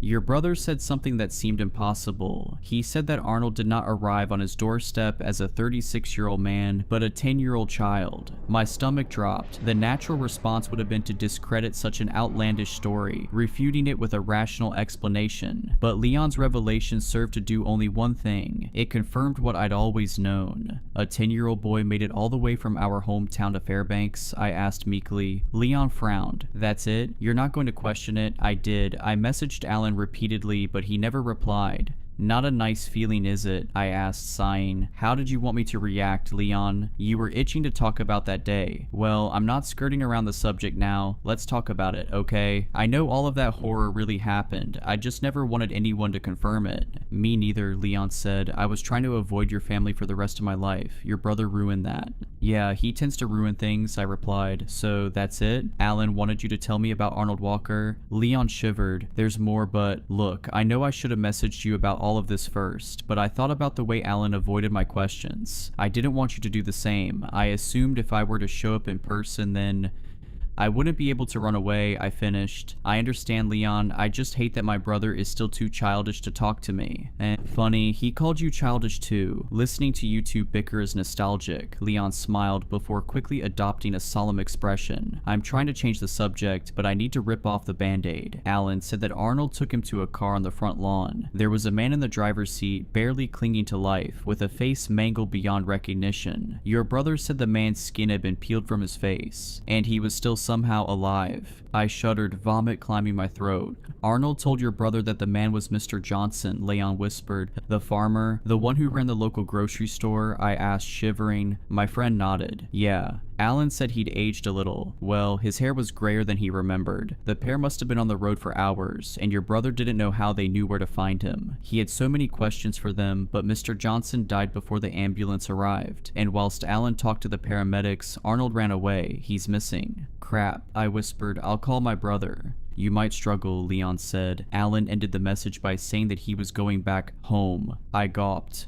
Your brother said something that seemed impossible. He said that Arnold did not arrive on his doorstep as a 36-year-old man, but a 10-year-old child. My stomach dropped. The natural response would have been to discredit such an outlandish story, refuting it with a rational explanation. But Leon's revelation served to do only one thing. It confirmed what I'd always known. A 10-year-old boy made it all the way from our hometown to Fairbanks, I asked meekly. Leon frowned. That's it? You're not going to question it? I did. I messaged Alan repeatedly, but he never replied. Not a nice feeling, is it? I asked, sighing. How did you want me to react, Leon? You were itching to talk about that day. Well, I'm not skirting around the subject now. Let's talk about it, okay? I know all of that horror really happened. I just never wanted anyone to confirm it. Me neither, Leon said. I was trying to avoid your family for the rest of my life. Your brother ruined that. Yeah, he tends to ruin things, I replied. So that's it? Alan wanted you to tell me about Arnold Walker? Leon shivered. There's more, but look, I know I should have messaged you about all of this first, but I thought about the way Alan avoided my questions. I didn't want you to do the same. I assumed if I were to show up in person, then... I wouldn't be able to run away, I finished. I understand, Leon. I just hate that my brother is still too childish to talk to me. And funny, he called you childish too. Listening to you two bicker is nostalgic. Leon smiled before quickly adopting a solemn expression. I'm trying to change the subject, but I need to rip off the band-aid. Alan said that Arnold took him to a car on the front lawn. There was a man in the driver's seat, barely clinging to life, with a face mangled beyond recognition. Your brother said the man's skin had been peeled from his face, and he was still somehow alive. I shuddered, vomit climbing my throat. Arnold told your brother that the man was Mr. Johnson, Leon whispered. The farmer? The one who ran the local grocery store? I asked, shivering. My friend nodded. Yeah. Alan said he'd aged a little. Well, his hair was grayer than he remembered. The pair must have been on the road for hours, and your brother didn't know how they knew where to find him. He had so many questions for them, but Mr. Johnson died before the ambulance arrived, and whilst Alan talked to the paramedics, Arnold ran away. He's missing. Crap, I whispered. I'll call my brother. You might struggle, Leon said. Alan ended the message by saying that he was going back home. I gawped.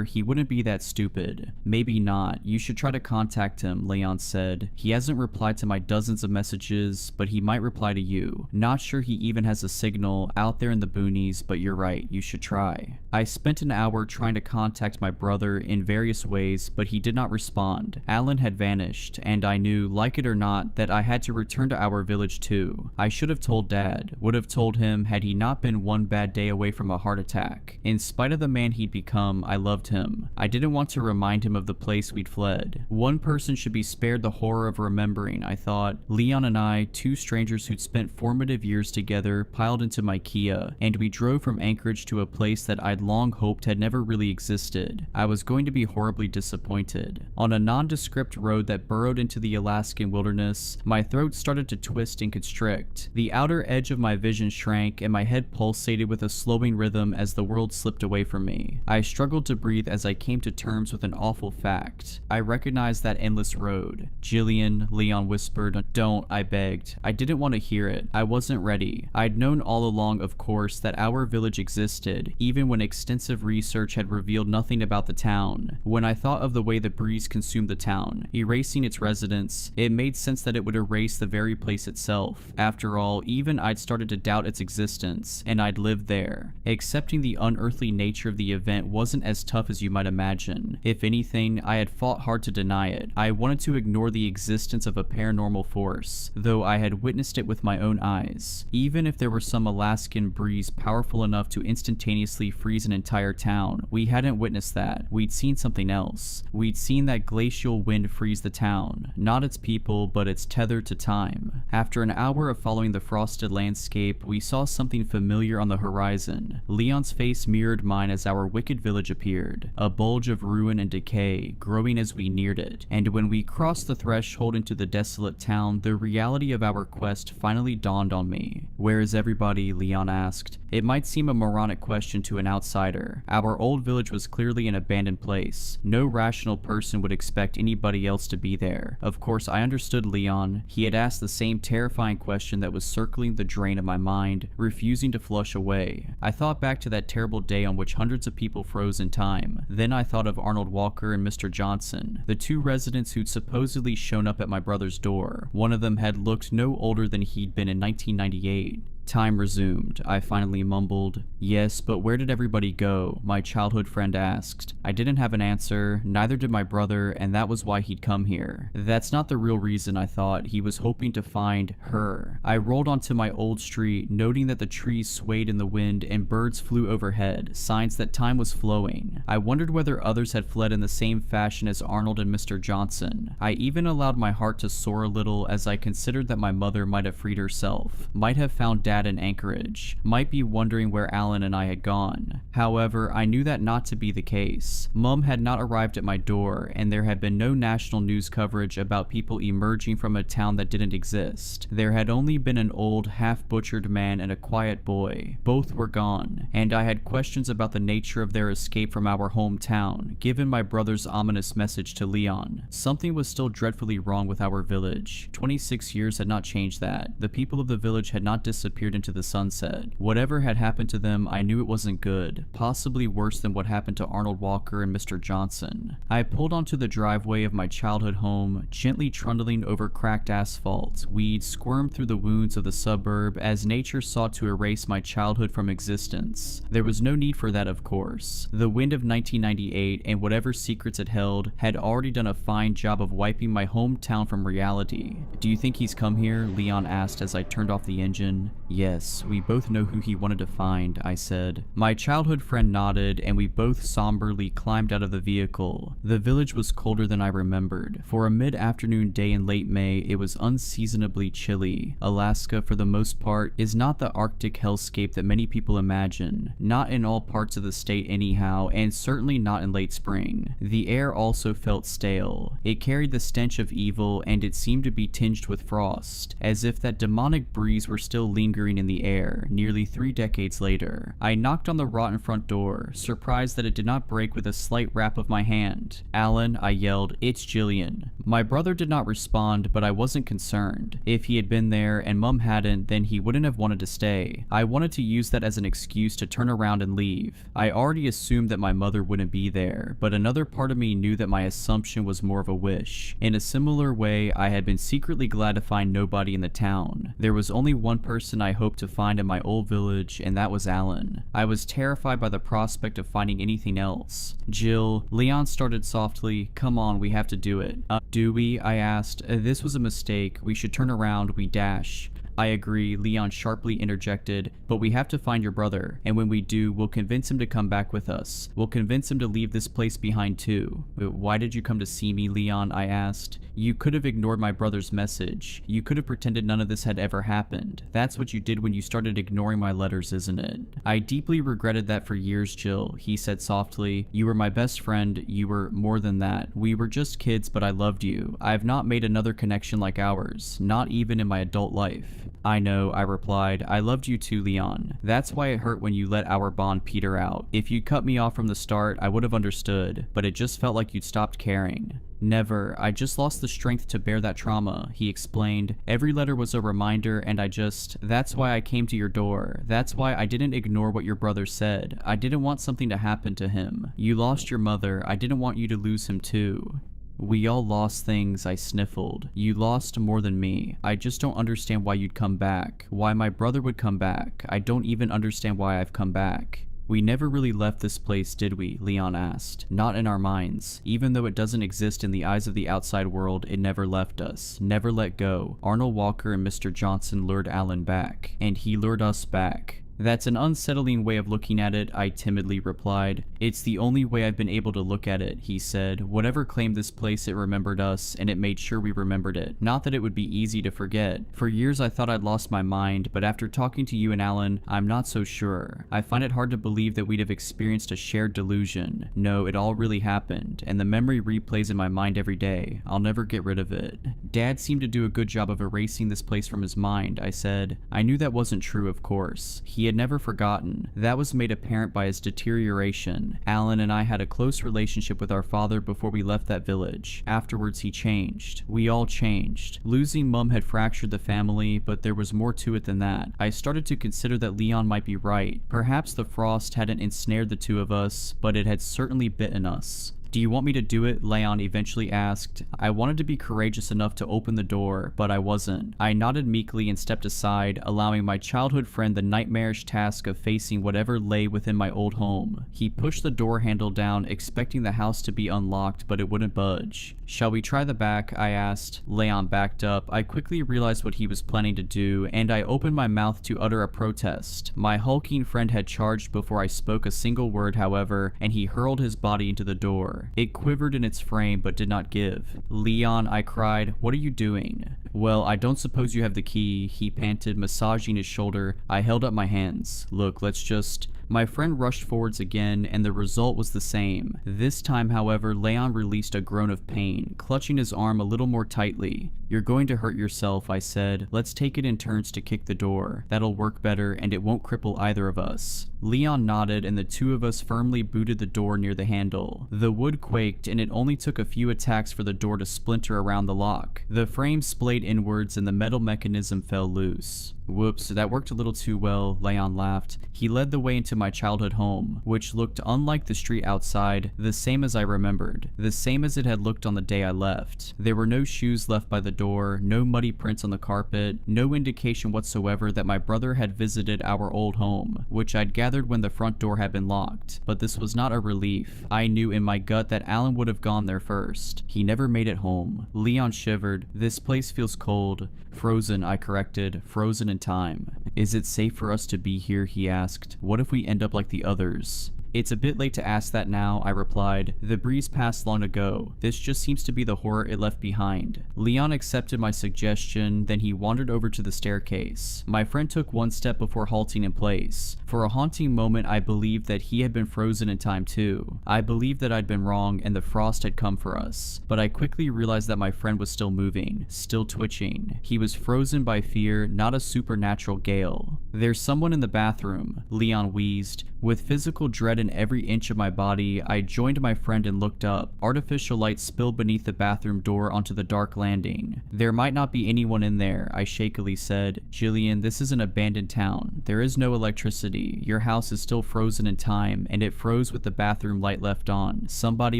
He wouldn't be that stupid. Maybe not. You should try to contact him, Leon said. He hasn't replied to my dozens of messages, but he might reply to you. Not sure he even has a signal out there in the boonies, but you're right, you should try. I spent an hour trying to contact my brother in various ways, but he did not respond. Alan had vanished, and I knew, like it or not, that I had to return to our village too. I should have told Dad, would have told him had he not been one bad day away from a heart attack. In spite of the man he'd become, I loved him. I didn't want to remind him of the place we'd fled. One person should be spared the horror of remembering, I thought. Leon and I, two strangers who'd spent formative years together, piled into my Kia, and we drove from Anchorage to a place that I'd long hoped had never really existed. I was going to be horribly disappointed. On a nondescript road that burrowed into the Alaskan wilderness, my throat started to twist and constrict. The outer edge of my vision shrank, and my head pulsated with a slowing rhythm as the world slipped away from me. I struggled to breathe as I came to terms with an awful fact. I recognized that endless road. Jillian, Leon whispered. Don't, I begged. I didn't want to hear it. I wasn't ready. I'd known all along, of course, that our village existed, even when extensive research had revealed nothing about the town. When I thought of the way the breeze consumed the town, erasing its residents, it made sense that it would erase the very place itself. After all, even I'd started to doubt its existence, and I'd lived there. Accepting the unearthly nature of the event wasn't as tough as you might imagine. If anything, I had fought hard to deny it. I wanted to ignore the existence of a paranormal force, though I had witnessed it with my own eyes. Even if there were some Alaskan breeze powerful enough to instantaneously freeze an entire town, we hadn't witnessed that. We'd seen something else. We'd seen that glacial wind freeze the town, not its people, but its tether to time. After an hour of following the frosted landscape, we saw something familiar on the horizon. Leon's face mirrored mine as our wicked village appeared, a bulge of ruin and decay, growing as we neared it. And when we crossed the threshold into the desolate town, the reality of our quest finally dawned on me. Where is everybody? Leon asked. It might seem a moronic question to an outsider. Our old village was clearly an abandoned place. No rational person would expect anybody else to be there. Of course, I understood Leon. He had asked the same terrifying question that was circling the drain of my mind, refusing to flush away. I thought back to that terrible day on which hundreds of people froze in time. Then I thought of Arnold Walker and Mr. Johnson, the two residents who'd supposedly shown up at my brother's door. One of them had looked no older than he'd been in 1998. Time resumed. I finally mumbled. Yes, but where did everybody go? My childhood friend asked. I didn't have an answer, neither did my brother, and that was why he'd come here. That's not the real reason, I thought. He was hoping to find her. I rolled onto my old street, noting that the trees swayed in the wind and birds flew overhead, signs that time was flowing. I wondered whether others had fled in the same fashion as Arnold and Mr. Johnson. I even allowed my heart to soar a little as I considered that my mother might have freed herself, might have found Dad in Anchorage, might be wondering where Alan and I had gone. However, I knew that not to be the case. Mum had not arrived at my door, and there had been no national news coverage about people emerging from a town that didn't exist. There had only been an old, half-butchered man and a quiet boy. Both were gone, and I had questions about the nature of their escape from our hometown, given my brother's ominous message to Leon. Something was still dreadfully wrong with our village. 26 years had not changed that. The people of the village had not disappeared disappeared into the sunset. Whatever had happened to them, I knew it wasn't good, possibly worse than what happened to Arnold Walker and Mr. Johnson. I pulled onto the driveway of my childhood home, gently trundling over cracked asphalt. Weeds squirmed through the wounds of the suburb as nature sought to erase my childhood from existence. There was no need for that, of course. The wind of 1998 and whatever secrets it held had already done a fine job of wiping my hometown from reality. "Do you think he's come here?" Leon asked as I turned off the engine. "Yes, we both know who he wanted to find," I said. My childhood friend nodded, and we both somberly climbed out of the vehicle. The village was colder than I remembered. For a mid-afternoon day in late May, it was unseasonably chilly. Alaska, for the most part, is not the Arctic hellscape that many people imagine. Not in all parts of the state anyhow, and certainly not in late spring. The air also felt stale. It carried the stench of evil, and it seemed to be tinged with frost, as if that demonic breeze were still lingering in the air, nearly 3 decades later. I knocked on the rotten front door, surprised that it did not break with a slight rap of my hand. "Alan," I yelled, "it's Jillian." My brother did not respond, but I wasn't concerned. If he had been there and Mum hadn't, then he wouldn't have wanted to stay. I wanted to use that as an excuse to turn around and leave. I already assumed that my mother wouldn't be there, but another part of me knew that my assumption was more of a wish. In a similar way, I had been secretly glad to find nobody in the town. There was only one person I hoped to find in my old village, and that was Alan. I was terrified by the prospect of finding anything else. "Jill," Leon started softly, "come on, we have to do it." "Do we?" I asked. "This was a mistake. We should turn around, we dash." "I agree," Leon sharply interjected, "but we have to find your brother, and when we do, we'll convince him to come back with us. We'll convince him to leave this place behind too." "Why did you come to see me, Leon?" I asked. "You could have ignored my brother's message. You could have pretended none of this had ever happened. That's what you did when you started ignoring my letters, isn't it?" "I deeply regretted that for years, Jill," he said softly. "You were my best friend. You were more than that. We were just kids, but I loved you. I have not made another connection like ours, not even in my adult life." "I know," I replied. "I loved you too, Leon. That's why it hurt when you let our bond peter out. If you cut me off from the start, I would have understood, but it just felt like you'd stopped caring." "Never. I just lost the strength to bear that trauma," he explained. "Every letter was a reminder, and that's why I came to your door. That's why I didn't ignore what your brother said. I didn't want something to happen to him. You lost your mother. I didn't want you to lose him too." "We all lost things," I sniffled. "You lost more than me. I just don't understand why you'd come back. Why my brother would come back. I don't even understand why I've come back." "We never really left this place, did we?" Leon asked. "Not in our minds. Even though it doesn't exist in the eyes of the outside world, it never left us. Never let go. Arnold Walker and Mr. Johnson lured Alan back. And he lured us back." "That's an unsettling way of looking at it," I timidly replied. "It's the only way I've been able to look at it," he said. "Whatever claimed this place, it remembered us, and it made sure we remembered it. Not that it would be easy to forget. For years I thought I'd lost my mind, but after talking to you and Alan, I'm not so sure. I find it hard to believe that we'd have experienced a shared delusion. No, it all really happened, and the memory replays in my mind every day. I'll never get rid of it." "Dad seemed to do a good job of erasing this place from his mind," I said. I knew that wasn't true, of course. He had never forgotten. That was made apparent by his deterioration. Alan and I had a close relationship with our father before we left that village. Afterwards, he changed. We all changed. Losing Mum had fractured the family, but there was more to it than that. I started to consider that Leon might be right. Perhaps the frost hadn't ensnared the two of us, but it had certainly bitten us. "Do you want me to do it?" Leon eventually asked. I wanted to be courageous enough to open the door, but I wasn't. I nodded meekly and stepped aside, allowing my childhood friend the nightmarish task of facing whatever lay within my old home. He pushed the door handle down, expecting the house to be unlocked, but it wouldn't budge. "Shall we try the back?" I asked. Leon backed up. I quickly realized what he was planning to do, and I opened my mouth to utter a protest. My hulking friend had charged before I spoke a single word, however, and he hurled his body into the door. It quivered in its frame but did not give. "Leon," I cried, "what are you doing?" "Well, I don't suppose you have the key," he panted, massaging his shoulder. I held up my hands. "Look, let's just..." My friend rushed forwards again, and the result was the same. This time, however, Leon released a groan of pain, clutching his arm a little more tightly. You're going to hurt yourself, I said. Let's take it in turns to kick the door. That'll work better and it won't cripple either of us. Leon nodded and the two of us firmly booted the door near the handle. The wood quaked and it only took a few attacks for the door to splinter around the lock. The frame splayed inwards and the metal mechanism fell loose. Whoops, that worked a little too well, Leon laughed. He led the way into my childhood home, which looked unlike the street outside, the same as I remembered, the same as it had looked on the day I left. There were no shoes left by the door, no muddy prints on the carpet, no indication whatsoever that my brother had visited our old home, which I'd gathered when the front door had been locked. But this was not a relief. I knew in my gut that Alan would have gone there first. He never made it home. Leon shivered. This place feels cold. Frozen, I corrected. Frozen in time. Is it safe for us to be here, he asked. What if we end up like the others? It's a bit late to ask that now, I replied. The breeze passed long ago. This just seems to be the horror it left behind. Leon accepted my suggestion, then he wandered over to the staircase. My friend took one step before halting in place. For a haunting moment, I believed that he had been frozen in time too. I believed that I'd been wrong and the frost had come for us. But I quickly realized that my friend was still moving, still twitching. He was frozen by fear, not a supernatural gale. There's someone in the bathroom, Leon wheezed. With physical dread in every inch of my body, I joined my friend and looked up. Artificial light spilled beneath the bathroom door onto the dark landing. There might not be anyone in there, I shakily said. Jillian, this is an abandoned town. There is no electricity. Your house is still frozen in time, and it froze with the bathroom light left on. Somebody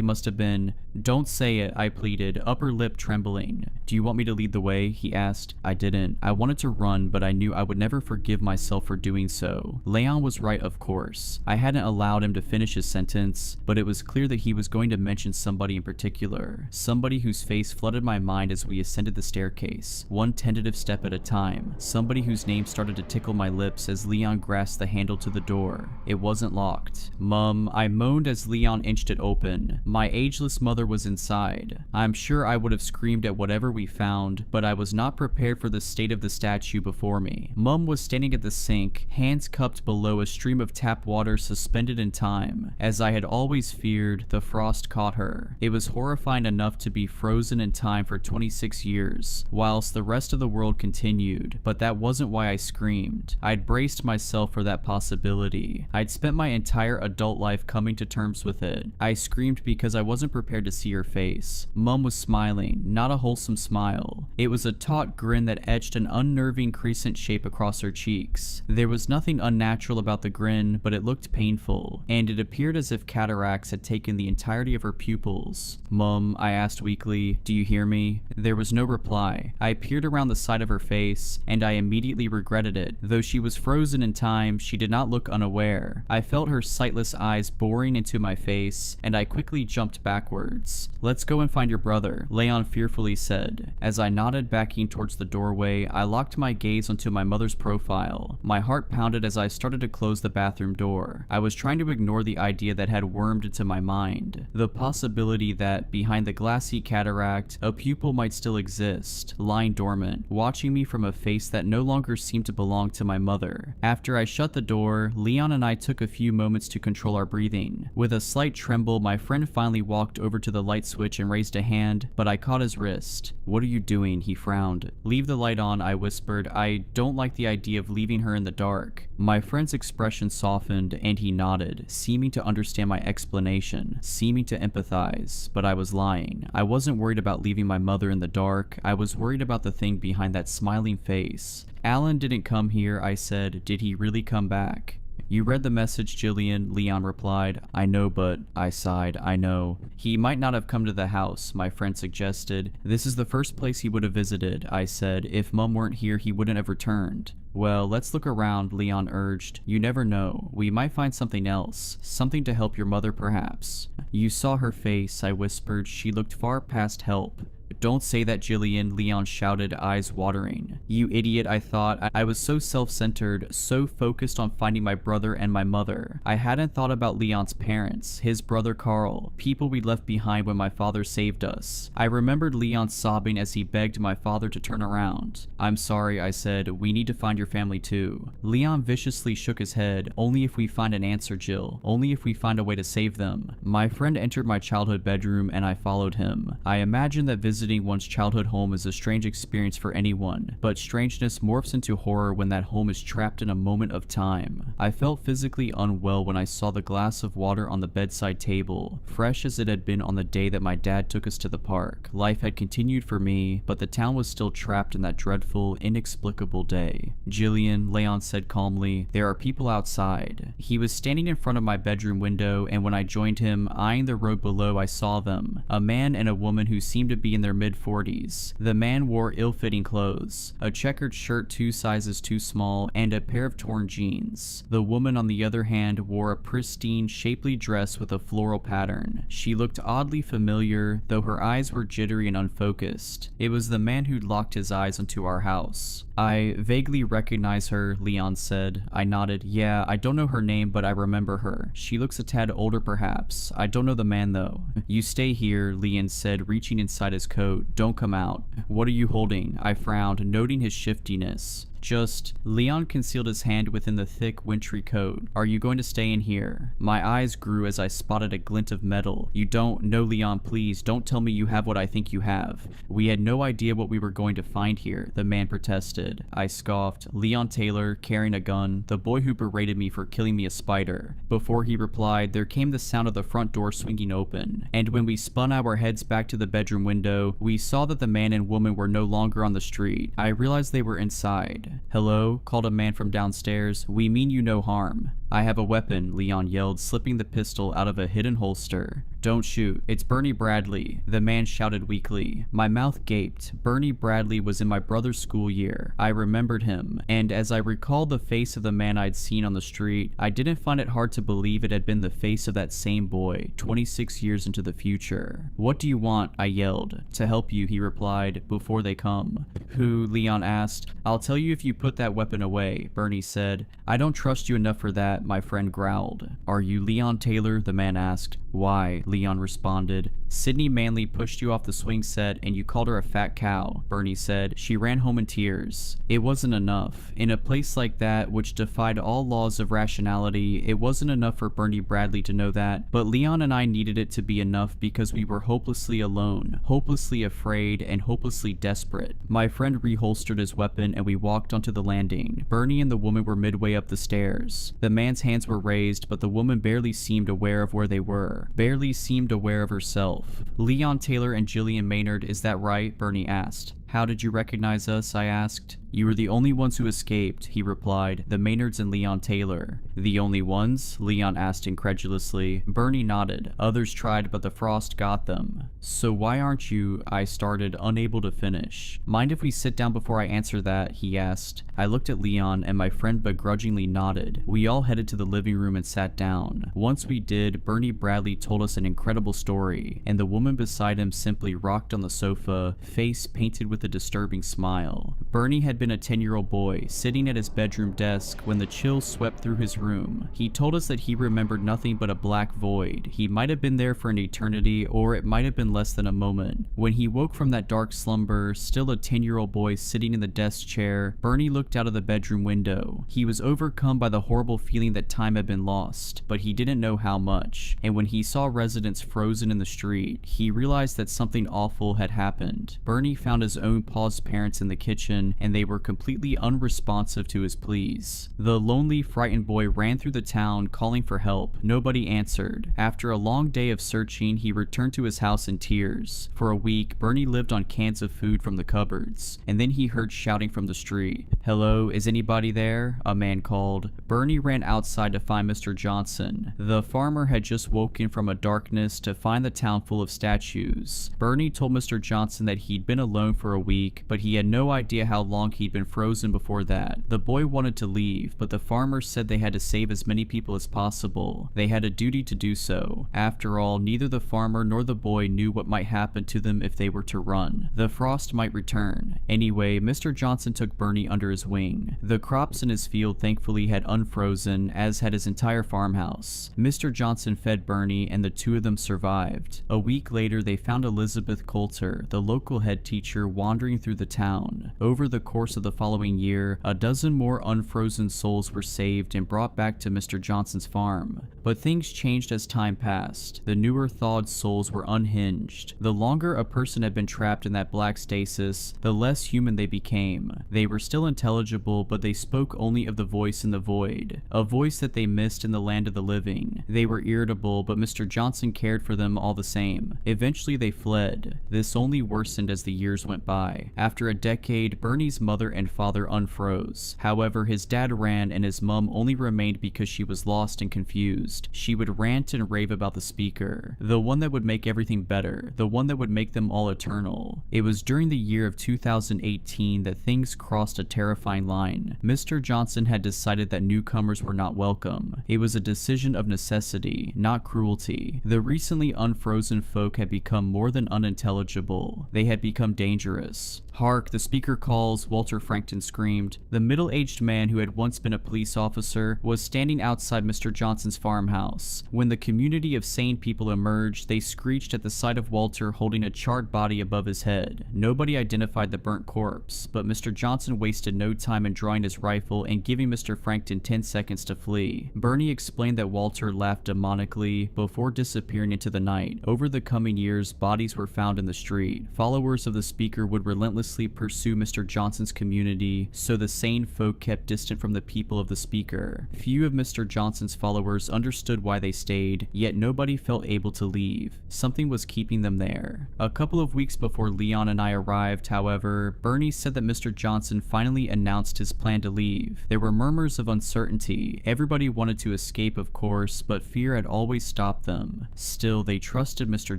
must have been... Don't say it, I pleaded, upper lip trembling. Do you want me to lead the way? He asked. I didn't. I wanted to run, but I knew I would never forgive myself for doing so. Leon was right, of course. I hadn't allowed him to finish his sentence, but it was clear that he was going to mention somebody in particular. Somebody whose face flooded my mind as we ascended the staircase, one tentative step at a time. Somebody whose name started to tickle my lips as Leon grasped the handle to the door. It wasn't locked. Mum, I moaned as Leon inched it open. My ageless mother was inside. I'm sure I would have screamed at whatever we found, but I was not prepared for the state of the statue before me. Mum was standing at the sink, hands cupped below a stream of tap water suspended in time. As I had always feared, the frost caught her. It was horrifying enough to be frozen in time for 26 years, whilst the rest of the world continued, but that wasn't why I screamed. I'd braced myself for that possibility. I'd spent my entire adult life coming to terms with it. I screamed because I wasn't prepared to see her face. Mum was smiling, not a wholesome smile. It was a taut grin that etched an unnerving crescent shape across her cheeks. There was nothing unnatural about the grin, but it looked painful, and it appeared as if cataracts had taken the entirety of her pupils. Mum, I asked weakly, do you hear me? There was no reply. I peered around the side of her face, and I immediately regretted it. Though she was frozen in time, she did not look unaware. I felt her sightless eyes boring into my face, and I quickly jumped backwards. Let's go and find your brother, Leon fearfully said. As I nodded, backing towards the doorway, I locked my gaze onto my mother's profile. My heart pounded as I started to close the bathroom door. I was trying to ignore the idea that had wormed into my mind. The possibility that, behind the glassy cataract, a pupil might still exist, lying dormant, watching me from a face that no longer seemed to belong to my mother. After I shut the door, Leon and I took a few moments to control our breathing. With a slight tremble, my friend finally walked over to the light switch and raised a hand, but I caught his wrist. What are you doing? He frowned. Leave the light on, I whispered. I don't like the idea of leaving her in the dark. My friend's expression softened, and he nodded, seeming to understand my explanation, seeming to empathize, but I was lying. I wasn't worried about leaving my mother in the dark. I was worried about the thing behind that smiling face. Alan didn't come here, I said. Did he really come back? You read the message, Jillian, Leon replied. I know, but... I sighed. I know. He might not have come to the house, my friend suggested. This is the first place he would have visited, I said. If Mum weren't here, he wouldn't have returned. Well, let's look around, Leon urged. You never know. We might find something else. Something to help your mother, perhaps. You saw her face, I whispered. She looked far past help. Don't say that, Jillian, Leon shouted, eyes watering. You idiot, I thought. I was so self-centered, so focused on finding my brother and my mother. I hadn't thought about Leon's parents, his brother Carl, people we left behind when my father saved us. I remembered Leon sobbing as he begged my father to turn around. I'm sorry, I said. We need to find your family too. Leon viciously shook his head. Only if we find an answer, Jill. Only if we find a way to save them. My friend entered my childhood bedroom and I followed him. I imagined that visiting one's childhood home is a strange experience for anyone, but strangeness morphs into horror when that home is trapped in a moment of time. I felt physically unwell when I saw the glass of water on the bedside table, fresh as it had been on the day that my dad took us to the park. Life had continued for me, but the town was still trapped in that dreadful, inexplicable day. "Jillian," Leon said calmly, "there are people outside." He was standing in front of my bedroom window, and when I joined him, eyeing the road below, I saw them. A man and a woman who seemed to be in their mid-40s. The man wore ill-fitting clothes, a checkered shirt 2 sizes too small, and a pair of torn jeans. The woman, on the other hand, wore a pristine, shapely dress with a floral pattern. She looked oddly familiar, though her eyes were jittery and unfocused. It was the man who'd locked his eyes onto our house. "I vaguely recognize her," Leon said. I nodded. "Yeah, I don't know her name, but I remember her. She looks a tad older perhaps. I don't know the man though." "You stay here," Leon said, reaching inside his coat. "Don't come out." "What are you holding?" I frowned, noting his shiftiness. "Just..." Leon concealed his hand within the thick, wintry coat. "Are you going to stay in here?" My eyes grew as I spotted a glint of metal. "You don't..." "No, Leon, please, don't tell me you have what I think you have. We had no idea what we were going to find here," the man protested. I scoffed. "Leon Taylor, carrying a gun, the boy who berated me for killing me a spider." Before he replied, there came the sound of the front door swinging open, and when we spun our heads back to the bedroom window, we saw that the man and woman were no longer on the street. I realized they were inside. "Hello?" called a man from downstairs. "We mean you no harm." "I have a weapon," Leon yelled, slipping the pistol out of a hidden holster. "Don't shoot. It's Bernie Bradley," the man shouted weakly. My mouth gaped. Bernie Bradley was in my brother's school year. I remembered him, and as I recalled the face of the man I'd seen on the street, I didn't find it hard to believe it had been the face of that same boy, 26 years into the future. "What do you want?" I yelled. "To help you," he replied, "before they come." "Who?" Leon asked. "I'll tell you if you put that weapon away," Bernie said. "I don't trust you enough for that," my friend growled. "Are you Leon Taylor?" the man asked. "Why?" Leon responded. "Sydney Manley pushed you off the swing set and you called her a fat cow," Bernie said. "She ran home in tears." It wasn't enough. In a place like that, which defied all laws of rationality, it wasn't enough for Bernie Bradley to know that, but Leon and I needed it to be enough because we were hopelessly alone, hopelessly afraid, and hopelessly desperate. My friend reholstered his weapon and we walked onto the landing. Bernie and the woman were midway up the stairs. The man's hands were raised, but the woman barely seemed aware of where they were, barely seemed aware of herself. "Leon Taylor and Jillian Maynard, is that right?" Bernie asked. "How did you recognize us?" I asked. "You were the only ones who escaped," he replied. "The Maynards and Leon Taylor." "The only ones?" Leon asked incredulously. Bernie nodded. "Others tried, but the frost got them." "So why aren't you..." I started, unable to finish. "Mind if we sit down before I answer that?" he asked. I looked at Leon, and my friend begrudgingly nodded. We all headed to the living room and sat down. Once we did, Bernie Bradley told us an incredible story, and the woman beside him simply rocked on the sofa, face painted with a disturbing smile. Bernie had been a 10-year-old boy, sitting at his bedroom desk when the chill swept through his room. He told us that he remembered nothing but a black void. He might have been there for an eternity, or it might have been less than a moment. When he woke from that dark slumber, still a 10-year-old boy sitting in the desk chair, Bernie looked out of the bedroom window. He was overcome by the horrible feeling that time had been lost, but he didn't know how much. And when he saw residents frozen in the street, he realized that something awful had happened. Bernie found his own paused parents in the kitchen, and they were completely unresponsive to his pleas. The lonely, frightened boy ran through the town, calling for help. Nobody answered. After a long day of searching, he returned to his house in tears. For a week, Bernie lived on cans of food from the cupboards, and then he heard shouting from the street. "Hello, is anybody there?" a man called. Bernie ran outside to find Mr. Johnson. The farmer had just woken from a darkness to find the town full of statues. Bernie told Mr. Johnson that he'd been alone for a week, but he had no idea how long he'd been frozen before that. The boy wanted to leave, but the farmer said they had to save as many people as possible. They had a duty to do so. After all, neither the farmer nor the boy knew what might happen to them if they were to run. The frost might return. Anyway, Mr. Johnson took Bernie under his wing. The crops in his field thankfully had unfrozen, as had his entire farmhouse. Mr. Johnson fed Bernie, and the two of them survived. A week later, they found Elizabeth Coulter, the local head teacher, wandering through the town. Over the course of the following year, a dozen more unfrozen souls were saved and brought back to Mr. Johnson's farm. But things changed as time passed. The newer thawed souls were unhinged. The longer a person had been trapped in that black stasis, the less human they became. They were still intelligible, but they spoke only of the voice in the void, a voice that they missed in the land of the living. They were irritable, but Mr. Johnson cared for them all the same. Eventually they fled. This only worsened as the years went by. After a decade, Bernie's mother and father unfroze. However, his dad ran and his mom only remained because she was lost and confused. She would rant and rave about the speaker, the one that would make everything better, the one that would make them all eternal. It was during the year of 2018 that things crossed a terrifying line. Mr. Johnson had decided that newcomers were not welcome. It was a decision of necessity, not cruelty. The recently unfrozen folk had become more than unintelligible. They had become dangerous. "Hark, the speaker calls," Walter Frankton screamed. The middle-aged man who had once been a police officer was standing outside Mr. Johnson's farmhouse. When the community of sane people emerged, they screeched at the sight of Walter holding a charred body above his head. Nobody identified the burnt corpse, but Mr. Johnson wasted no time in drawing his rifle and giving Mr. Frankton 10 seconds to flee. Bernie explained that Walter laughed demonically before disappearing into the night. Over the coming years, bodies were found in the street. Followers of the speaker would relentlessly pursue Mr. Johnson's community, so the sane folk kept distant from the people of the speaker. Few of Mr. Johnson's followers understood why they stayed, yet nobody felt able to leave. Something was keeping them there. A couple of weeks before Leon and I arrived, however, Bernie said that Mr. Johnson finally announced his plan to leave. There were murmurs of uncertainty. Everybody wanted to escape, of course, but fear had always stopped them. Still, they trusted Mr.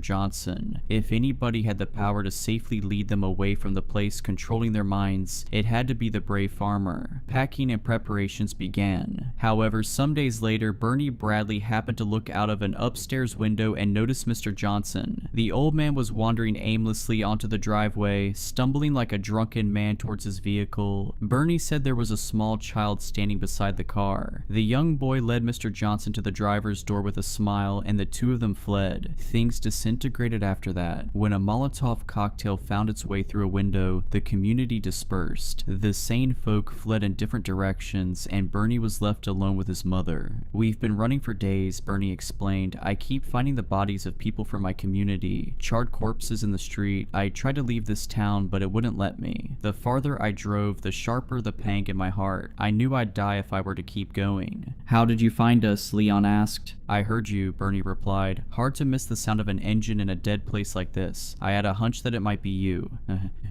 Johnson. If anybody had the power to safely lead them away from the place controlling their minds, it had to be the brave farmer. Packing and preparations began. However, some days later, Bernie Bradley happened to look out of an upstairs window and noticed Mr. Johnson. The old man was wandering aimlessly onto the driveway, stumbling like a drunken man towards his vehicle. Bernie said there was a small child standing beside the car. The young boy led Mr. Johnson to the driver's door with a smile, and the two of them fled. Things disintegrated after that. When a Molotov cocktail found its way through a window, the community dispersed. The sane folk fled in different directions, and Bernie was left alone with his mother. "We've been running for days," Bernie explained. "I keep finding the bodies of people from my community, charred corpses in the street. I tried to leave this town, but it wouldn't let me. The farther I drove, the sharper the pang in my heart. I knew I'd die if I were to keep going." "How did you find us?" Leon asked. "I heard you," Bernie replied. "Hard to miss the sound of an engine in a dead place like this. I had a hunch that it might be you."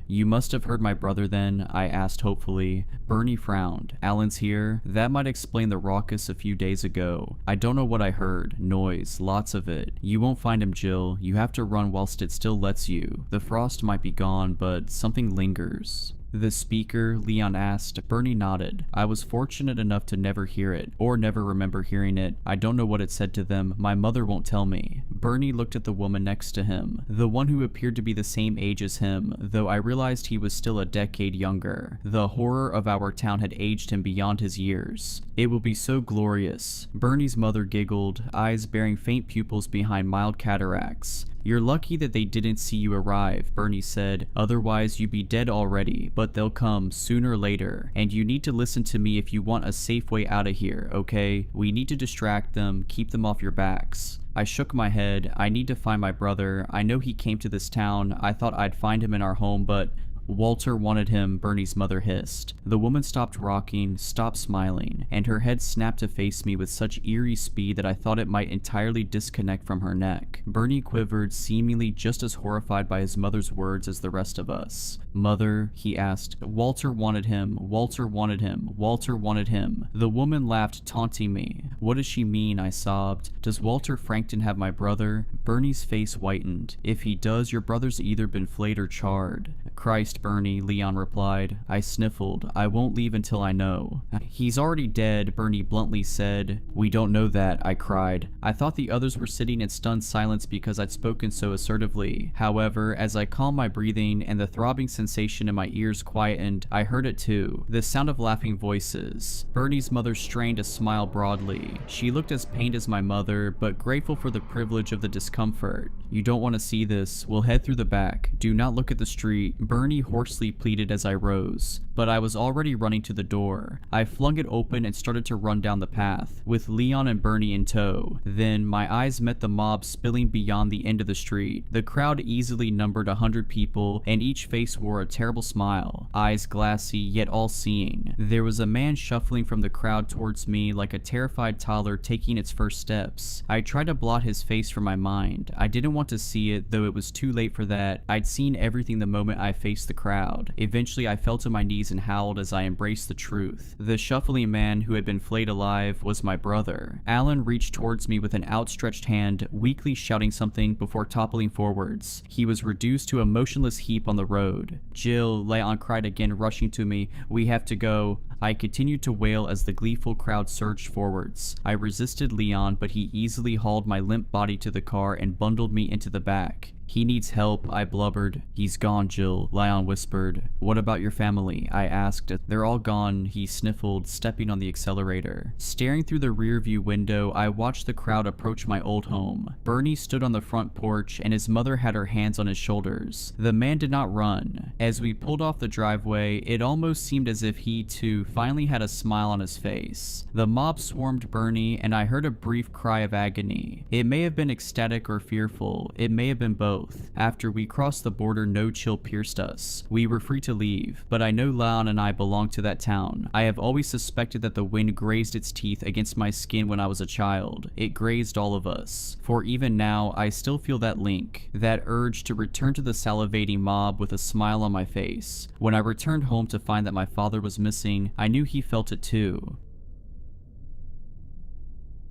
"You must have heard my brother then?" I asked hopefully. Bernie frowned. "Alan's here? That might explain the raucous a few days ago. I don't know what I heard. Noise. Lots of it. You won't find him, Jill. You have to run whilst it still lets you. The frost might be gone, but something lingers." "The speaker?" Leon asked. Bernie nodded. "I was fortunate enough to never hear it, or never remember hearing it. I don't know what it said to them. My mother won't tell me." Bernie looked at the woman next to him, the one who appeared to be the same age as him, though I realized he was still a decade younger. The horror of our town had aged him beyond his years. "It will be so glorious." Bernie's mother giggled, eyes bearing faint pupils behind mild cataracts. "You're lucky that they didn't see you arrive," Bernie said. "Otherwise you'd be dead already, but they'll come sooner or later. And you need to listen to me if you want a safe way out of here, okay? We need to distract them, keep them off your backs." I shook my head. "I need to find my brother. I know he came to this town. I thought I'd find him in our home, but..." "Walter wanted him," Bernie's mother hissed. The woman stopped rocking, stopped smiling, and her head snapped to face me with such eerie speed that I thought it might entirely disconnect from her neck. Bernie quivered, seemingly just as horrified by his mother's words as the rest of us. "Mother?" he asked. "Walter wanted him. Walter wanted him. Walter wanted him." The woman laughed, taunting me. "What does she mean?" I sobbed. "Does Walter Frankton have my brother?" Bernie's face whitened. "If he does, your brother's either been flayed or charred." "Christ, Bernie," Leon replied. I sniffled. "I won't leave until I know." "He's already dead," Bernie bluntly said. "We don't know that," I cried. I thought the others were sitting in stunned silence because I'd spoken so assertively. However, as I calmed my breathing and the throbbing sensation sensation in my ears quietened, I heard it too. The sound of laughing voices. Bernie's mother strained a smile broadly. She looked as pained as my mother, but grateful for the privilege of the discomfort. "You don't want to see this. We'll head through the back. Do not look at the street," Bernie hoarsely pleaded as I rose. But I was already running to the door. I flung it open and started to run down the path, with Leon and Bernie in tow. Then my eyes met the mob spilling beyond the end of the street. The crowd easily numbered 100 people, and each face wore a terrible smile, eyes glassy yet all-seeing. There was a man shuffling from the crowd towards me like a terrified toddler taking its first steps. I tried to blot his face from my mind. I didn't want to see it, though it was too late for that. I'd seen everything the moment I faced the crowd. Eventually I fell to my knees and howled as I embraced the truth. The shuffling man who had been flayed alive was my brother. Alan reached towards me with an outstretched hand, weakly shouting something before toppling forwards. He was reduced to a motionless heap on the road. "Jill," Leon cried again, rushing to me. "We have to go." I continued to wail as the gleeful crowd surged forwards. I resisted Leon, but he easily hauled my limp body to the car and bundled me into the back. "He needs help," I blubbered. "He's gone, Jill," Leon whispered. "What about your family?" I asked. "They're all gone," he sniffled, stepping on the accelerator. Staring through the rearview window, I watched the crowd approach my old home. Bernie stood on the front porch, and his mother had her hands on his shoulders. The man did not run. As we pulled off the driveway, it almost seemed as if he, too, finally had a smile on his face. The mob swarmed Bernie, and I heard a brief cry of agony. It may have been ecstatic or fearful. It may have been both. After we crossed the border, no chill pierced us. We were free to leave, but I know Leon and I belonged to that town. I have always suspected that the wind grazed its teeth against my skin when I was a child. It grazed all of us. For even now, I still feel that link, that urge to return to the salivating mob with a smile on my face. When I returned home to find that my father was missing, I knew he felt it too.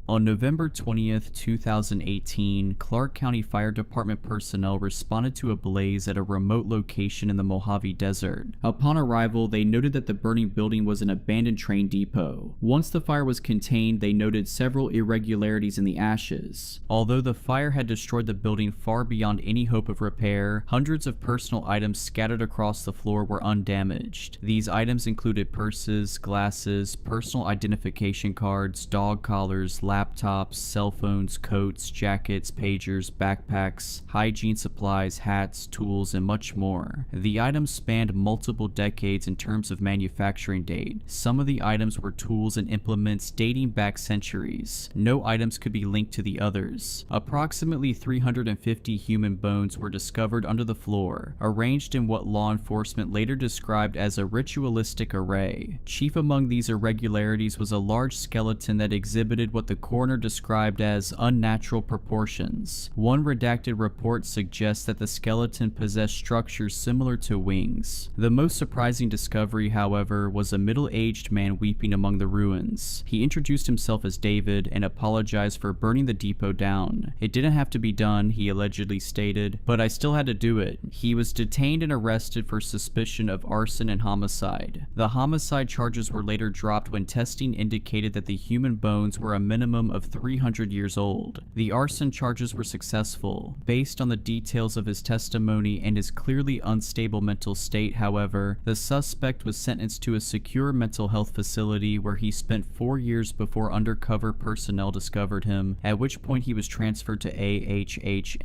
On November 20th, 2018, Clark County Fire Department personnel responded to a blaze at a remote location in the Mojave Desert. Upon arrival, they noted that the burning building was an abandoned train depot. Once the fire was contained, they noted several irregularities in the ashes. Although the fire had destroyed the building far beyond any hope of repair, hundreds of personal items scattered across the floor were undamaged. These items included purses, glasses, personal identification cards, dog collars, laptops, cell phones, coats, jackets, pagers, backpacks, hygiene supplies, hats, tools, and much more. The items spanned multiple decades in terms of manufacturing date. Some of the items were tools and implements dating back centuries. No items could be linked to the others. Approximately 350 human bones were discovered under the floor, arranged in what law enforcement later described as a ritualistic array. Chief among these irregularities was a large skeleton that exhibited what the coroner described as unnatural proportions. One redacted report suggests that the skeleton possessed structures similar to wings. The most surprising discovery, however, was a middle-aged man weeping among the ruins. He introduced himself as David and apologized for burning the depot down. "It didn't have to be done," he allegedly stated, "but I still had to do it." He was detained and arrested for suspicion of arson and homicide. The homicide charges were later dropped when testing indicated that the human bones were a minimum of 300 years old. The arson charges were successful. Based on the details of his testimony and his clearly unstable mental state, however, the suspect was sentenced to a secure mental health facility where he spent 4 years before undercover personnel discovered him, at which point he was transferred to AHHNASCU.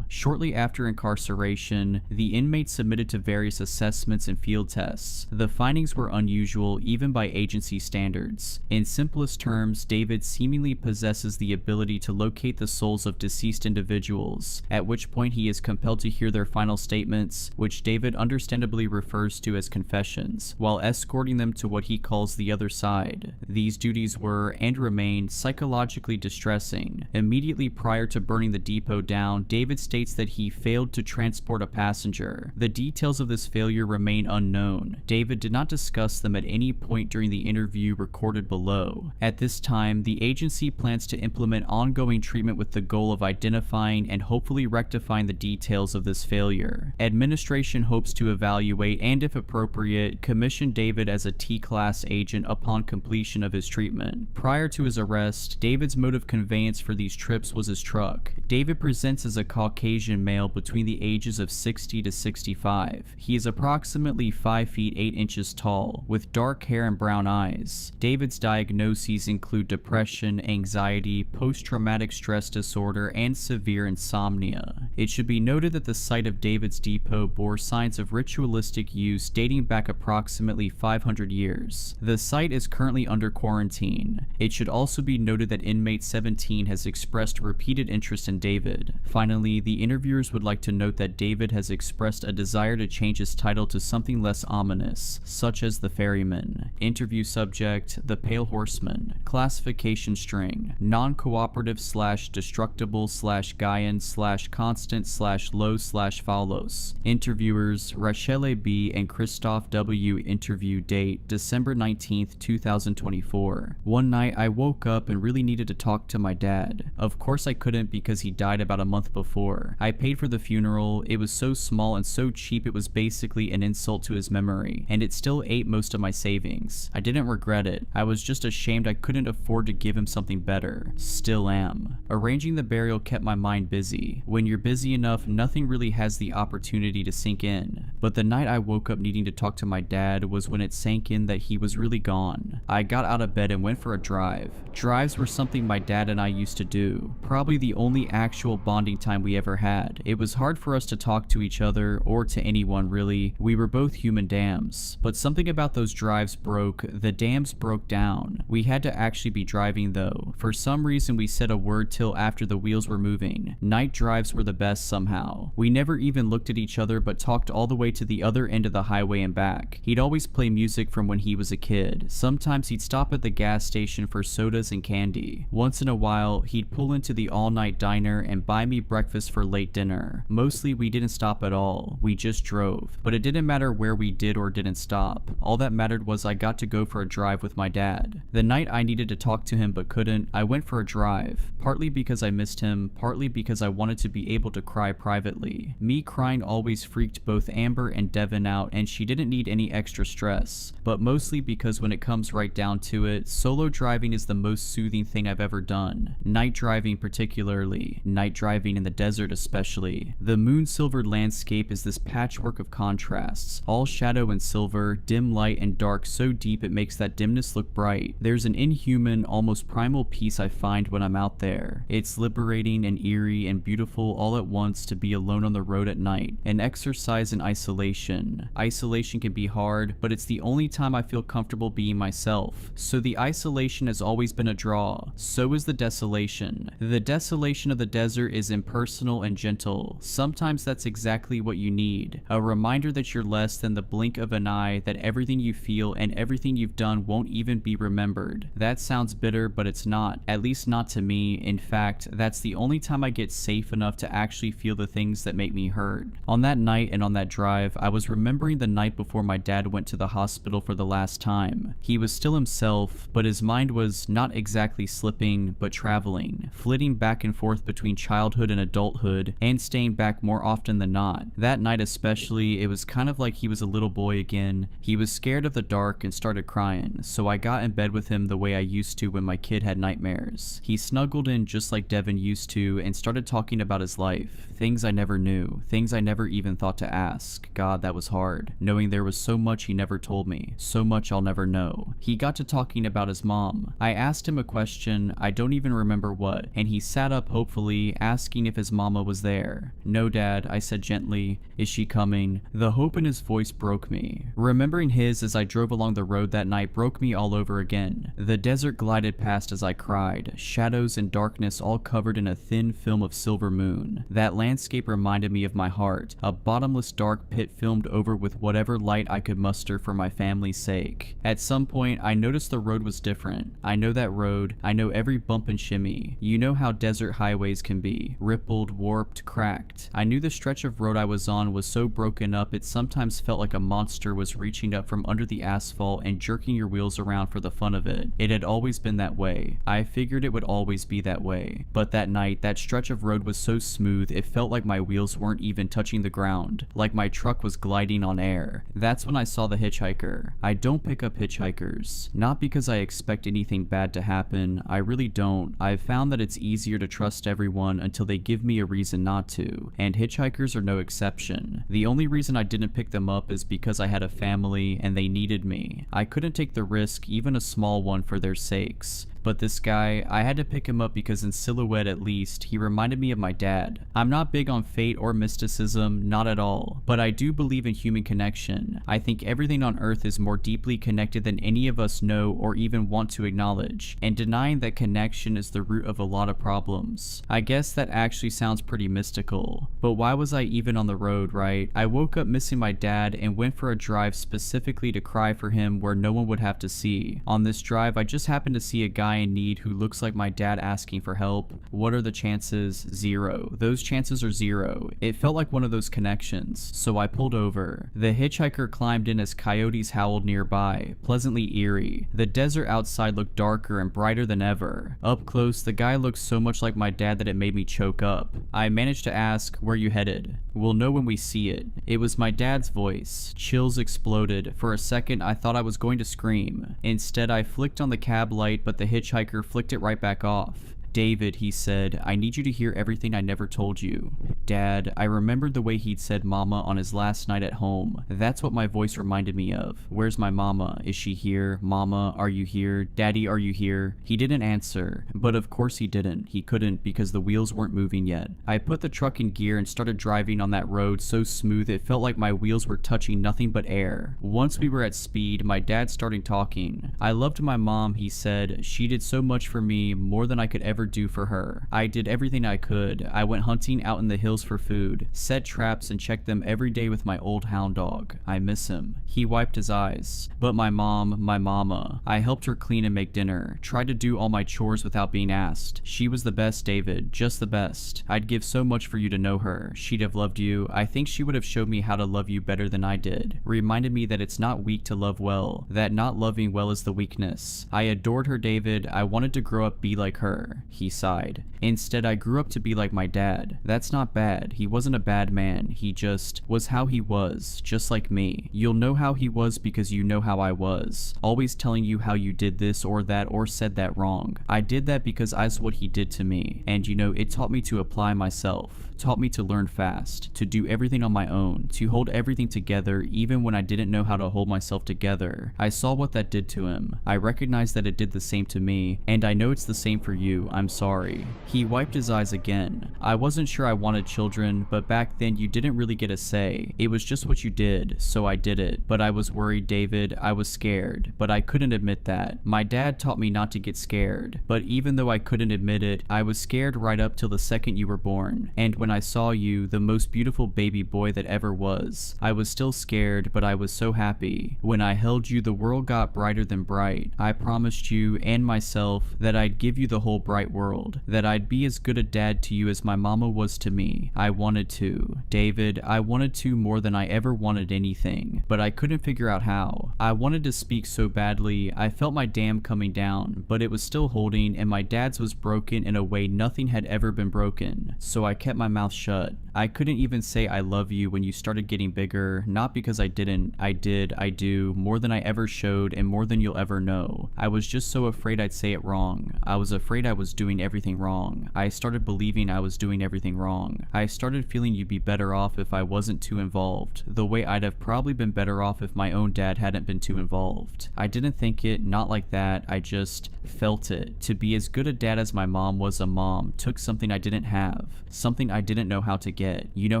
Shortly after incarceration, the inmate submitted to various assessments and field tests. The findings were unusual even by agency standards. In simplest terms, David seemingly possesses the ability to locate the souls of deceased individuals, at which point he is compelled to hear their final statements, which David understandably refers to as confessions, while escorting them to what he calls the other side. These duties were, and remain, psychologically distressing. Immediately prior to burning the depot down, David states that he failed to transport a passenger. The details of this failure remain unknown. David did not discuss them at any point during the interview recorded below. At This time, the agency plans to implement ongoing treatment with the goal of identifying and hopefully rectifying the details of this failure. Administration hopes to evaluate and, if appropriate, commission David as a T-class agent upon completion of his treatment. Prior to his arrest, David's mode of conveyance for these trips was his truck. David presents as a Caucasian male between the ages of 60 to 65. He is approximately 5 feet 8 inches tall, with dark hair and brown eyes. David's diagnoses include depression, anxiety, post-traumatic stress disorder, and severe insomnia. It should be noted that the site of David's depot bore signs of ritualistic use dating back approximately 500 years. The site is currently under quarantine. It should also be noted that inmate 17 has expressed repeated interest in David. Finally, the interviewers would like to note that David has expressed a desire to change his title to something less ominous, such as the ferryman. Interview subject: the pale horseman. Classification string: non-cooperative / destructible / Gaian / constant / low / Faulos. Interviewers: Rachele B. and Christoph W. Interview date: December 19th, 2024. One night I woke up and really needed to talk to my dad. Of course I couldn't because he died about a month before. I paid for the funeral. It was so small and so cheap it was basically an insult to his memory, and it still ate most of my savings. I didn't regret it. I was just ashamed I couldn't afford to give him something better. Still am. Arranging the burial kept my mind busy. When you're busy enough, nothing really has the opportunity to sink in. But the night I woke up needing to talk to my dad was when it sank in that he was really gone. I got out of bed and went for a drive. Drives were something my dad and I used to do. Probably the only actual bonding time we ever had. It was hard for us to talk to each other, or to anyone really. We were both human dams. But something about those drives broke. The dams broke down. We had to actually be driving though. For some reason we said a word till after the wheels were moving. Night drives were the best somehow. We never even looked at each other but talked all the way to the other end of the highway and back. He'd always play music from when he was a kid. Sometimes he'd stop at the gas station for sodas and candy. Once in a while, he'd pull into the all-night diner and buy me breakfast for late dinner. Mostly we didn't stop at all. We just drove. But it didn't matter where we did or didn't stop. All that mattered was I got to go for a drive with my dad. The night I needed to talk to him but couldn't, I went for a drive. Partly because I missed him, partly because I wanted to be able to cry privately. Me crying always freaked both Amber and Devin out, and she didn't need any extra stress. But mostly because when it comes right down to it, solo driving is the most soothing thing I've ever done. Night driving particularly. Night driving in the desert especially. The moon-silvered landscape is this patchwork of contrasts. All shadow and silver, dim light and dark so deep it makes that dimness look bright. There's an inhuman, almost primal peace I find when I'm out there. It's liberating and eerie and beautiful all at once to be alone on the road at night. An exercise in isolation. Isolation can be hard, but it's the only time I feel comfortable being myself. So the isolation has always been a draw. So is the desolation. The desolation of the desert is impersonal and gentle. Sometimes that's exactly what you need. A reminder that you're less than the blink of an eye, that everything you feel and everything you've done won't even be remembered. That sounds bitter, but it's not. At least not to me. In fact, that's the only time I get safe enough to actually feel the things that make me hurt. On that night and on that drive, I was remembering the night before my dad went to the hospital for the last time. He was still himself, but his mind was not exactly slipping, but traveling, flitting back and forth between childhood and adulthood, and staying back more often than not. That night especially, it was kind of like he was a little boy again. He was scared of the dark and started crying, so I got in bed with him the way I used to when my kid had nightmares. He snuggled in just like Devin used to and started talking about his life. Things I never knew, things I never even thought to ask. God, that was hard, knowing there was so much he never told me, so much I'll never know. He got to talking about his mom. I asked him a question, I don't even remember what, and he sat up hopefully, asking if his mama was there. No, Dad, I said gently. Is she coming? The hope in his voice broke me. Remembering his as I drove along the road that night broke me all over again. The desert glided past as I cried, shadows and darkness all covered in a thin film of silver moon. That landscape reminded me of my heart, a bottomless dark pit filmed over with whatever light I could muster for my family's sake. At some point, I noticed the road was different. I know that road. I know every bump and shimmy. You know how desert highways can be. Rippled, warped, cracked. I knew the stretch of road I was on was so broken up it sometimes felt like a monster was reaching up from under the asphalt and jerking your wheels around for the fun of it. It had always been that way. I figured it would always be that way. But that night, that stretch of road was so smooth it felt like my wheels weren't even touching the ground, like my truck was gliding on air. That's when I saw the hitchhiker. I don't pick up hitchhikers. Not because I expect anything bad to happen, I really don't. I've found that it's easier to trust everyone until they give me a reason not to, and hitchhikers are no exception. The only reason I didn't pick them up is because I had a family and they needed me. I couldn't take the risk, even a small one, for their sakes. But this guy, I had to pick him up because in silhouette at least, he reminded me of my dad. I'm not big on fate or mysticism, not at all, but I do believe in human connection. I think everything on earth is more deeply connected than any of us know or even want to acknowledge, and denying that connection is the root of a lot of problems. I guess that actually sounds pretty mystical, but why was I even on the road, right? I woke up missing my dad and went for a drive specifically to cry for him where no one would have to see. On this drive, I just happened to see a guy in need who looks like my dad asking for help. What are the chances? 0. Those chances are 0. It felt like one of those connections, so I pulled over. The hitchhiker climbed in as coyotes howled nearby, pleasantly eerie. The desert outside looked darker and brighter than ever. Up close, the guy looked so much like my dad that it made me choke up. I managed to ask, "Where you headed?" "We'll know when we see it." It was my dad's voice. Chills exploded. For a second, I thought I was going to scream. Instead, I flicked on the cab light, but the hitchhiker flicked it right back off. "David," he said, "I need you to hear everything I never told you." Dad, I remembered the way he'd said mama on his last night at home. That's what my voice reminded me of. "Where's my mama? Is she here? Mama, are you here? Daddy, are you here?" He didn't answer, but of course he didn't. He couldn't because the wheels weren't moving yet. I put the truck in gear and started driving on that road so smooth it felt like my wheels were touching nothing but air. Once we were at speed, my dad started talking. "I loved my mom," he said. "She did so much for me, more than I could ever do for her. I did everything I could. I went hunting out in the hills for food, set traps and checked them every day with my old hound dog. I miss him." He wiped his eyes. "But my mom, my mama, I helped her clean and make dinner, tried to do all my chores without being asked. She was the best, David, just the best. I'd give so much for you to know her. She'd have loved you. I think she would have showed me how to love you better than I did. Reminded me that it's not weak to love well, that not loving well is the weakness. I adored her, David. I wanted to grow up be like her." He sighed. "Instead, I grew up to be like my dad. That's not bad. He wasn't a bad man. He just was how he was, just like me. You'll know how he was because you know how I was. Always telling you how you did this or that or said that wrong. I did that because I saw what he did to me. And you know, it taught me to apply myself. Taught me to learn fast, to do everything on my own, to hold everything together even when I didn't know how to hold myself together. I saw what that did to him. I recognized that it did the same to me, and I know it's the same for you. I'm sorry." He wiped his eyes again. "I wasn't sure I wanted children, but back then you didn't really get a say. It was just what you did, so I did it. But I was worried, David. I was scared, but I couldn't admit that. My dad taught me not to get scared, but even though I couldn't admit it, I was scared right up till the second you were born. And when I saw you, the most beautiful baby boy that ever was, I was still scared, but I was so happy. When I held you, the world got brighter than bright. I promised you and myself that I'd give you the whole bright world, that I'd be as good a dad to you as my mama was to me. I wanted to. David, I wanted to more than I ever wanted anything, but I couldn't figure out how. I wanted to speak so badly. I felt my dam coming down, but it was still holding, and my dad's was broken in a way nothing had ever been broken, so I kept my mouth shut. I couldn't even say I love you when you started getting bigger, not because I didn't. I did, I do, more than I ever showed and more than you'll ever know. I was just so afraid I'd say it wrong. I was afraid I was doing everything wrong. I started believing I was doing everything wrong. I started feeling you'd be better off if I wasn't too involved, the way I'd have probably been better off if my own dad hadn't been too involved. I didn't think it, not like that, I just felt it. To be as good a dad as my mom was a mom took something I didn't have, something I didn't know how to get. You know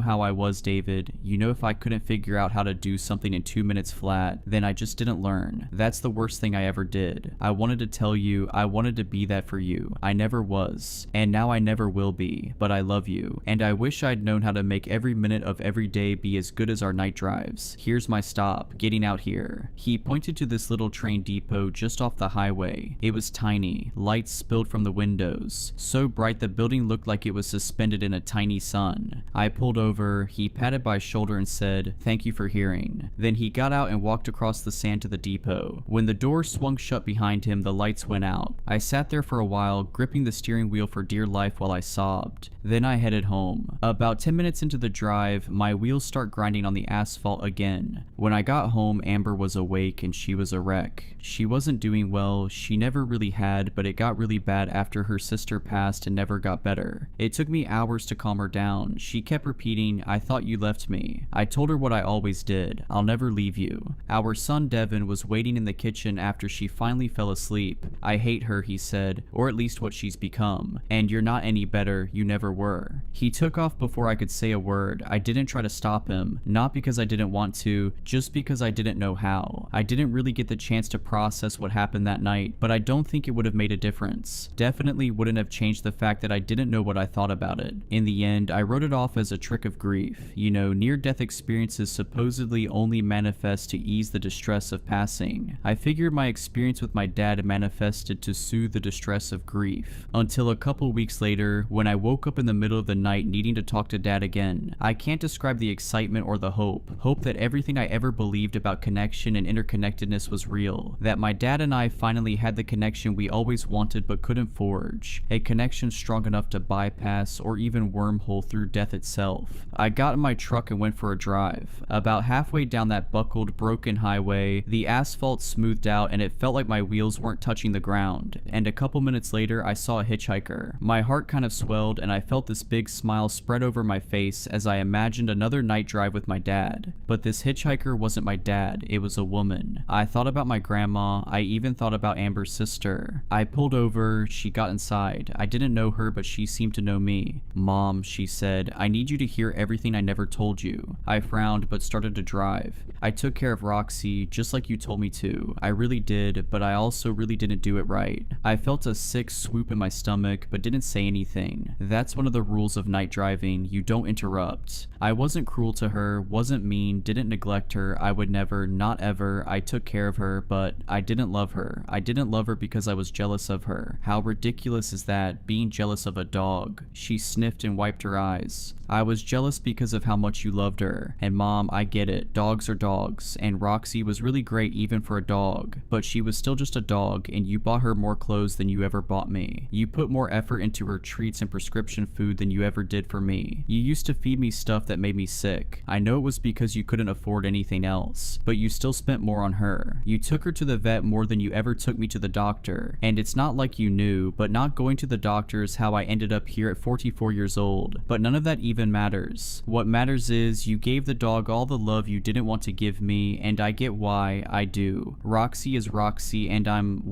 how I was, David. You know if I couldn't figure out how to do something in 2 minutes flat, then I just didn't learn. That's the worst thing I ever did. I wanted to tell you, I wanted to be that for you. I never never was, and now I never will be, but I love you, and I wish I'd known how to make every minute of every day be as good as our night drives. Here's my stop, getting out here." He pointed to this little train depot just off the highway. It was tiny, lights spilled from the windows, so bright the building looked like it was suspended in a tiny sun. I pulled over, he patted my shoulder and said, "Thank you for hearing." Then he got out and walked across the sand to the depot. When the door swung shut behind him, the lights went out. I sat there for a while, gripping the steering wheel for dear life while I sobbed. Then I headed home. About 10 minutes into the drive, my wheels start grinding on the asphalt again. When I got home, Amber was awake and she was a wreck. She wasn't doing well, she never really had, but it got really bad after her sister passed and never got better. It took me hours to calm her down. She kept repeating, "I thought you left me." I told her what I always did, "I'll never leave you." Our son Devin was waiting in the kitchen after she finally fell asleep. "I hate her," he said, "or at least what she's become. And you're not any better, you never were." He took off before I could say a word. I didn't try to stop him, not because I didn't want to, just because I didn't know how. I didn't really get the chance to process what happened that night, but I don't think it would have made a difference. Definitely wouldn't have changed the fact that I didn't know what I thought about it. In the end, I wrote it off as a trick of grief. You know, near-death experiences supposedly only manifest to ease the distress of passing. I figured my experience with my dad manifested to soothe the distress of grief. Until a couple weeks later, when I woke up in the middle of the night needing to talk to Dad again. I can't describe the excitement or the hope. Hope that everything I ever believed about connection and interconnectedness was real. That my dad and I finally had the connection we always wanted but couldn't forge. A connection strong enough to bypass or even wormhole through death itself. I got in my truck and went for a drive. About halfway down that buckled, broken highway, the asphalt smoothed out and it felt like my wheels weren't touching the ground. And a couple minutes later, I saw a hitchhiker. My heart kind of swelled and I felt this big smile spread over my face as I imagined another night drive with my dad. But this hitchhiker wasn't my dad, it was a woman. I thought about my grandma, I even thought about Amber's sister. I pulled over, she got inside. I didn't know her, but she seemed to know me. "Mom," she said, "I need you to hear everything I never told you." I frowned but started to drive. "I took care of Roxy, just like you told me to. I really did, but I also really didn't do it right." I felt a sick swoop in my stomach, but didn't say anything. That's one of the rules of night driving, you don't interrupt. I wasn't cruel to her, wasn't mean, didn't neglect her, I would never, not ever, I took care of her, but I didn't love her. I didn't love her because I was jealous of her. How ridiculous is that, being jealous of a dog? She sniffed and wiped her eyes. "I was jealous because of how much you loved her. And Mom, I get it, dogs are dogs, and Roxy was really great even for a dog, but she was still just a dog, and you bought her more clothes than you ever bought me. You put more effort into her treats and prescription food than you ever did for me. You used to feed me stuff that made me sick. I know it was because you couldn't afford anything else, but you still spent more on her. You took her to the vet more than you ever took me to the doctor, and it's not like you knew, but not going to the doctor is how I ended up here at 44 years old, but none of that even matters. What matters is you gave the dog all the love you didn't want to give me, and I get why, I do. Roxy is Roxy, and I'm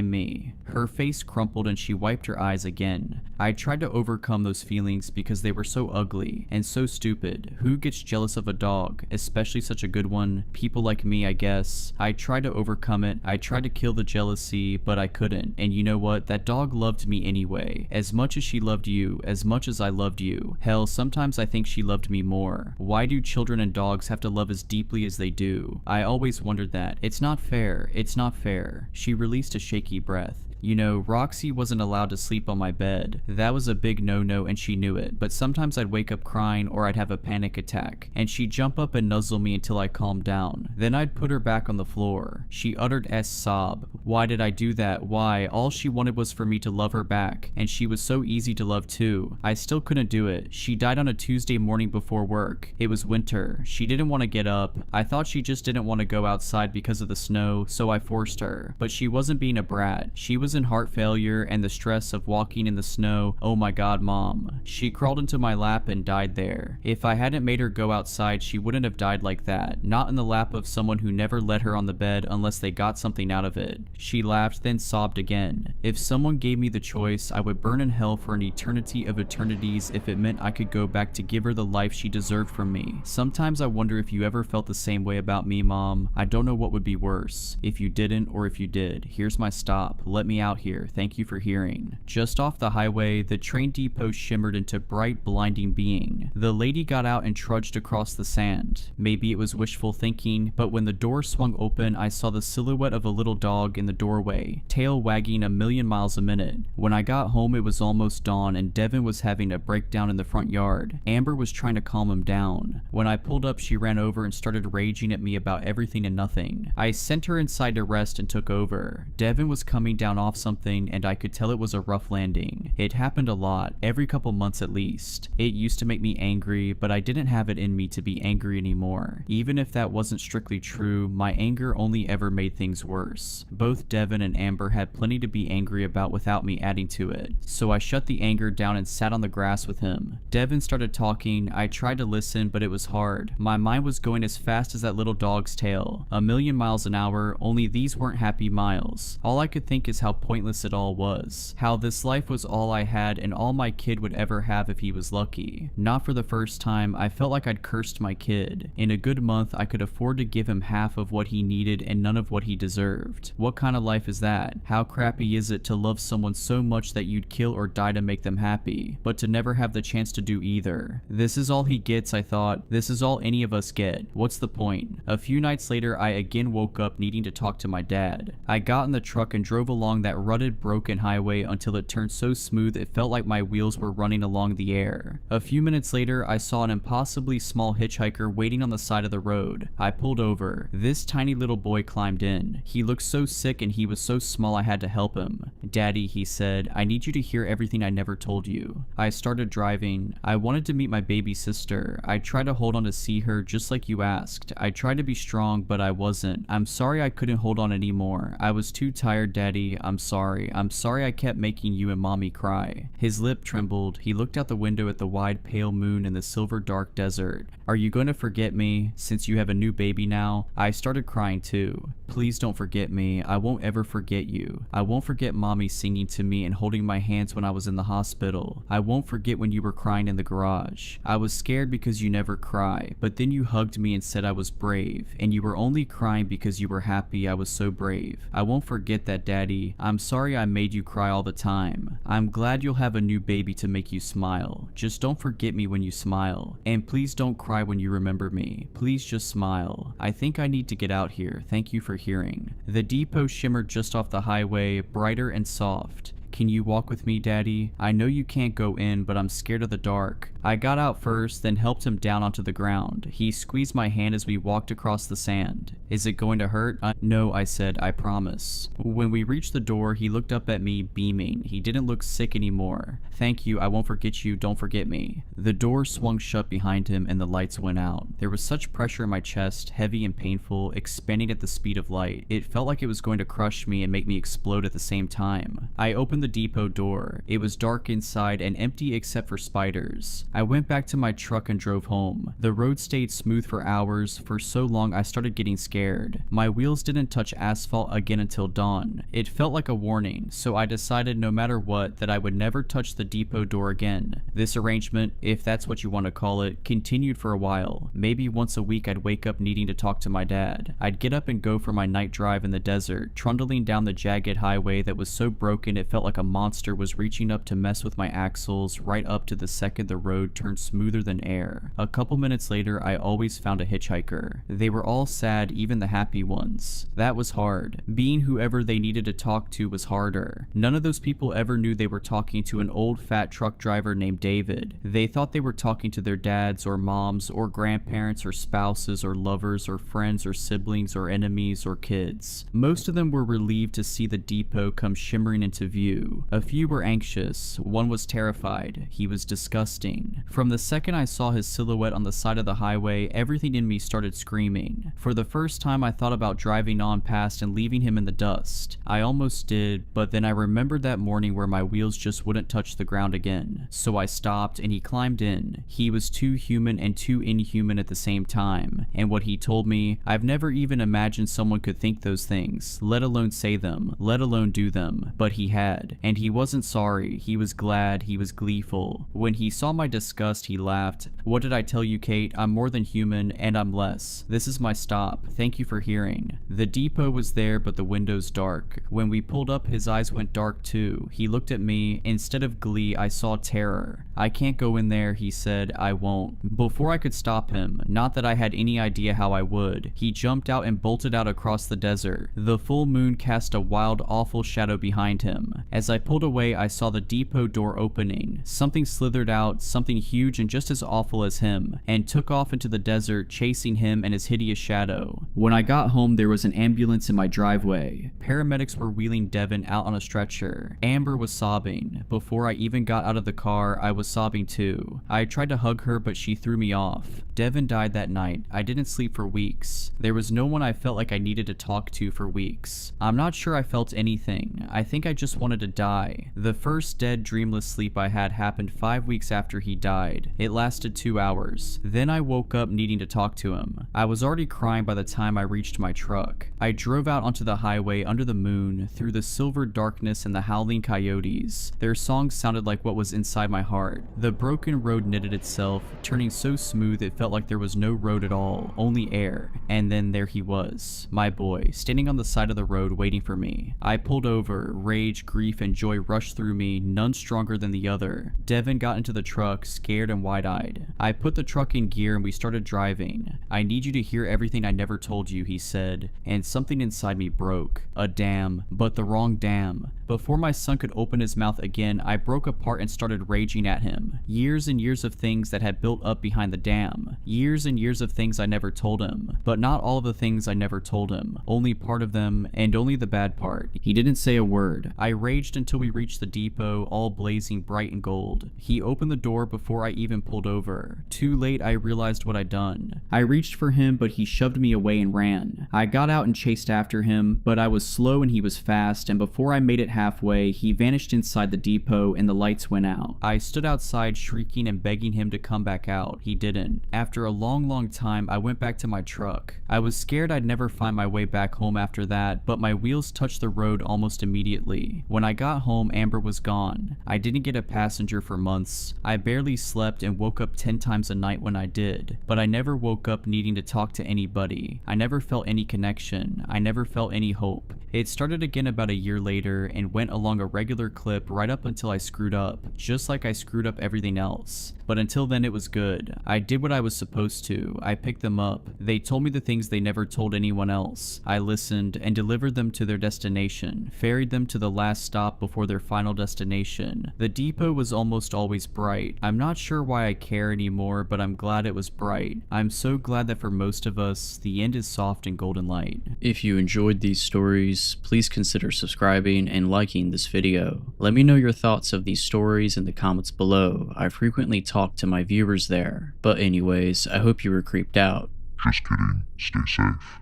me." Her face crumpled and she wiped her eyes again. I tried to overcome those feelings because they were so ugly and so stupid. Who gets jealous of a dog, especially such a good one? People like me, I guess. I tried to overcome it. I tried to kill the jealousy, but I couldn't. And you know what? That dog loved me anyway. As much as she loved you, as much as I loved you. Hell, sometimes I think she loved me more. Why do children and dogs have to love as deeply as they do? I always wondered that. It's not fair. It's not fair. She released a shaky breath. You know, Roxy wasn't allowed to sleep on my bed. That was a big no-no and she knew it, but sometimes I'd wake up crying or I'd have a panic attack, and she'd jump up and nuzzle me until I calmed down. Then I'd put her back on the floor. She uttered a sob. Why did I do that? Why? All she wanted was for me to love her back, and she was so easy to love too. I still couldn't do it. She died on a Tuesday morning before work. It was winter. She didn't want to get up. I thought she just didn't want to go outside because of the snow, so I forced her. But she wasn't being a brat. She was in heart failure and the stress of walking in the snow. Oh my god, Mom. She crawled into my lap and died there. If I hadn't made her go outside, she wouldn't have died like that. Not in the lap of someone who never let her on the bed unless they got something out of it. She laughed, then sobbed again. If someone gave me the choice, I would burn in hell for an eternity of eternities if it meant I could go back to give her the life she deserved from me. Sometimes I wonder if you ever felt the same way about me, Mom. I don't know what would be worse. If you didn't or if you did. Here's my stop. Let me out here. Thank you for hearing. Just off the highway, the train depot shimmered into bright, blinding being. The lady got out and trudged across the sand. Maybe it was wishful thinking, but when the door swung open, I saw the silhouette of a little dog in the doorway, tail wagging a million miles a minute. When I got home, it was almost dawn and Devin was having a breakdown in the front yard. Amber was trying to calm him down. When I pulled up, she ran over and started raging at me about everything and nothing. I sent her inside to rest and took over. Devin was coming down off something and I could tell it was a rough landing. It happened a lot, every couple months at least. It used to make me angry, but I didn't have it in me to be angry anymore. Even if that wasn't strictly true, my anger only ever made things worse. Both Devin and Amber had plenty to be angry about without me adding to it, so I shut the anger down and sat on the grass with him. Devin started talking. I tried to listen, but it was hard. My mind was going as fast as that little dog's tail, a million miles an hour, only these weren't happy miles. All I could think is how pointless it all was, how this life was all I had and all my kid would ever have if he was lucky. Not for the first time, I felt like I'd cursed my kid. In a good month, I could afford to give him half of what he needed and none of what he deserved. What kind of life is that? How crappy is it to love someone so much that you'd kill or die to make them happy, but to never have the chance to do either? This is all he gets, I thought. This is all any of us get. What's the point? A few nights later, I again woke up needing to talk to my dad. I got in the truck and drove along that rutted, broken highway until it turned so smooth it felt like my wheels were running along the air. A few minutes later, I saw an impossibly small hitchhiker waiting on the side of the road. I pulled over. This tiny little boy climbed in. He looked so sick and he was so small I had to help him. "Daddy," he said, "I need you to hear everything I never told you." I started driving. I wanted to meet my baby sister. I tried to hold on to see her just like you asked. I tried to be strong, but I wasn't. I'm sorry I couldn't hold on anymore. I was too tired, Daddy. I'm sorry. I'm sorry I kept making you and Mommy cry. His lip trembled. He looked out the window at the wide pale moon and the silver dark desert. "Are you going to forget me, since you have a new baby now?" I started crying too. "Please don't forget me. I won't ever forget you. I won't forget Mommy singing to me and holding my hands when I was in the hospital. I won't forget when you were crying in the garage. I was scared because you never cry, but then you hugged me and said I was brave, and you were only crying because you were happy I was so brave. I won't forget that, Daddy. I'm sorry I made you cry all the time. I'm glad you'll have a new baby to make you smile. Just don't forget me when you smile. And please don't cry when you remember me. Please just smile. I think I need to get out here. Thank you for hearing." The depot shimmered just off the highway, brighter and soft. "Can you walk with me, Daddy? I know you can't go in, but I'm scared of the dark." I got out first, then helped him down onto the ground. He squeezed my hand as we walked across the sand. "Is it going to hurt?" "No," I said, "I promise." When we reached the door, he looked up at me, beaming. He didn't look sick anymore. "Thank you, I won't forget you, don't forget me." The door swung shut behind him and the lights went out. There was such pressure in my chest, heavy and painful, expanding at the speed of light. It felt like it was going to crush me and make me explode at the same time. I opened the depot door. It was dark inside and empty except for spiders. I went back to my truck and drove home. The road stayed smooth for hours. For so long I started getting scared. My wheels didn't touch asphalt again until dawn. It felt like a warning, so I decided no matter what that I would never touch the depot door again. This arrangement, if that's what you want to call it, continued for a while. Maybe once a week I'd wake up needing to talk to my dad. I'd get up and go for my night drive in the desert, trundling down the jagged highway that was so broken it felt like a monster was reaching up to mess with my axles right up to the second the road turned smoother than air. A couple minutes later, I always found a hitchhiker. They were all sad, even the happy ones. That was hard. Being whoever they needed to talk to was harder. None of those people ever knew they were talking to an old fat truck driver named David. They thought they were talking to their dads or moms or grandparents or spouses or lovers or friends or siblings or enemies or kids. Most of them were relieved to see the depot come shimmering into view. A few were anxious. One was terrified. He was disgusting. From the second I saw his silhouette on the side of the highway, everything in me started screaming. For the first time, I thought about driving on past and leaving him in the dust. I almost did, but then I remembered that morning where my wheels just wouldn't touch the ground again. So I stopped and he climbed in. He was too human and too inhuman at the same time. And what he told me, I've never even imagined someone could think those things, let alone say them, let alone do them. But he had. said. And he wasn't sorry, he was glad, he was gleeful. When he saw my disgust, he laughed. What did I tell you, Kate? I'm more than human, and I'm less. This is my stop. Thank you for hearing. The depot was there, but the windows dark. When we pulled up, his eyes went dark too. He looked at me. Instead of glee, I saw terror. I can't go in there, he said. I won't. Before I could stop him, not that I had any idea how I would, he jumped out and bolted out across the desert. The full moon cast a wild, awful shadow behind him. As I pulled away, I saw the depot door opening. Something slithered out, something huge and just as awful as him, and took off into the desert, chasing him and his hideous shadow. When I got home, there was an ambulance in my driveway. Paramedics were wheeling Devin out on a stretcher. Amber was sobbing. Before I even got out of the car, I was sobbing too. I tried to hug her, but she threw me off. Devin died that night. I didn't sleep for weeks. There was no one I felt like I needed to talk to for weeks. I'm not sure I felt anything. I think I just wanted to die. The first dead, dreamless sleep I had happened 5 weeks after he died. It lasted 2 hours. Then I woke up needing to talk to him. I was already crying by the time I reached my truck. I drove out onto the highway under the moon, through the silver darkness and the howling coyotes. Their songs sounded like what was inside my heart. The broken road knitted itself, turning so smooth it felt like there was no road at all, only air. And then there he was, my boy, standing on the side of the road waiting for me. I pulled over. Rage, grief, and joy rushed through me, none stronger than the other. Devin got into the truck, scared and wide-eyed. I put the truck in gear and we started driving. I need you to hear everything I never told you, he said, and something inside me broke. A dam, but the wrong dam. Before my son could open his mouth again, I broke apart and started raging at him. Years and years of things that had built up behind the dam. Years and years of things I never told him. But not all of the things I never told him. Only part of them, and only the bad part. He didn't say a word. I raged until we reached the depot, all blazing bright and gold. He opened the door before I even pulled over. Too late, I realized what I'd done. I reached for him, but he shoved me away and ran. I got out and chased after him, but I was slow and he was fast, and before I made it halfway, he vanished inside the depot and the lights went out. I stood outside shrieking and begging him to come back out. He didn't. After a long time, I went back to my truck. I was scared I'd never find my way back home after that, but my wheels touched the road almost immediately. When I got home, Amber was gone. I didn't get a passenger for months. I barely slept and woke up 10 times a night when I did, but I never woke up needing to talk to anybody. I never felt any connection. I never felt any hope. It started again about a year later and went along a regular clip right up until I screwed up, just like I screwed up everything else. But until then it was good. I did what I was supposed to. I picked them up. They told me the things they never told anyone else. I listened and delivered them to their destination, ferried them to the last stop before their final destination. The depot was almost always bright. I'm not sure why I care anymore, but I'm glad it was bright. I'm so glad that for most of us, the end is soft and golden light. If you enjoyed these stories, please consider subscribing and liking this video. Let me know your thoughts of these stories in the comments below. I frequently talk to my viewers there. But anyways, I hope you were creeped out. Just kidding. Stay safe.